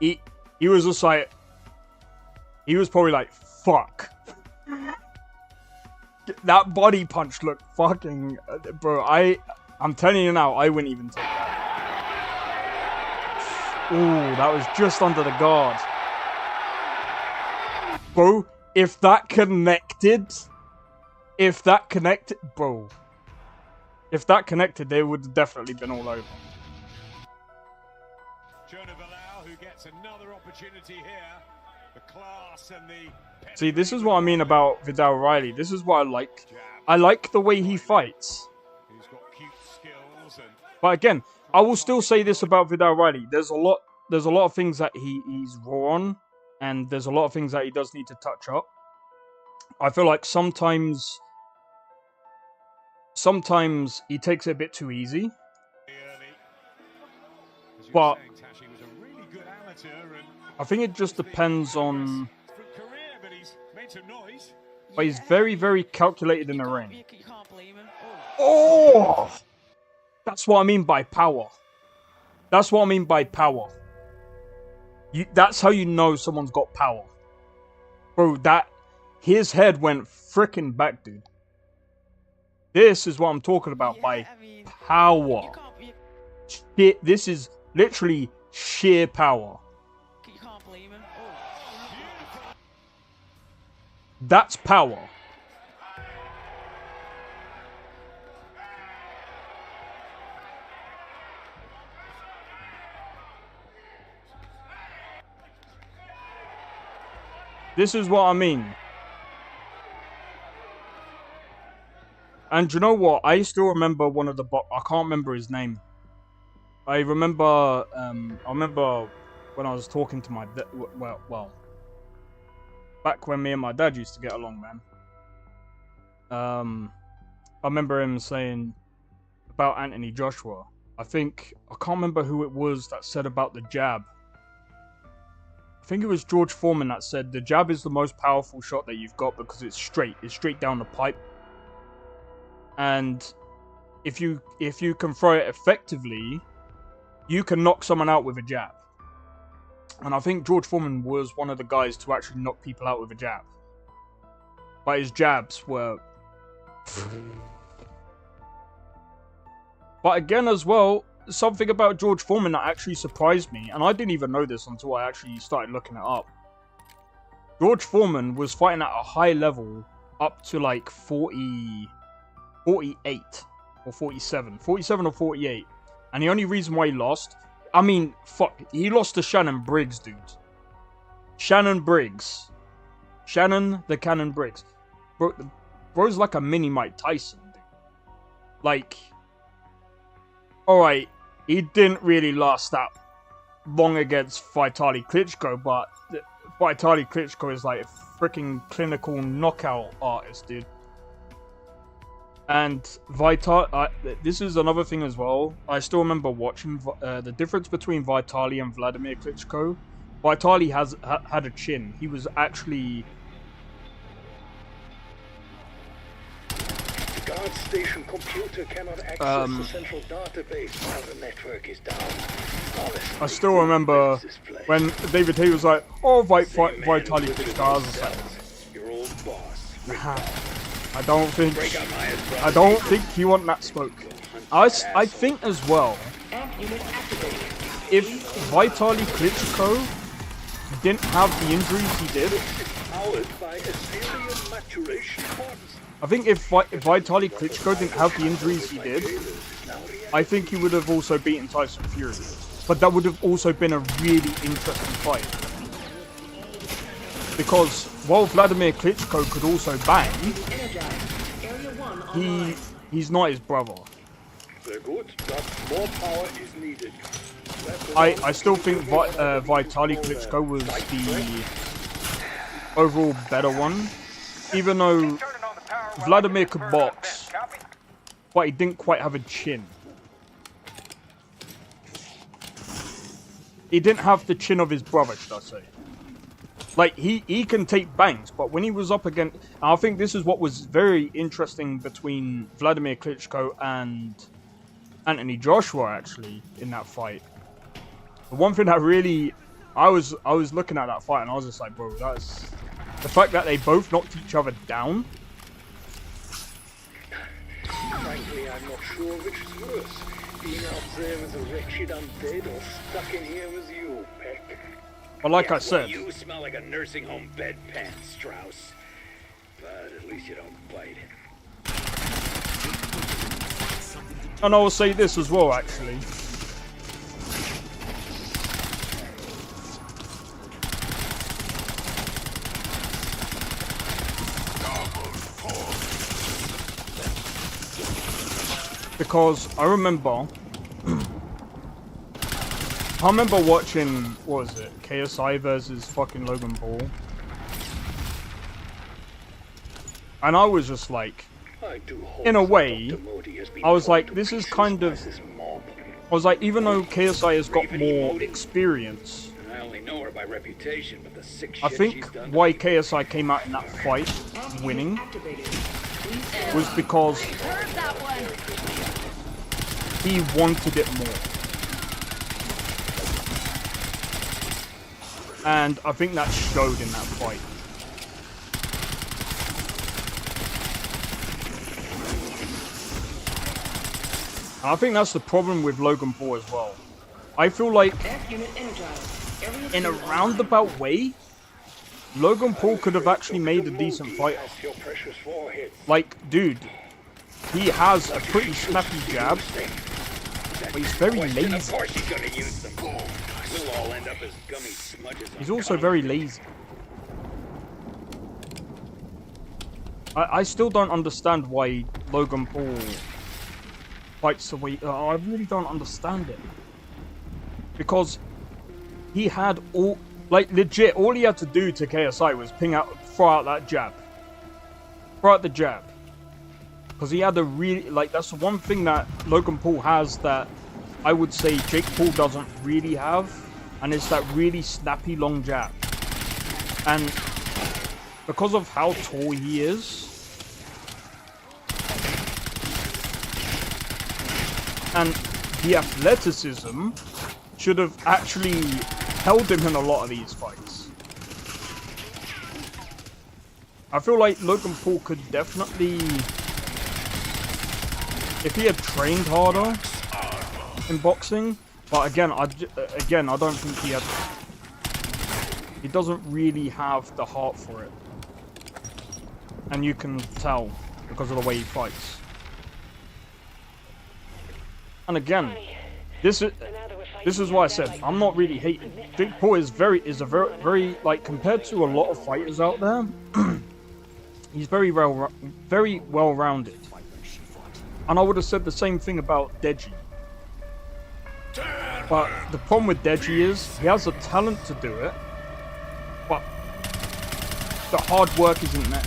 He was just like, he was probably like, fuck. That body punch looked fucking, bro. I'm telling you now, I wouldn't even take that. Ooh, that was just under the guard, bro. If that connected, bro. If that connected, they would have definitely been all over. Who gets another opportunity here. The class and the... See, this is what I mean about Vidal Riley. This is what I like. I like the way he fights. He's got cute skills and... But again, I will still say this about Vidal Riley. There's a lot of things that he's raw on, and there's a lot of things that he does need to touch up. I feel like sometimes he takes it a bit too easy. But I think it just depends on... But he's very, very calculated in the ring. Oh! That's what I mean by power. That's what I mean by power. That's how you know someone's got power. Bro, his head went freaking back, dude. This is what I'm talking about by power. This is literally sheer power. That's power. This is what I mean. And you know what? I still remember one of the I can't remember his name. I remember when I was talking to my well, back when me and my dad used to get along, man. I remember him saying about Anthony Joshua. I can't remember who it was that said about the jab. I think it was George Foreman that said the jab is the most powerful shot that you've got because it's straight down the pipe. And if you can throw it effectively, you can knock someone out with a jab. And I think George Foreman was one of the guys to actually knock people out with a jab. But his jabs were... But again as well, something about George Foreman that actually surprised me, and I didn't even know this until I actually started looking it up. George Foreman was fighting at a high level up to like 48 or 47 or 48. And the only reason why he lost, he lost to Shannon Briggs, dude. Shannon the Cannon Briggs. Bro's like a mini Mike Tyson, dude. Like, alright, he didn't really last that long against Vitaly Klitschko, but Vitaly Klitschko is like a freaking clinical knockout artist, dude. And this is another thing as well. I still remember watching the difference between Vitaly and Vladimir Klitschko. Vitaly had a chin. He was actually... The guard station computer cannot access the central database while the network is down. I still remember when David Hay was like, "Oh, Vitaly Klitschko." I was like, your old boss. I don't think you want that smoke. I think as well, if Vitaly Klitschko didn't have the injuries he did, I think if Vitaly Klitschko didn't have the injuries he did, I think he would have also beaten Tyson Fury. But that would have also been a really interesting fight. Because while Vladimir Klitschko could also bang, he's not his brother. I still think Vitaly Klitschko was the overall better one. Even though Vladimir could box, but he didn't quite have a chin. He didn't have the chin of his brother, should I say. Like, he can take bangs, but when he was up against... I think this is what was very interesting between Vladimir Klitschko and Anthony Joshua, actually, in that fight. The one thing that really... I was looking at that fight and I was just like, bro, that's... The fact that they both knocked each other down. Frankly, I'm not sure which is worse. Being out there as a wretched undead or stuck in here with you, Peck. But like I said... You smell like a nursing home bedpan, Strauss. But at least you don't bite it. And I will say this as well, actually. Because I remember watching, what was it, KSI versus fucking Logan Paul. And I was just like, in a way, I was like, this is kind of, I was like, even though KSI has got more experience, I only know her by reputation, but the sick I shit think she's done. why KSI came out in that fight winning was because he wanted it more. And I think that showed in that fight. And I think that's the problem with Logan Paul as well. I feel like in a roundabout way, Logan Paul could have actually made a decent fighter. Like, dude, he has a pretty snappy jab, but he's very lazy. Of course he's gonna use them. We'll all end up as gummy smudges. He's also very lazy. I still don't understand why Logan Paul fights the way. I really don't understand it. Because he had all, like legit, all he had to do to KSI was throw out that jab. Throw out the jab. Because he had a really, like, that's the one thing that Logan Paul has that I would say Jake Paul doesn't really have. And it's that really snappy long jab. And because of how tall he is, and the athleticism should have actually held him in a lot of these fights. I feel like Logan Paul could definitely, if he had trained harder in boxing, but again, I don't think he doesn't really have the heart for it. And you can tell because of the way he fights. And again, this is why I said I'm not really hating. Jake Paul is a very like, compared to a lot of fighters out there, he's very well rounded. And I would have said the same thing about Deji. But the problem with Deji is he has the talent to do it, but the hard work isn't there.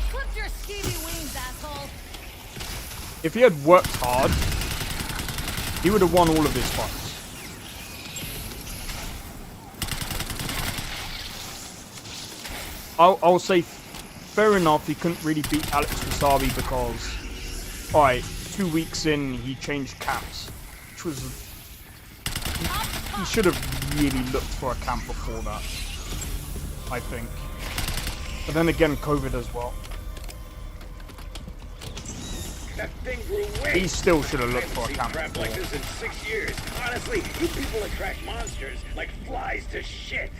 Clip your skeevy wings, asshole. If he had worked hard, he would have won all of his fights. I'll say, fair enough, he couldn't really beat Alex Wasabi because, alright, 2 weeks in, he changed camps, which was... He should have really looked for a camp before that, I think. But then again, COVID as well. That thing grew way. He still should have looked for a camp crap before. like this in 6 years. Honestly, you people attract monsters like flies to shit.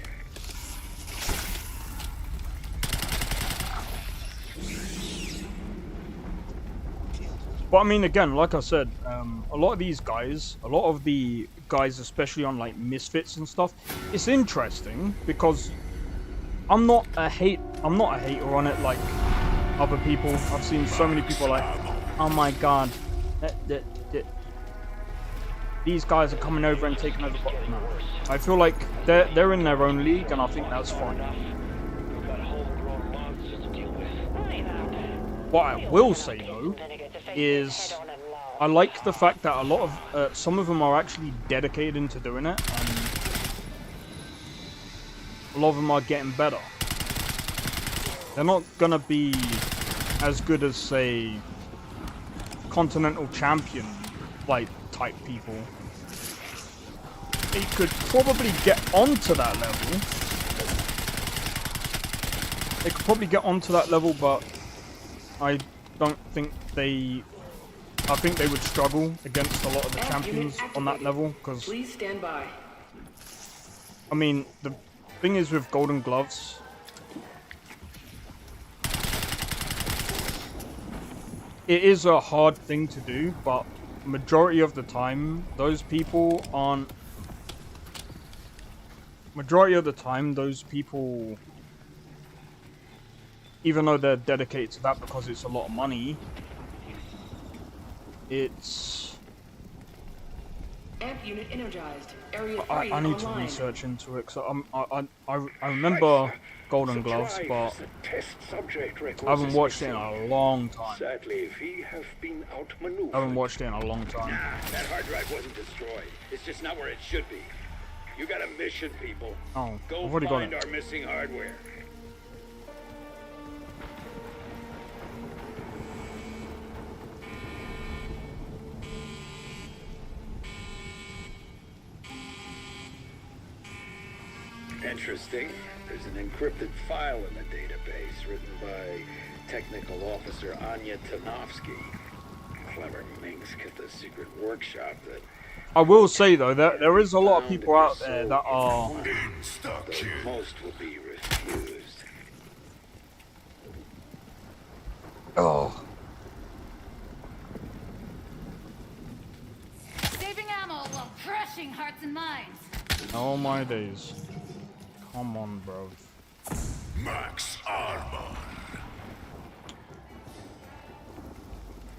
But I mean, again, like I said, a lot of the guys, especially on like Misfits and stuff, it's interesting because I'm not a hater on it like other people. I've seen so many people like, oh my god, these guys are coming over and taking over. No. I feel like they're in their own league, and I think that's fine. What I will say though is I like the fact that a lot of some of them are actually dedicated into doing it, and a lot of them are getting better. They're not gonna be as good as, say, Continental Champion like type people. They could probably get onto that level. They could probably get onto that level, but I don't think they... I think they would struggle against a lot of the champions on that level, because... Please stand by. I mean, the thing is with Golden Gloves... It is a hard thing to do, but majority of the time, those people aren't... Majority of the time, those people... Even though they're dedicated to that because it's a lot of money, it's... Amp unit energized. Area 3 I need to online. research into it, because I remember Golden Gloves, but I haven't watched it in a long time. Sadly, we have been outmaneuvered. I haven't watched it in a long time. Nah, that hard drive wasn't destroyed. It's just not where it should be. You got a mission, people. Oh, Go I've already got find it. our missing hardware. Interesting. There's an encrypted file in the database written by Technical Officer Anya Tanovsky. Clever minx kept a secret workshop that... I will say though that there is a lot of people out there that are... Most will be refused. Oh. Saving ammo while crushing hearts and minds. Oh my days. Come on, bro. Max Armor.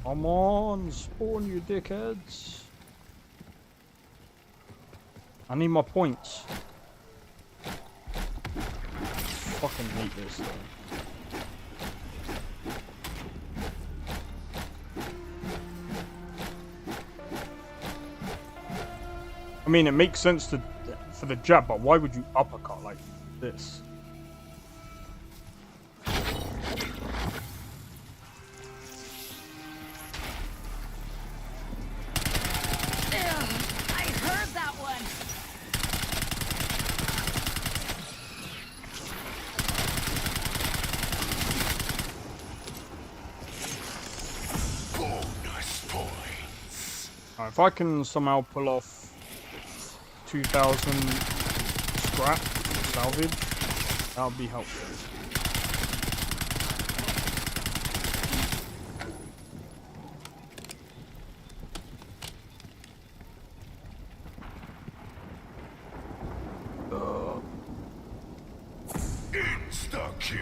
Come on, spawn you dickheads. I need my points. Fucking hate this thing. I mean, it makes sense for the jab, but why would you uppercut like this? I heard that one. Bonus points. If I can somehow pull off 2,000 scrap salvage, that would be helpful. Insta-kill.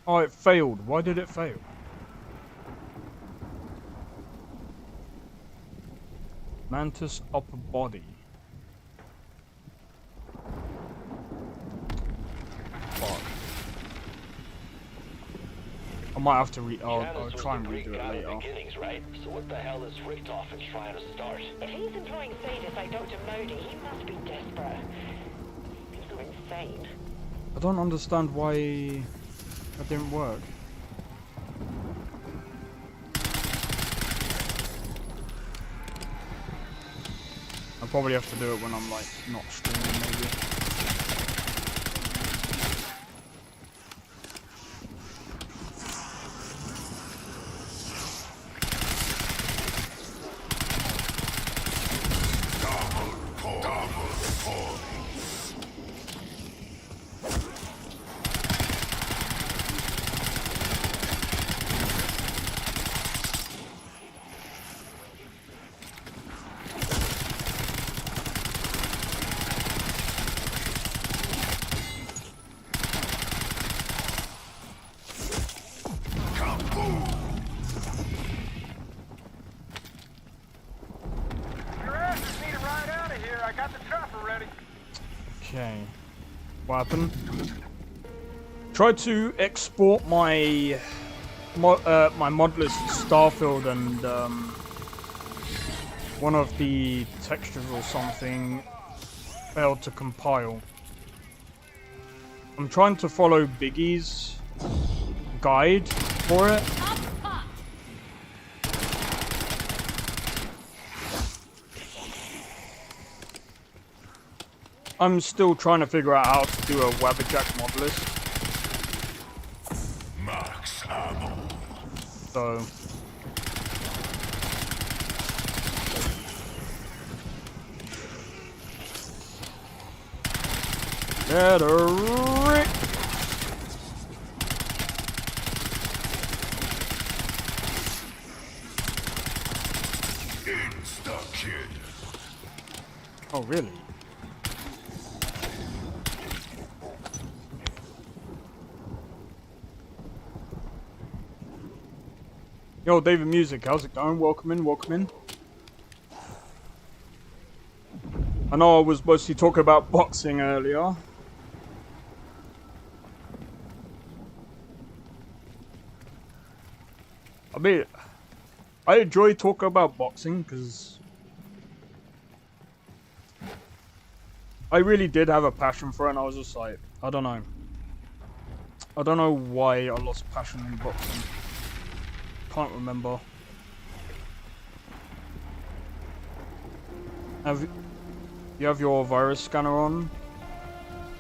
Oh, it failed. Why did it fail? Mantis upper body. Fuck. I might have to I'll try and redo it later. Beginnings, right? So what the hell is Richtofen trying to start? If he's employing sadists like Dr. Modi, he must be desperate. He's not insane. I don't understand why that didn't work. I'll probably have to do it when I'm like not streaming maybe. Okay. What happened? Tried to export my my modless Starfield and one of the textures or something failed to compile. I'm trying to follow Biggie's guide for it. I'm still trying to figure out how to do a Wabberjack modless. Max ammo. So get a Rick. Insta-kill. Oh really? Yo, David Music, how's it going? Welcome in, welcome in. I know I was mostly talking about boxing earlier. I mean, I enjoy talking about boxing because I really did have a passion for it and I was just like, I don't know. I don't know why I lost passion in boxing. Can't remember. You have your virus scanner on?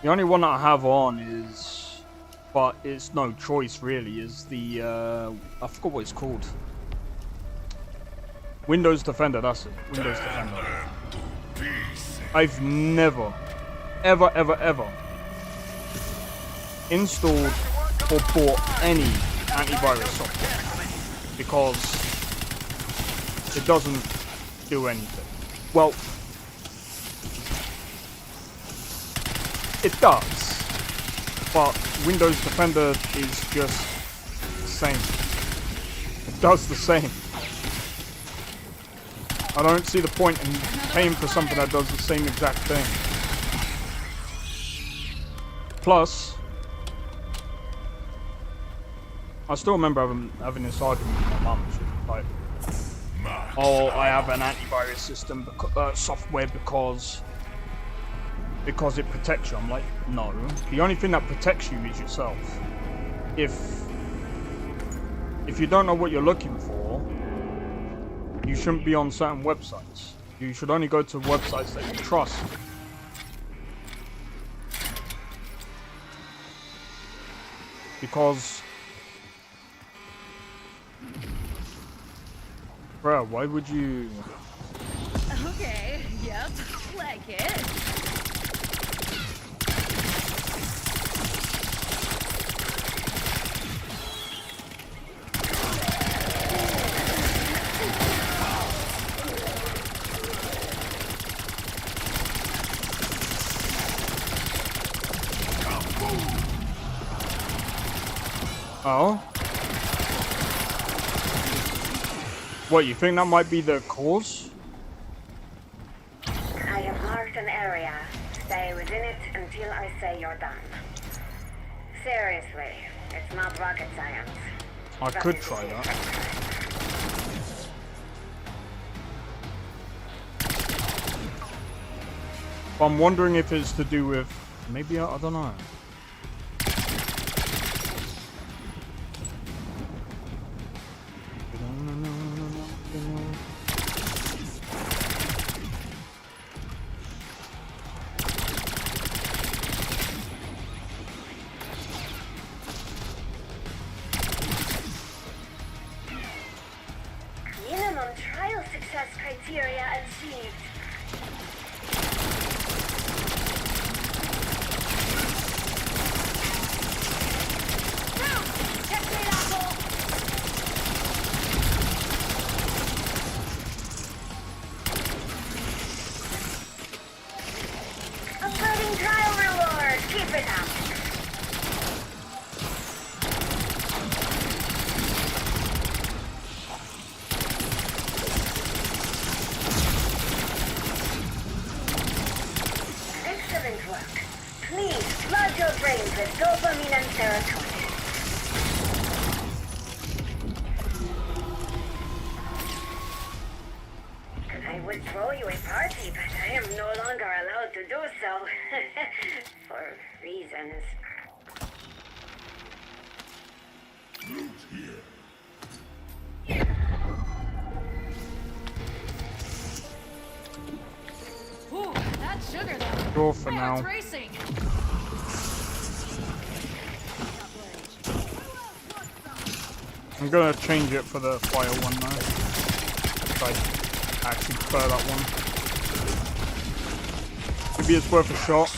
The only one that I have on is, but it's no choice really, is the I forgot what it's called. Windows Defender, that's it. Windows Defender. I've never, ever installed or bought any antivirus software because it doesn't do anything. Well, it does, but Windows Defender is just the same. It does the same. I don't see the point in paying for something that does the same exact thing. Plus, I still remember having this argument with my mum. She was like, "Oh, I have an antivirus system, software because it protects you." I'm like, no. The only thing that protects you is yourself. If you don't know what you're looking for, you shouldn't be on certain websites. You should only go to websites that you trust. Because, bro, why would you? Okay, yep, like it. Oh? What, you think that might be the cause? I have marked an area. Stay within it until I say you're done. Seriously, it's not rocket science. I could try that. But I'm wondering if it's to do with... maybe, I don't know. Minimum trial success criteria achieved. Uploading trial reward. Keep it up. Excellent work. Please flood your brains with dopamine and serotonin. I would throw you a party, but I am no longer allowed to do so. For reasons. Ooh, that's sugar though. Go for My now. heart's racing. I'm gonna change it for the fire one now. I actually prefer that one. Maybe it's worth a shot.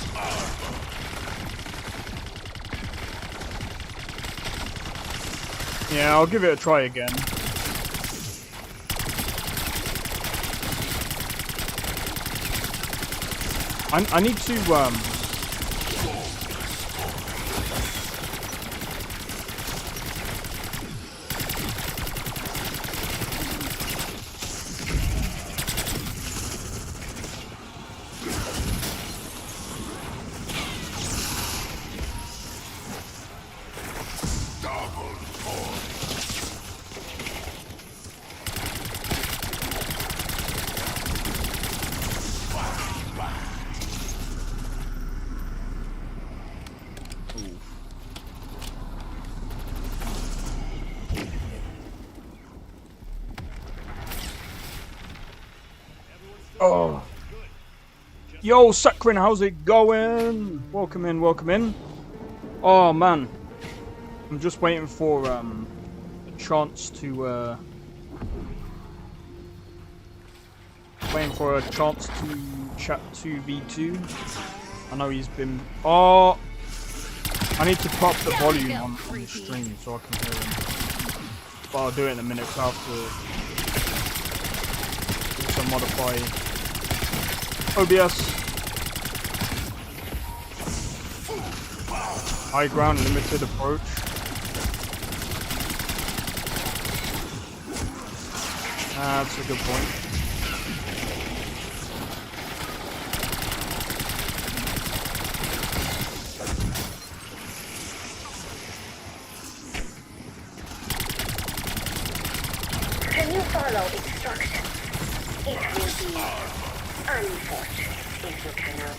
Yeah, I'll give it a try again. I need to oh. Yo, Sakrin, how's it going? Welcome in, welcome in. Oh man, I'm just waiting for a chance to chat to V2. I know he's been. Oh, I need to pop the volume on the stream so I can hear him. But I'll do it in a minute. So I have to also modify OBS. High ground, limited approach. That's a good point. Can you follow instructions? It will be unfortunate if you cannot.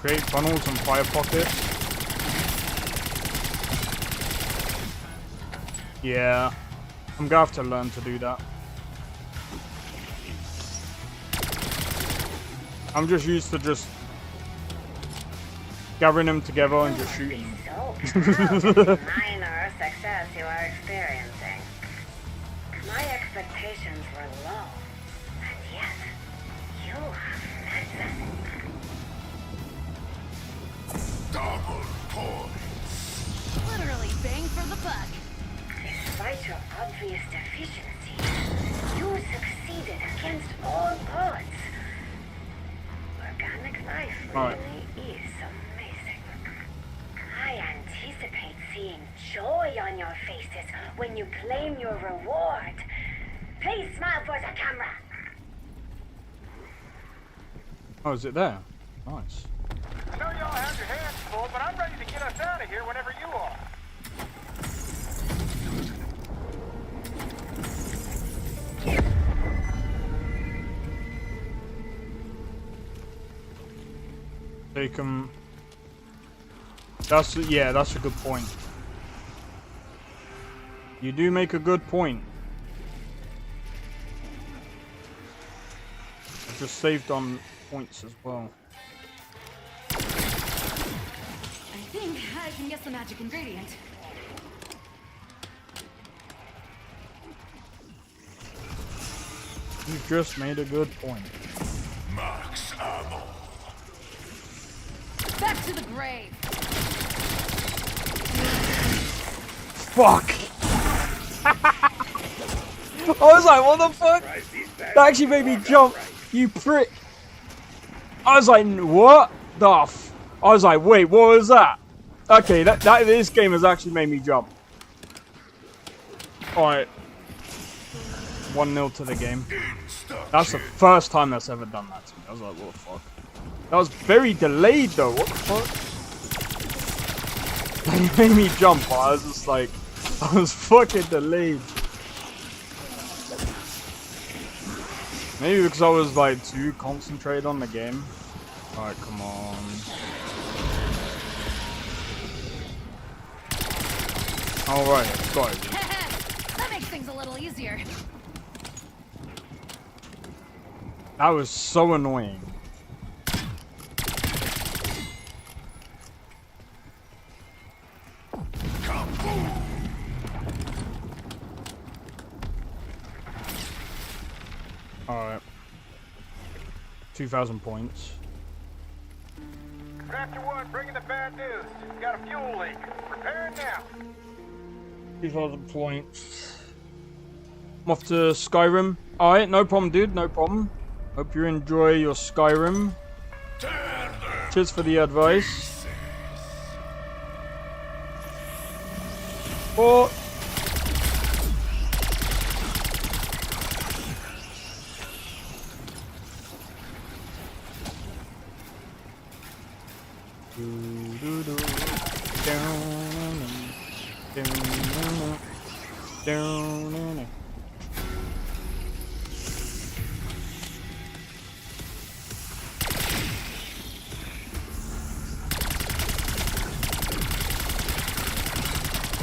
Create funnels and fire pockets. Yeah, I'm gonna have to learn to do that. I'm just used to just gathering them together and just shooting them. Minor success you are experiencing. My expectations were low, and yet you have met them. Double points. Literally bang for the buck. Despite your obvious deficiencies, you succeeded against all odds. Organic life really is amazing. I anticipate seeing joy on your faces when you claim your reward. Please smile for the camera. Oh, is it there? Nice. I know y'all have your hands full, but I'm ready to get us out of here whenever you are. Take them. That's a good point. You do make a good point. I just saved on points as well. I think I can guess the magic ingredient. You just made a good point. Max ammo. Back to the grave. Fuck! I was like, what the fuck? That actually made me jump, you prick. I was like, what the f? I was like, wait, what was that? Okay, this game has actually made me jump. Alright. 1-0 to the game. That's the first time that's ever done that to me. I was like, what the fuck? That was very delayed though, what the fuck? It made me jump, I was just like, I was fucking delayed. Maybe because I was like too concentrated on the game. Alright, come on. Alright, let's go. That makes things a little easier. That was so annoying. Alright. 2,000 points. Raptor 1, bringing the bad news. Got a fuel leak. Repairing now. 2,000 points. I'm off to Skyrim. Alright, no problem, dude. No problem. Hope you enjoy your Skyrim. Cheers for the advice. Oh.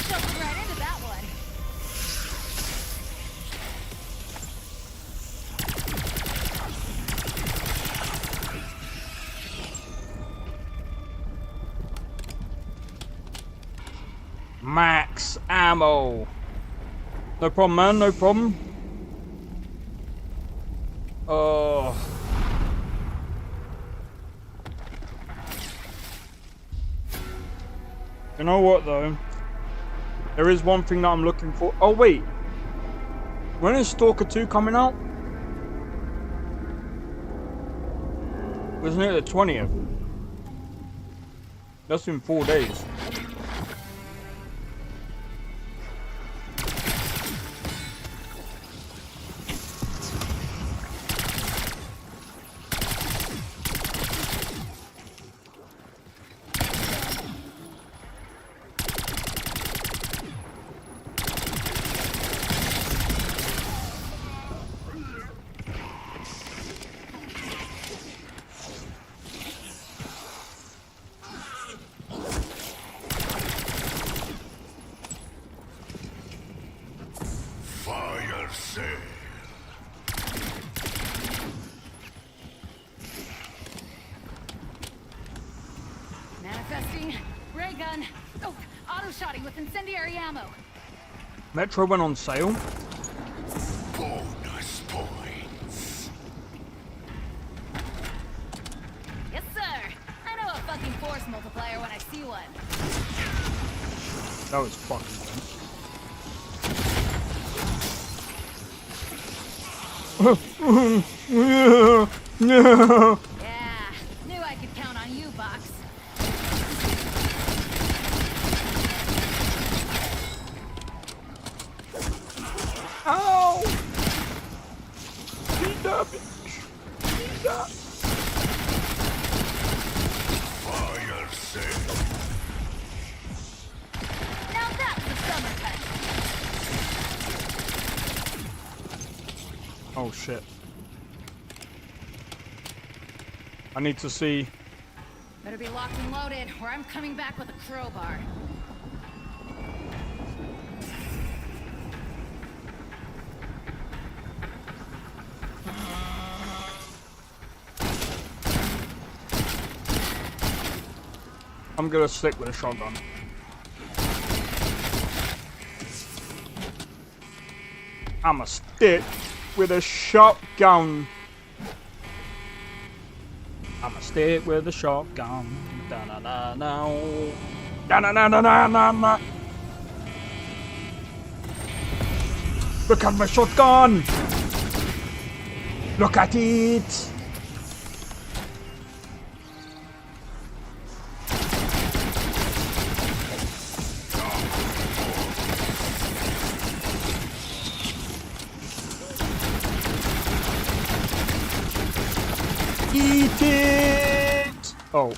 Jumping right into that one. Max ammo. No problem, man. No problem. Oh. You know what though? There is one thing that I'm looking for. Oh wait, when is Stalker 2 coming out? Wasn't it the 20th? That's in 4 days. Fire sale. Manifesting. Ray gun. Oh, auto shotting with incendiary ammo. Metro went on sale. Bonus points. Yes, sir. I know a fucking force multiplier when I see one. That was fucking good. Yeah, knew I could count on you, Box. Ow! Eat that bitch. Eat that. Fire sale. Now that's the summer cut. Oh shit. I need to see. Better be locked and loaded, or I'm coming back with a crowbar. I'm gonna stick with a shotgun. I'ma stick with a shotgun. I'ma stick with a shotgun. Da na na na. Da na na na na na na. Look at my shotgun. Look at it. Eat it! Oh.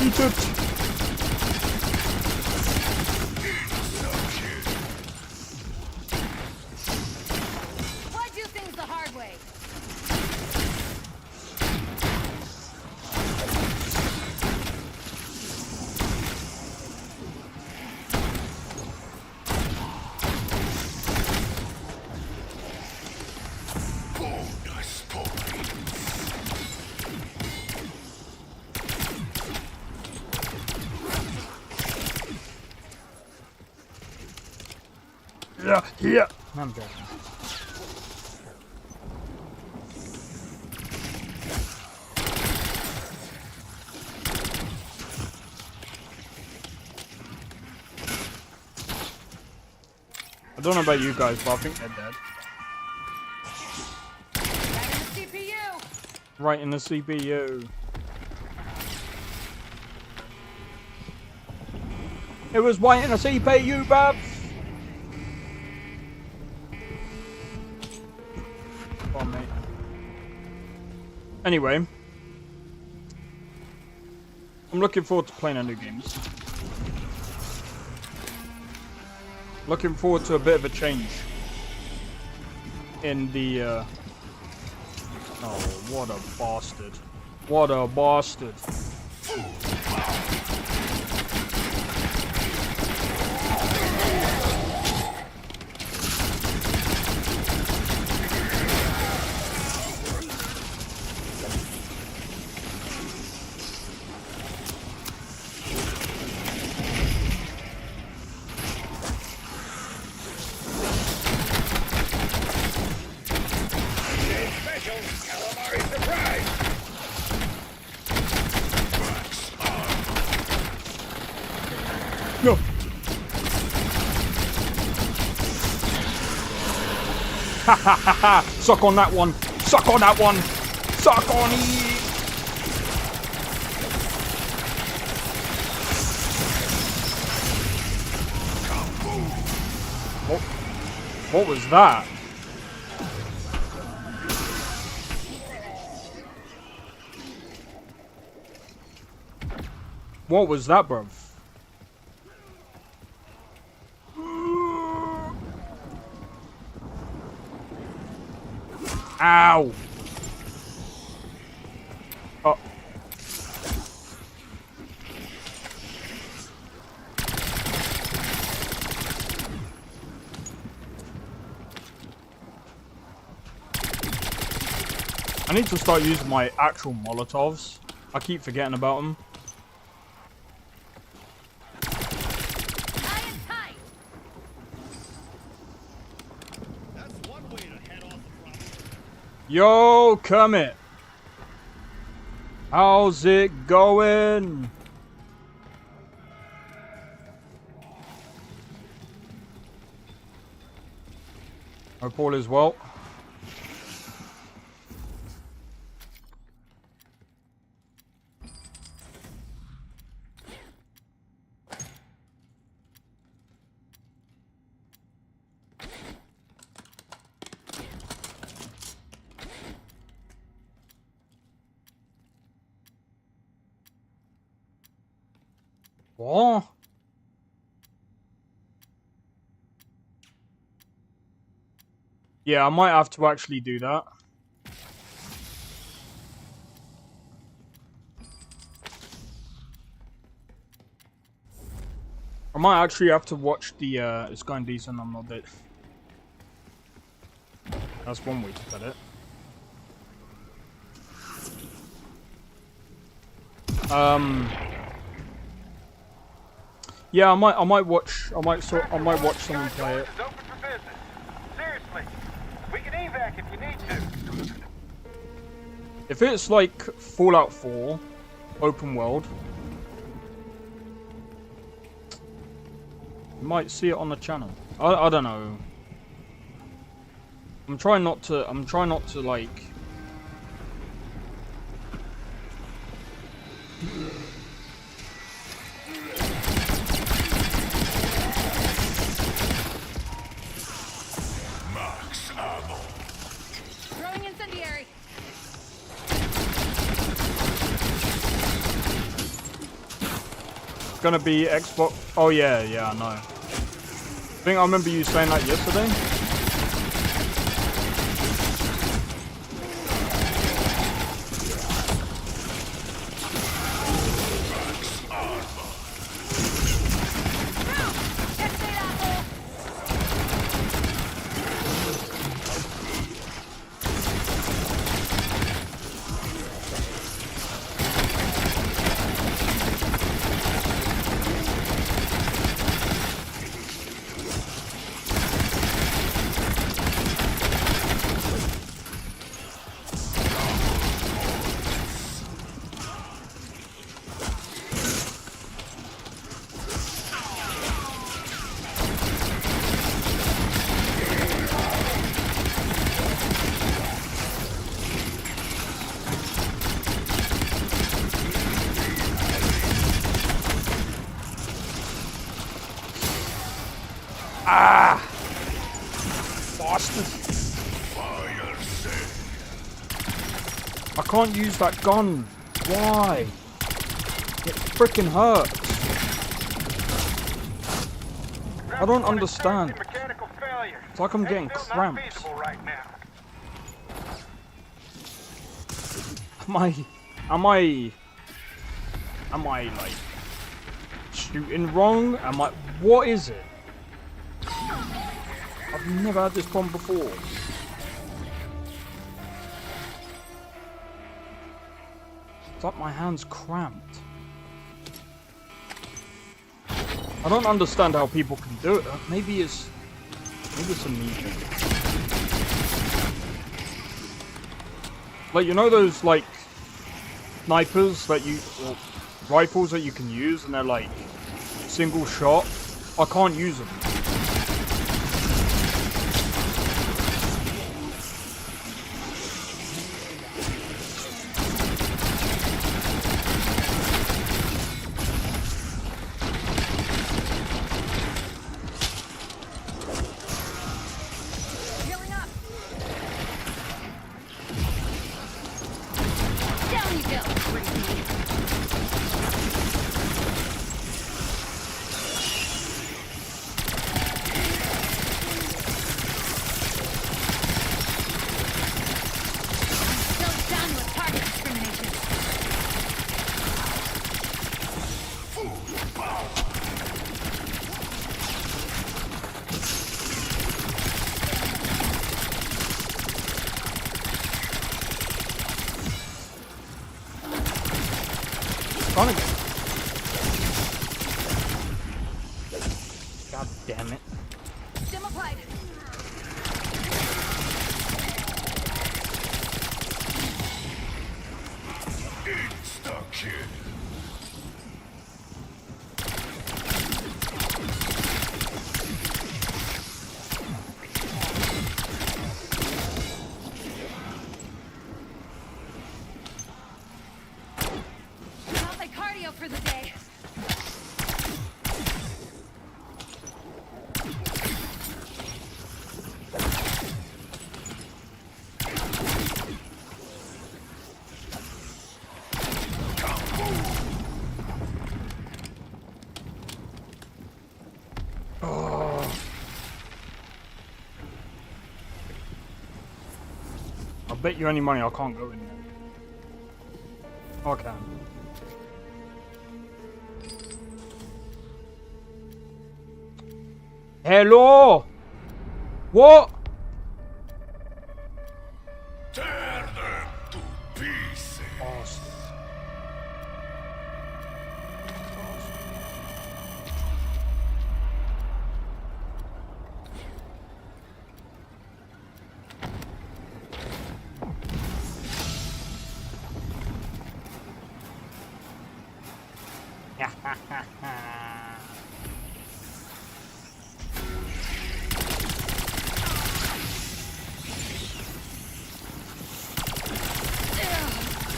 Eat it! Why do things the hard way? Bonus points. Yeah, yeah. I'm dead. I don't know about you guys, but I think they're dead. Right in the CPU. It was right in the CPU, Babs. Come on, mate. Anyway, I'm looking forward to playing a new games. Looking forward to a bit of a change in the. Oh, what a bastard! What a bastard! Calamari surprise! Ha ha ha ha! Suck on that one! Suck on that one! Suck on it! What was that? What was that, bruv? Ow! Oh. I need to start using my actual Molotovs. I keep forgetting about them. Yo, Kermit! How's it going? Hope all is well. What? Yeah, I might have to actually do that. I might actually have to watch the, it's going decent, I'm not dead. That's one way to put it. Yeah, I might watch someone play it. Open for business. Seriously, we can evac if you need to. If it's like Fallout 4, open world, you might see it on the channel. I don't know. I'm trying not to like. Throwing incendiary. It's gonna be Xbox. Oh yeah, I know. I think I remember you saying that yesterday. Ah! Bastard! I can't use that gun. Why? It freaking hurts. I don't understand. It's like I'm getting cramps. Am I like shooting wrong? What is it? I've never had this problem before. It's like my hand's cramped. I don't understand how people can do it. Maybe it's a me thing. Like, you know those like snipers that or rifles that you can use and they're like single shot? I can't use them. Son again. God damn it. Stim applied. Insta-kill. Got my cardio for the day. I'll bet you any money I can't go in there. Okay. Hello? What? Tear them to pieces. Awesome.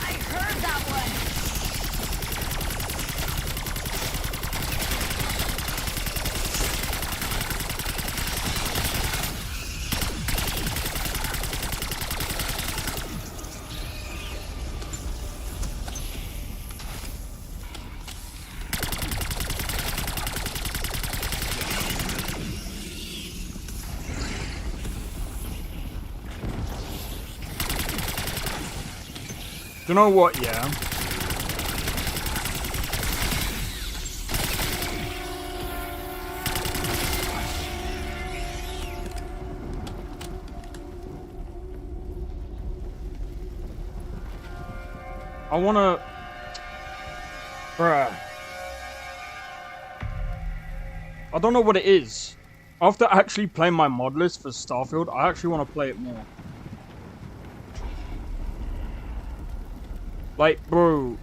I heard that one. Do you know what, yeah? I wanna... Bruh. I don't know what it is. After actually playing my mod list for Starfield, I actually want to play it more. Like, bro,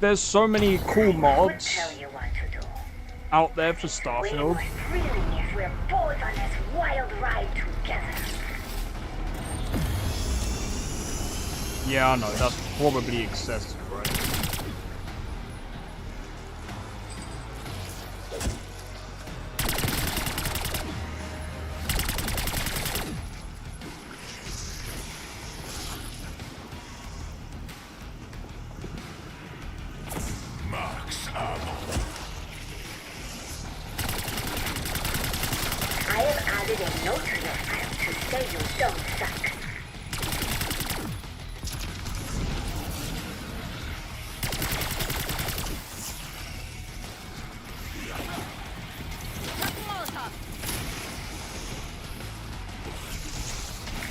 there's so many cool mods out there for Starfield. Thrilling if we're both on this wild ride together. Yeah, I know, that's probably excessive, right? Max ammo. I have added a note to your file to say you don't suck.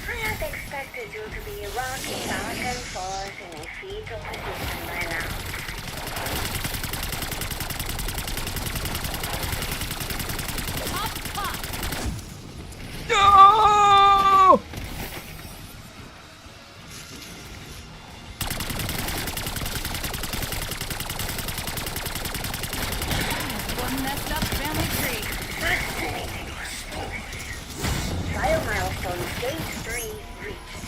I have expected you to be rocking back and forth in a fetal position by now. No! One messed up family tree. Fascinating. Trial milestone stage 3 reached.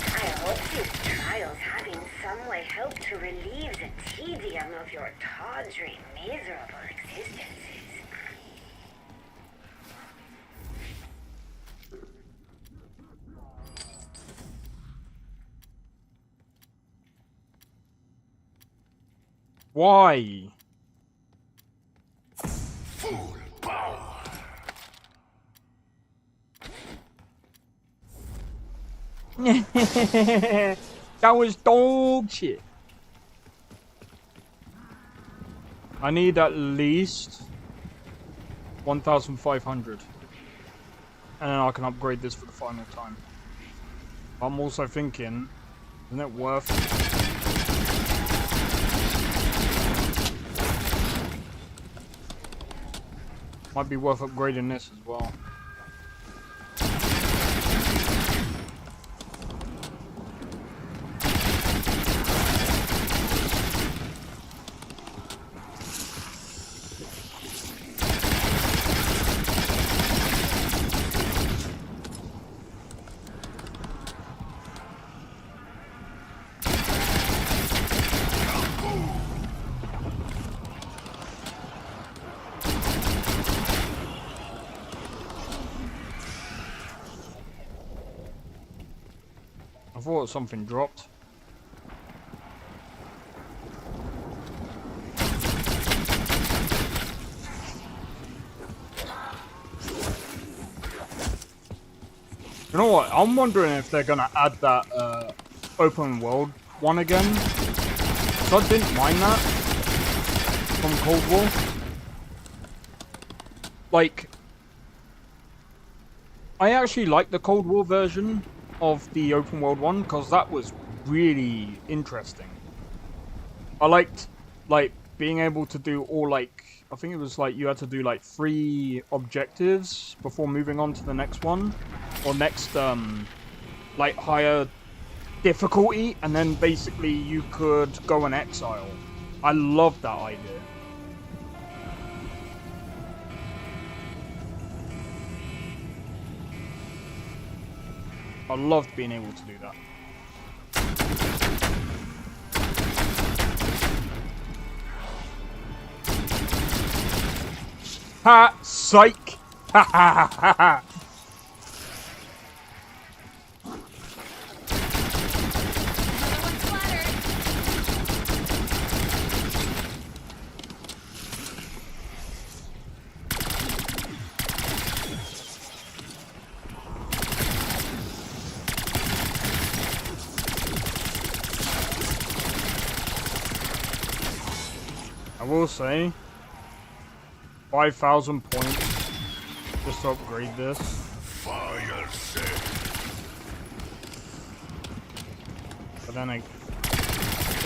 I hope these trials have in some way helped to relieve the tedium of your tawdry, miserable existences. Why? Full power. That was dog shit. I need at least 1,500. And then I can upgrade this for the final time. I'm also thinking, isn't it worth... Might be worth upgrading this as well. I thought something dropped. You know what? I'm wondering if they're gonna add that open world one again. So I didn't mind that from Cold War. Like, I actually like the Cold War version of the open world one because that was really interesting. I liked like being able to do all like, I think it was like you had to do like 3 objectives before moving on to the next one or next like higher difficulty, and then basically you could go in exile. I love that idea. I loved being able to do that. Ha! Psych! Ha ha ha ha! I will say, 5,000 points just to upgrade this. Fire set. But then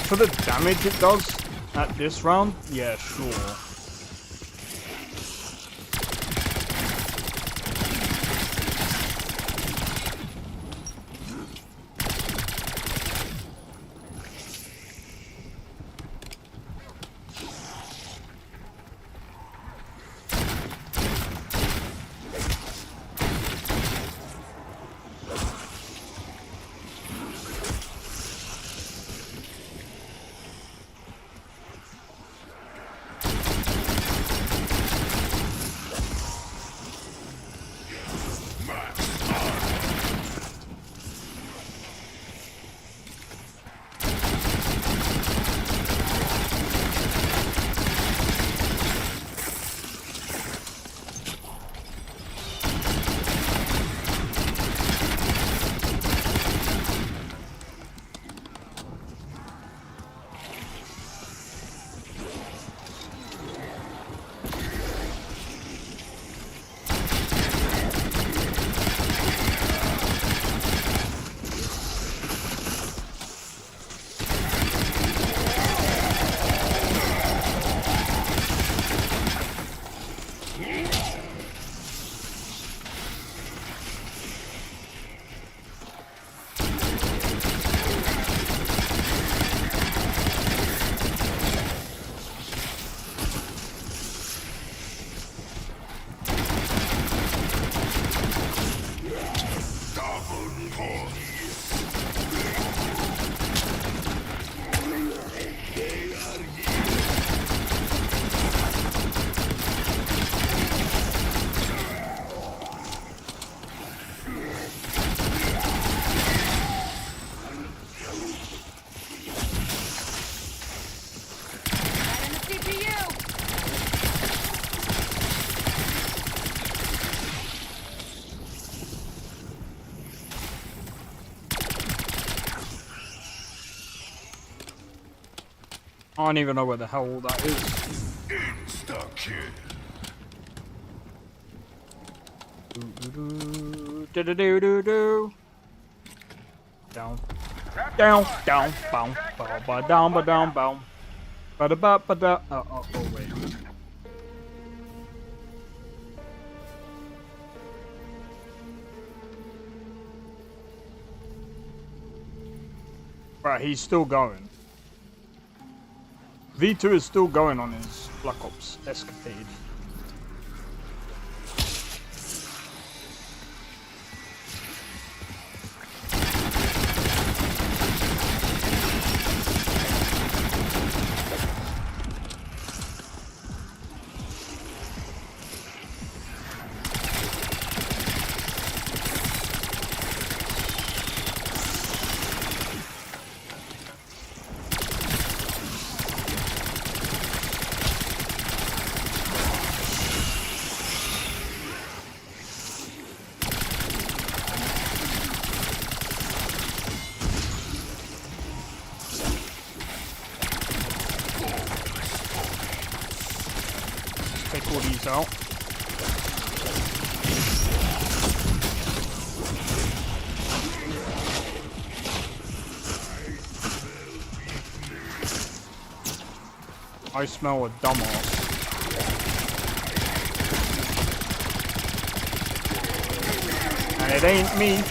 for the damage it does at this round, yeah, sure. I don't even know where the hell that is. Insta-kill. Do-do-do-do-do. Down. Down, down, bow, bow, ba down, ba down, bow. Ba da ba ba da. Oh, wait. Right, he's still going. V2 is still going on his Black Ops escapade. Take all these out. I smell a dumbass. And it ain't me.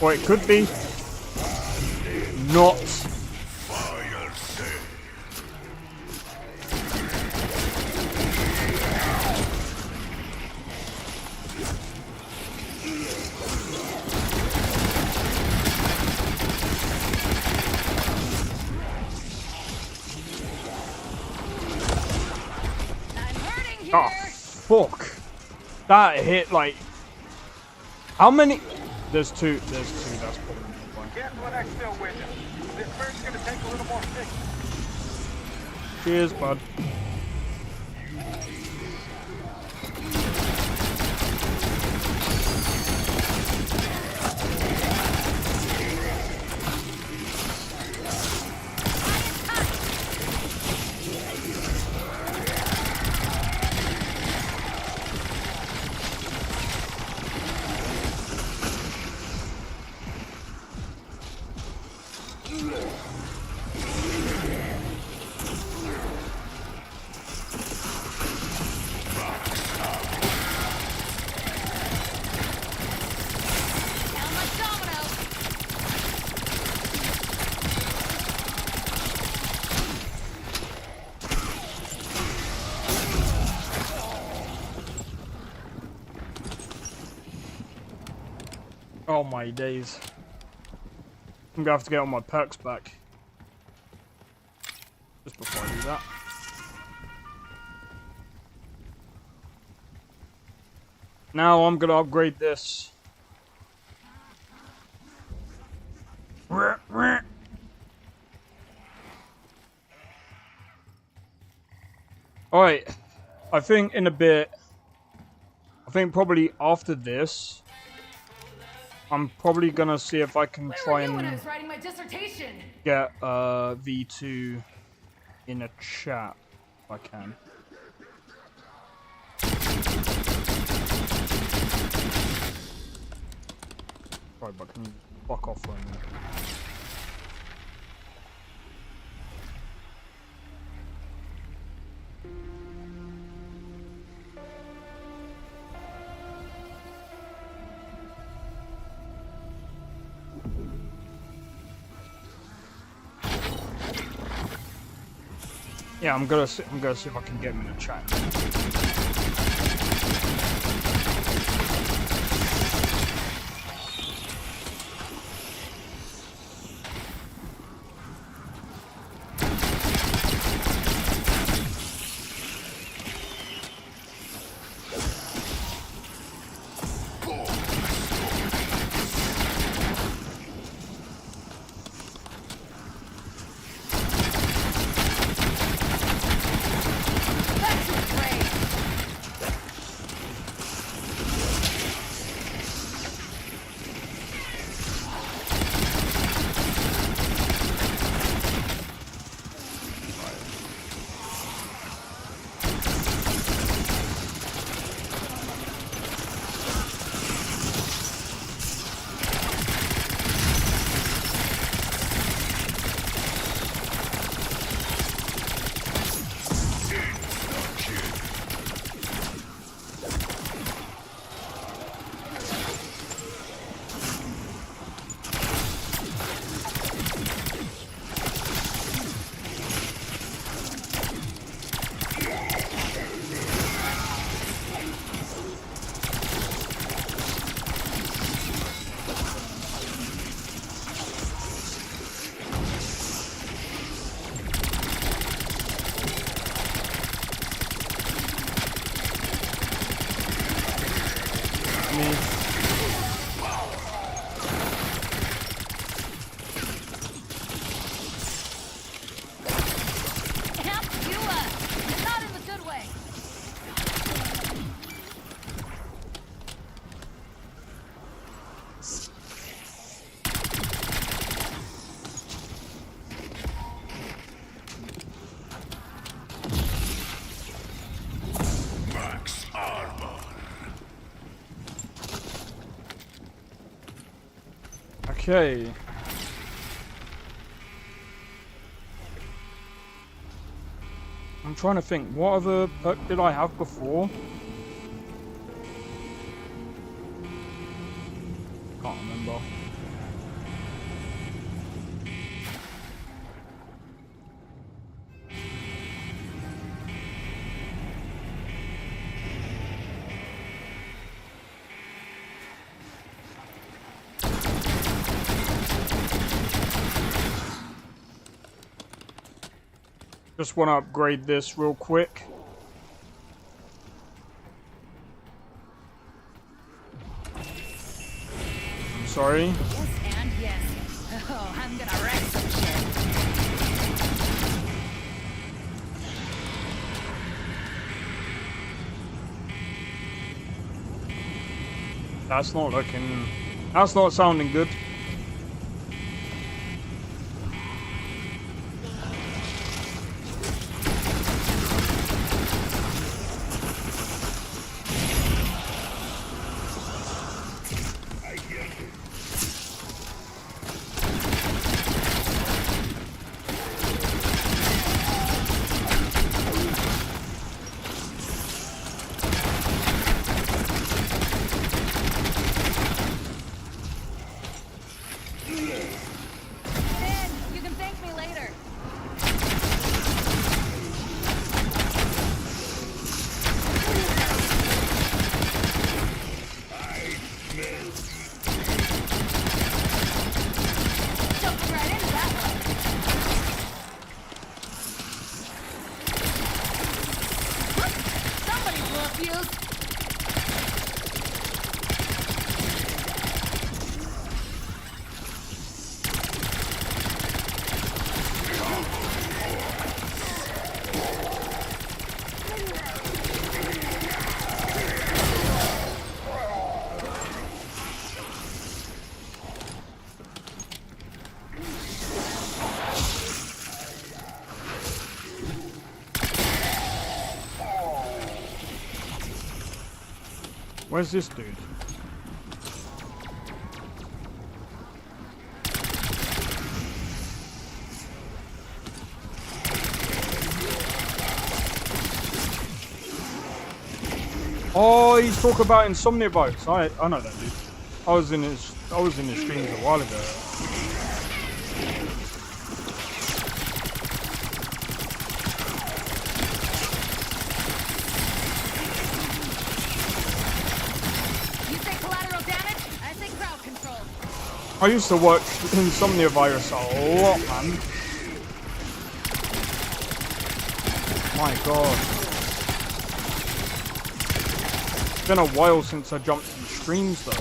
Or it could be. Not. Oh, fuck. That hit like... How many? There's two, that's probably fine. Careful of that still window. This bird's gonna take a little more fixing. Cheers, bud. Oh my days. I'm gonna have to get all my perks back. Just before I do that. Now I'm gonna upgrade this. Alright. I think in a bit. I think probably after this. I'm probably gonna see if I can try and I was writing my dissertation. get V2 in a chat if I can. Right, but can you fuck off for a minute? Yeah, I'm gonna see if I can get him in a chat. way. Max armor. Okay. I'm trying to think, what other perk did I have before? Can't remember. Just want to upgrade this real quick. I'm sorry. Yes and yes. Oh, I'm gonna wreck some shit. That's not looking... That's not sounding good. Ben, you can thank me later. Jumping right into that one. Somebody blew a fuse. Where's this dude? Oh, he's talking about Insomnia Boats. I know that dude. I was in his streams a while ago. You say collateral damage? I say crowd control. I used to watch Insomnia Virus a lot, man. My god. It's been a while since I jumped in streams though.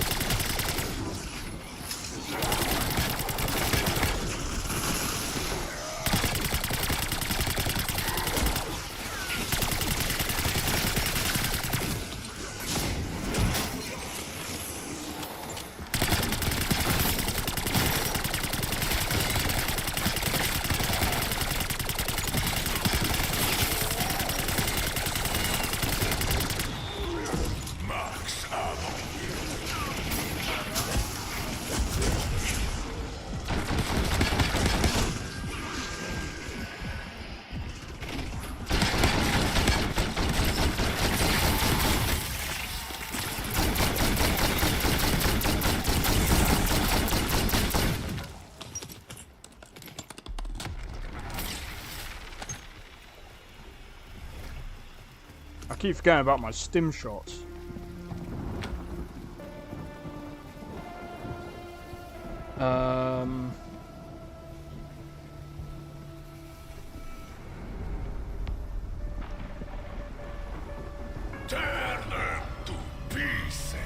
Max armor. I keep forgetting about my stim shots. Tear them to pieces.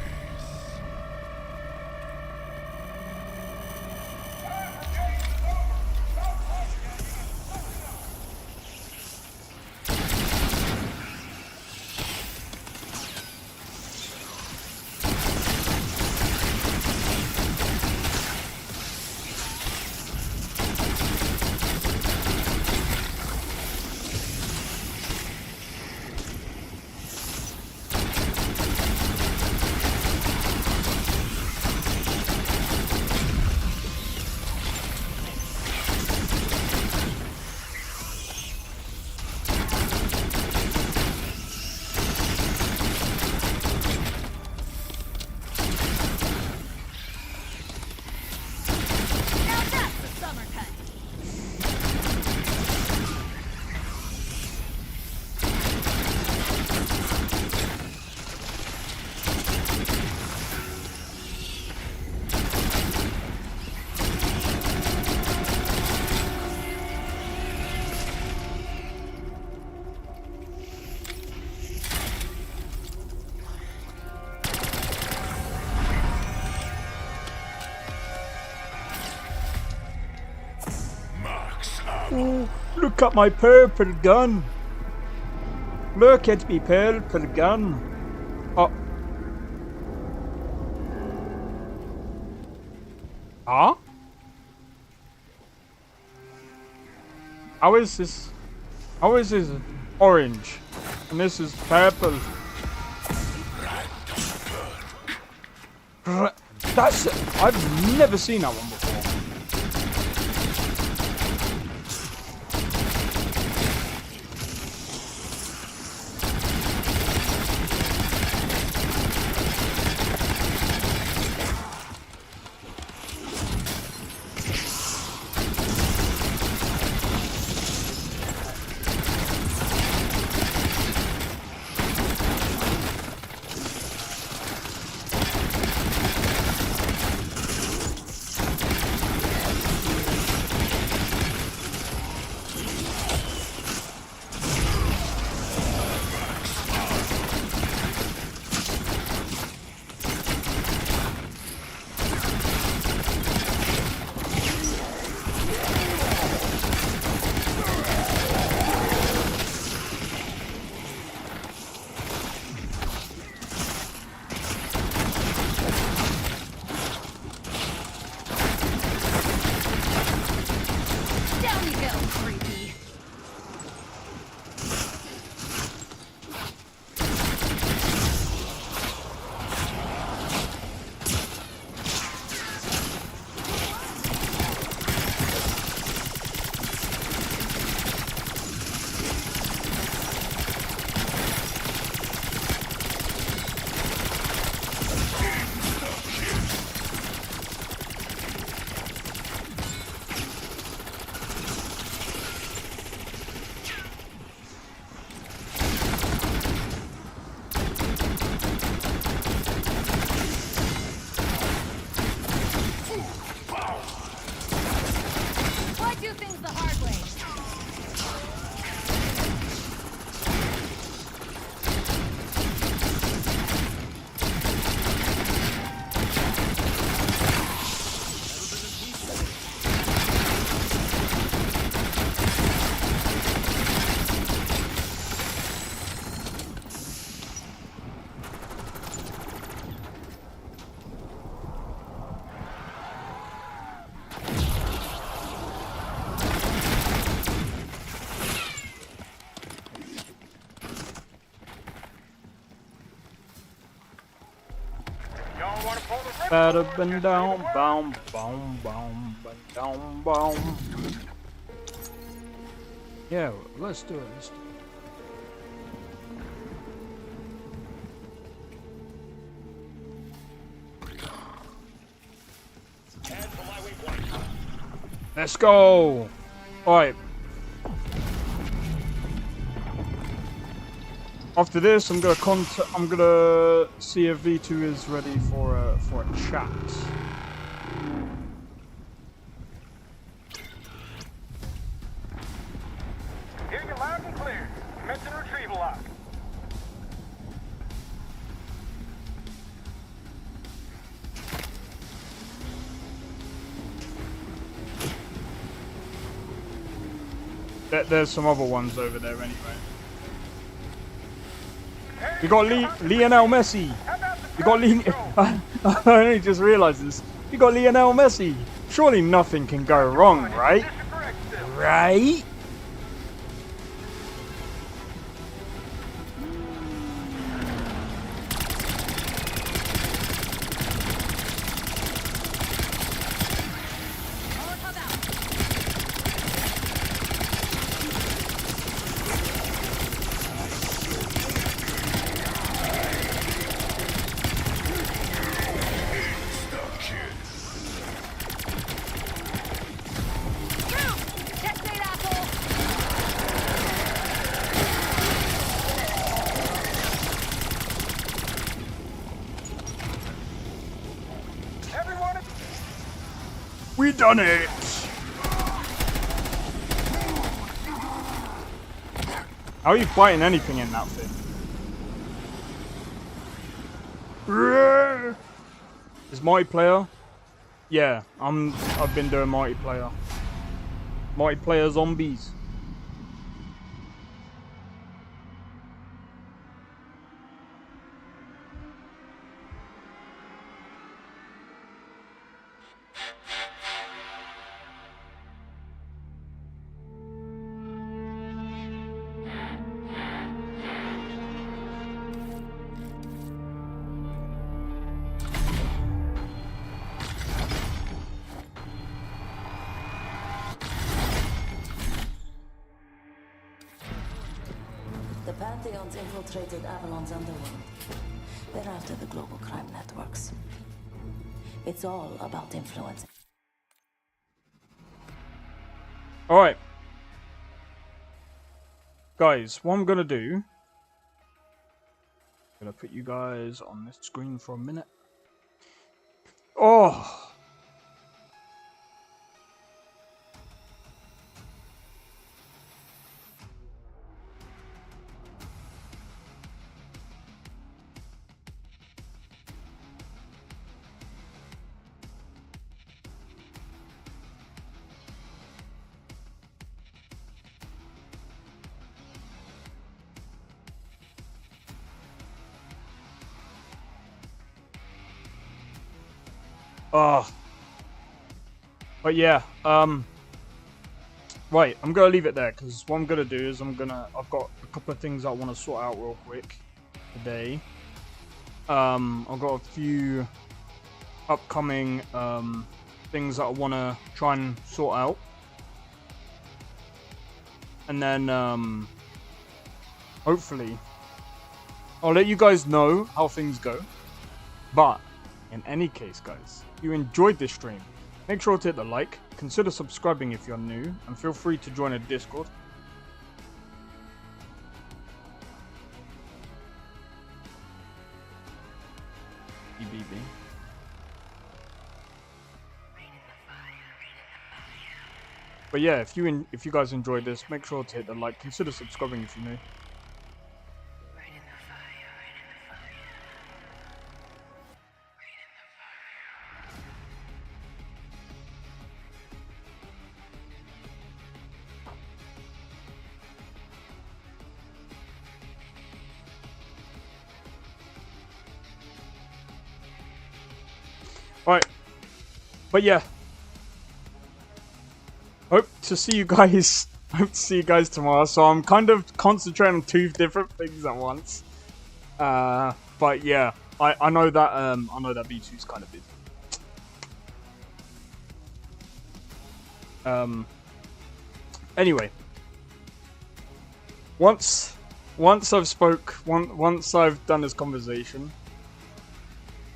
at my purple gun. Look at me purple gun. Oh. Huh? How is this orange? And this is purple. That's... I've never seen that one before. Down you go, creepy. Why do things the hard way? Better been down, boom, boom, boom, down, boom. Yeah, let's do it. Let's do it. Let's go. All right. After this, I'm gonna see if V2 is ready for a chat. Hear you loud and clear. Commencing retrieval lock. There's some other ones over there anyway. We got Lionel Messi. We got I only just realized this. We got Lionel Messi. Surely nothing can go wrong, right? Right? We done it! How are you fighting anything in that thing? Is multiplayer? Yeah, I've been doing multiplayer. Multiplayer zombies. The Pantheon's infiltrated Avalon's underworld. They're after the global crime networks. It's all about influence. Alright. Guys, what I'm gonna do... I'm gonna put you guys on this screen for a minute. Oh! But yeah, right, I'm gonna leave it there because what I'm gonna do is I've got a couple of things I want to sort out real quick today. I've got a few upcoming things that I want to try and sort out, and then hopefully I'll let you guys know how things go. But in any case, guys, if you enjoyed this stream, make sure to hit the like, consider subscribing if you're new, and feel free to join a Discord. EBB. But yeah, if you guys enjoyed this, make sure to hit the like, consider subscribing if you're new. Alright, but yeah, hope to see you guys tomorrow. So I'm kind of concentrating on two different things at once. But yeah, I know that B2's kind of busy. Anyway, once I've done this conversation,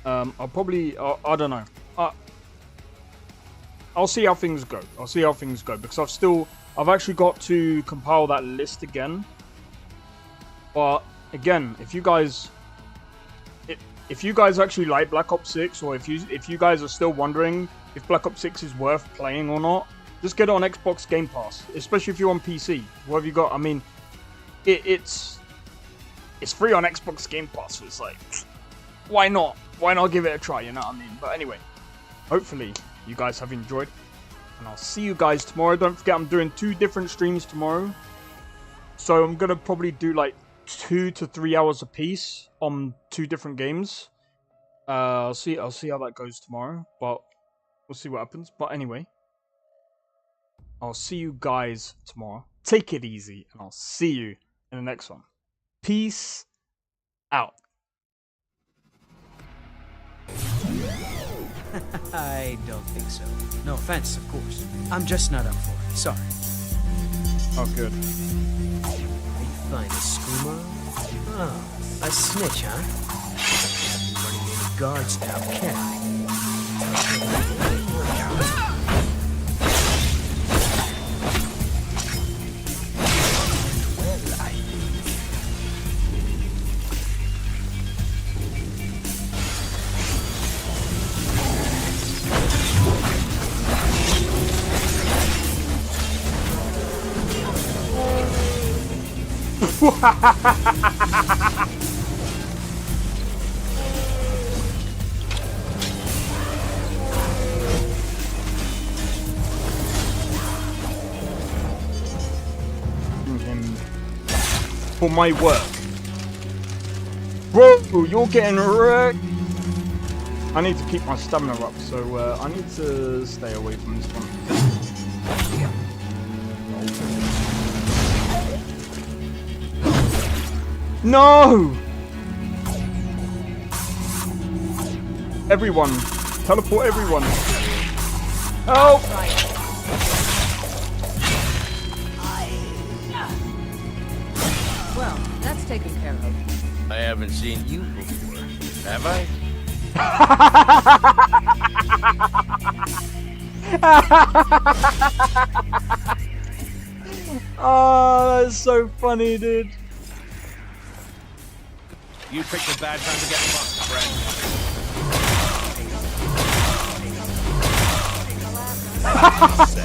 I'll probably, I don't know. I'll see how things go. Because I've actually got to compile that list again. But again, if you guys actually like Black Ops 6, or if you guys are still wondering if Black Ops 6 is worth playing or not, just get it on Xbox Game Pass. Especially if you're on PC. What have you got? I mean, it's free on Xbox Game Pass. So it's like, why not? Why not give it a try, you know what I mean? But anyway, hopefully you guys have enjoyed, and I'll see you guys tomorrow. Don't forget, I'm doing 2 different streams tomorrow, so I'm gonna probably do like 2 to 3 hours a piece on 2 different games. I'll see how that goes tomorrow, but we'll see what happens. But anyway, I'll see you guys tomorrow. Take it easy, and I'll see you in the next one. Peace out. I don't think so. No offense, of course. I'm just not up for it. Sorry. Oh, good. Are you fine, a skooma? Oh, a snitch, huh? Can't be running any guards now, can I? For my work. Bro, you're getting wrecked. I need to keep my stamina up, so I need to stay away from this one. No! Everyone. Teleport everyone. Help! Well, taken care of. I haven't seen you before, have I? Oh, that's so funny, dude. You picked a bad time to get fucked, friend.